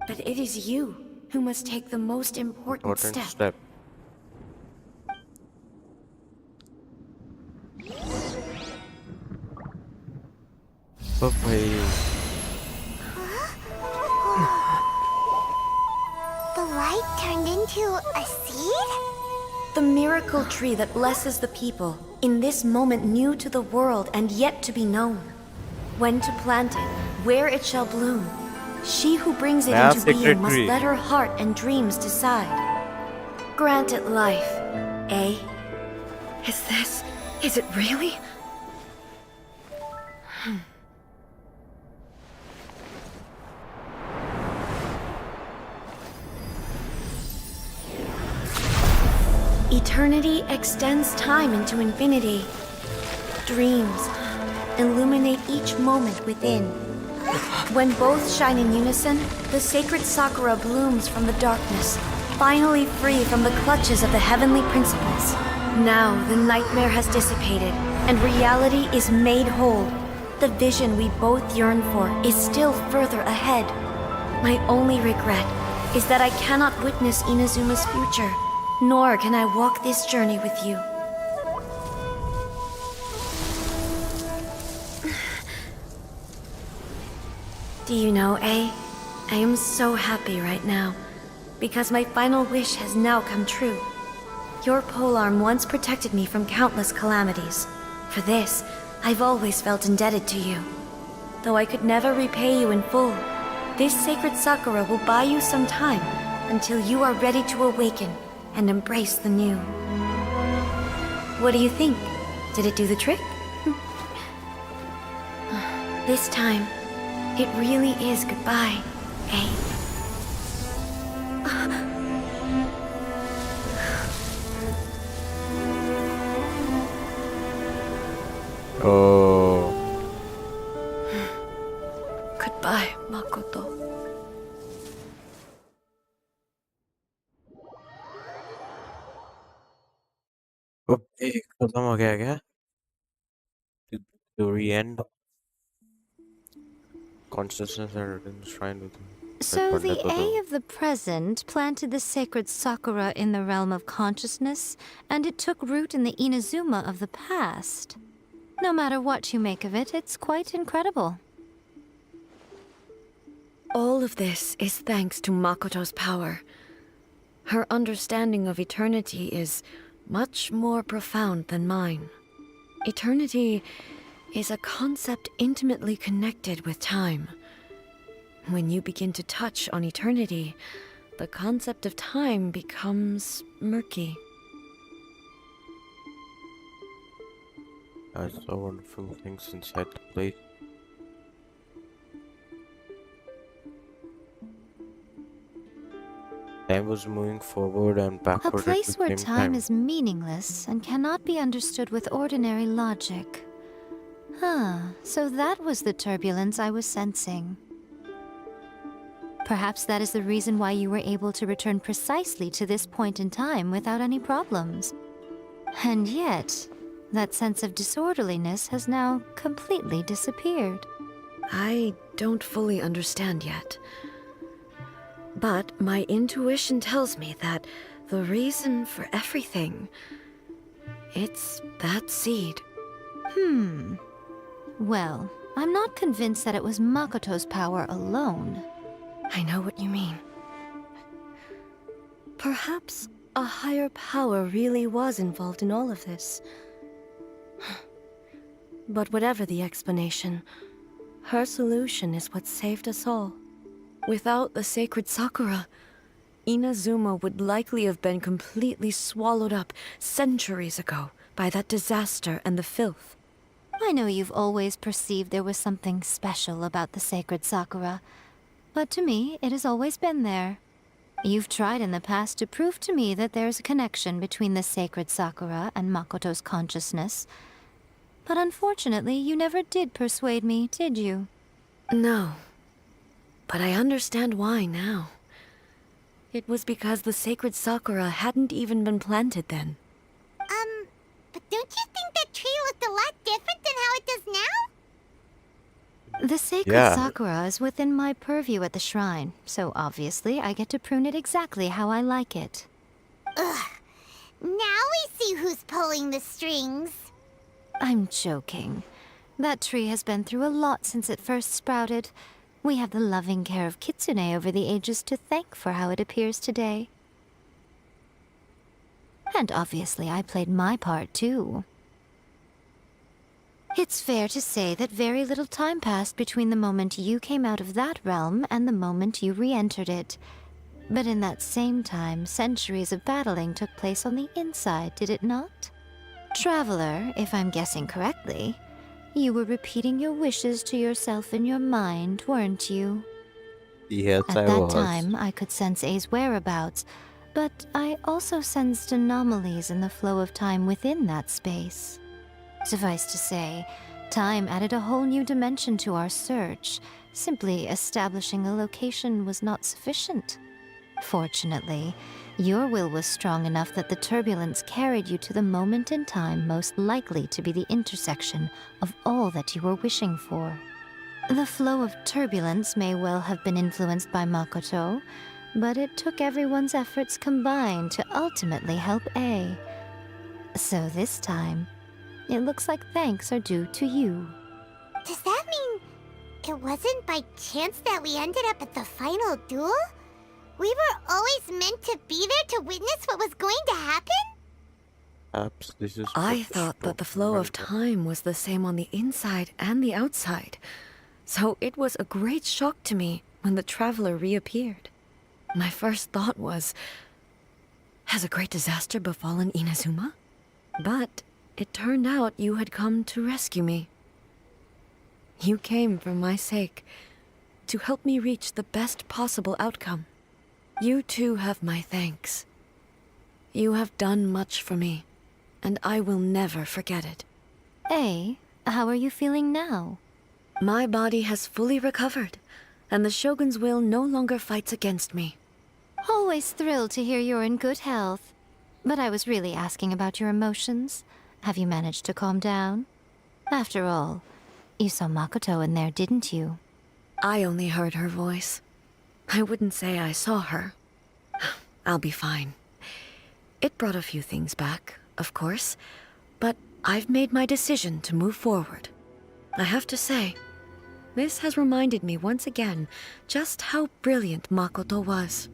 Speaker 7: But it is you who must take the most important step.
Speaker 5: The light turned into a seed?
Speaker 7: The miracle tree that blesses the people, in this moment new to the world and yet to be known. When to plant it, where it shall bloom. She who brings it into being must let her heart and dreams decide. Grant it life, eh?
Speaker 9: Is it really?
Speaker 7: Eternity extends time into infinity. Dreams illuminate each moment within. When both shine in unison, the sacred Sakura blooms from the darkness, finally free from the clutches of the heavenly principles. Now the nightmare has dissipated, and reality is made whole. The vision we both yearn for is still further ahead. My only regret is that I cannot witness Inazuma's future, nor can I walk this journey with you. Do you know, I am so happy right now, because my final wish has now come true. Your polearm once protected me from countless calamities. For this, I've always felt indebted to you. Though I could never repay you in full, this sacred Sakura will buy you some time until you are ready to awaken and embrace the new. What do you think? Did it do the trick? This time, it really is goodbye, eh?
Speaker 1: Oh.
Speaker 9: Goodbye, Makoto.
Speaker 1: Okay, खत्म हो गया क्या? To re-end consciousness and enshrined with
Speaker 15: So the A of the present planted the sacred Sakura in the realm of consciousness, and it took root in the Inazuma of the past. No matter what you make of it, it's quite incredible.
Speaker 9: All of this is thanks to Makoto's power. Her understanding of eternity is much more profound than mine. Eternity is a concept intimately connected with time. When you begin to touch on eternity, the concept of time becomes murky.
Speaker 1: I saw wonderful things inside the place. Time was moving forward and
Speaker 15: A
Speaker 1: backward at
Speaker 15: place
Speaker 1: the
Speaker 15: where
Speaker 1: same
Speaker 15: time
Speaker 1: time.
Speaker 15: is meaningless and cannot be understood with ordinary logic. So that was the turbulence I was sensing. Perhaps that is the reason why you were able to return precisely to this point in time without any problems. And yet, that sense of disorderliness has now completely disappeared.
Speaker 9: I don't fully understand yet. But my intuition tells me that the reason for everything, it's that seed.
Speaker 15: Well, I'm not convinced that it was Makoto's power alone.
Speaker 9: I know what you mean. Perhaps a higher power really was involved in all of this. But whatever the explanation, her solution is what saved us all. Without the sacred Sakura, Inazuma would likely have been completely swallowed up centuries ago by that disaster and the filth.
Speaker 15: I know you've always perceived there was something special about the sacred Sakura, but to me, it has always been there. You've tried in the past to prove to me that there's a connection between the sacred Sakura and Makoto's consciousness, but unfortunately, you never did persuade me, did you?
Speaker 9: No. But I understand why now. It was because the sacred Sakura hadn't even been planted then.
Speaker 5: But don't you think that tree looked a lot different than how it does now?
Speaker 15: The sacred
Speaker 1: Yeah.
Speaker 15: Sakura is within my purview at the shrine, so obviously I get to prune it exactly how I like it.
Speaker 5: Ugh. Now we see who's pulling the strings.
Speaker 15: I'm joking. That tree has been through a lot since it first sprouted. We have the loving care of Kitsune over the ages to thank for how it appears today. And obviously I played my part too. It's fair to say that very little time passed between the moment you came out of that realm and the moment you re-entered it. But in that same time, centuries of battling took place on the inside, did it not? Traveler, if I'm guessing correctly, you were repeating your wishes to yourself in your mind, weren't you?
Speaker 1: Yes,
Speaker 15: At
Speaker 1: I
Speaker 15: that
Speaker 1: was.
Speaker 15: time, I could sense A's whereabouts, but I also sensed anomalies in the flow of time within that space. Suffice to say, time added a whole new dimension to our search. Simply establishing a location was not sufficient. Fortunately, your will was strong enough that the turbulence carried you to the moment in time most likely to be the intersection of all that you were wishing for. The flow of turbulence may well have been influenced by Makoto, but it took everyone's efforts combined to ultimately help A. So this time, it looks like thanks are due to you.
Speaker 5: Does that mean it wasn't by chance that we ended up at the final duel? We were always meant to be there to witness what was going to happen?
Speaker 1: Perhaps this is
Speaker 9: I
Speaker 1: what
Speaker 9: thought that the
Speaker 1: spoke
Speaker 9: flow of
Speaker 1: America.
Speaker 9: time was the same on the inside and the outside. So it was a great shock to me when the traveler reappeared. My first thought was, has a great disaster befallen Inazuma? But it turned out you had come to rescue me. You came for my sake, to help me reach the best possible outcome. You too have my thanks. You have done much for me, and I will never forget it.
Speaker 15: A, how are you feeling now?
Speaker 9: My body has fully recovered, and the Shogun's will no longer fights against me.
Speaker 15: Always thrilled to hear you're in good health. But I was really asking about your emotions. Have you managed to calm down? After all, you saw Makoto in there, didn't you?
Speaker 9: I only heard her voice. I wouldn't say I saw her. I'll be fine. It brought a few things back, of course, but I've made my decision to move forward. I have to say, This has reminded me once again just how brilliant Makoto was.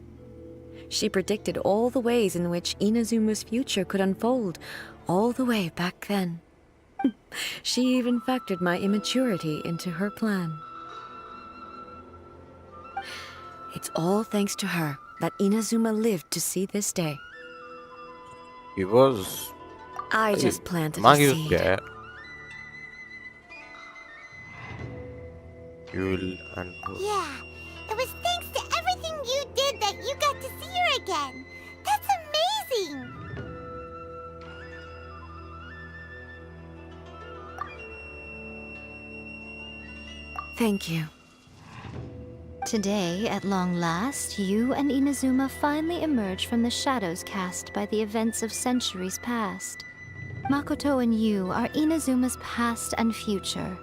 Speaker 9: She predicted all the ways in which Inazuma's future could unfold, all the way back then. She even factored my immaturity into her plan. It's all thanks to her that Inazuma lived to see this day.
Speaker 1: He was.
Speaker 9: I just planted a
Speaker 1: Dimaag use
Speaker 9: seed.
Speaker 1: किया है. You will and
Speaker 5: Yeah, it was thanks to everything you did that you got to see her again. That's amazing!
Speaker 7: Thank you.
Speaker 15: Today, at long last, you and Inazuma finally emerge from the shadows cast by the events of centuries past. Makoto and you are Inazuma's past and future,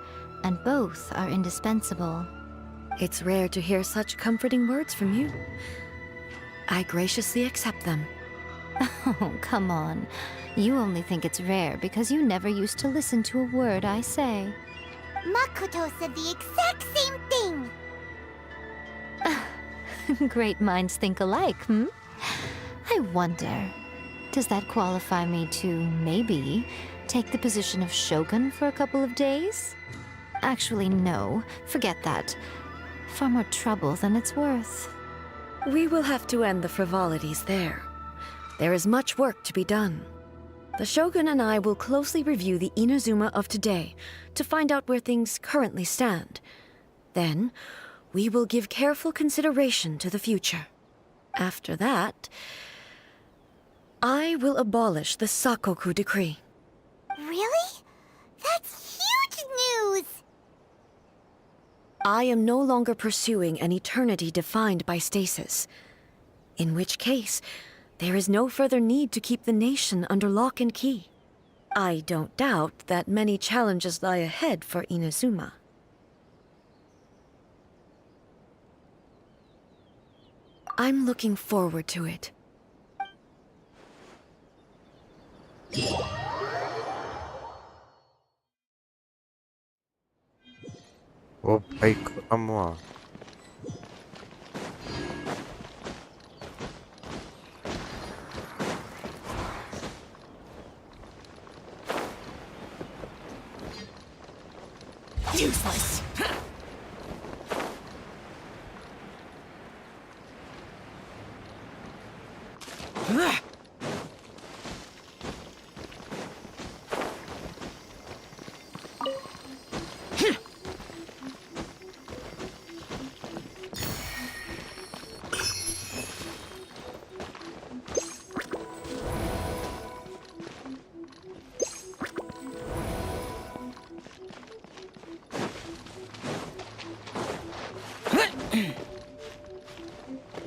Speaker 15: and both are indispensable.
Speaker 9: It's rare to hear such comforting words from you. I graciously accept them.
Speaker 15: Oh, come on. You only think it's rare because you never used to listen to a word I say.
Speaker 5: Makoto said the exact same thing!
Speaker 15: Great minds think alike, hmm? I wonder, does that qualify me to, maybe, take the position of Shogun for a couple of days? Actually, no. Forget that. Far more trouble than it's worth.
Speaker 9: We will have to end the frivolities there. There is much work to be done. The Shogun and I will closely review the Inazuma of today to find out where things currently stand. Then, we will give careful consideration to the future. After that, I will abolish the Sakoku decree.
Speaker 5: Really? That's huge news!
Speaker 9: I am no longer pursuing an eternity defined by stasis. In which case, there is no further need to keep the nation under lock and key. I don't doubt that many challenges lie ahead for Inazuma. I'm looking forward to it.
Speaker 1: वो भाई खत्म हुआ.
Speaker 2: Useless.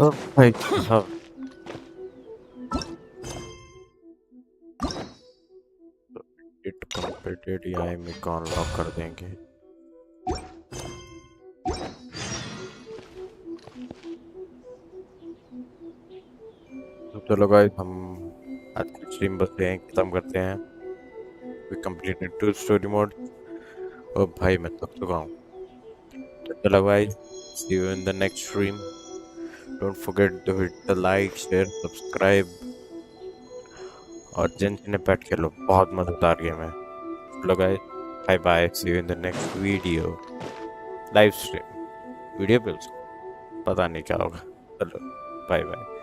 Speaker 1: Oh भाई साहब. It completed या हम को unlock कर देंगे. तो चलो गाइस, हम आज की स्ट्रीम बस यहीं खत्म करते हैं. We completed 2 story mode. ओ भाई मैं थक चुका हूँ. तो चलो guys, see you in the next stream. Don't forget to hit the like, share, subscribe. और जेंशिन पैट खेलो, बहुत मजेदार गेम है. चलो guys, bye bye. See you in the next video. Live stream video पे पता नहीं क्या होगा. चलो बाय बाय.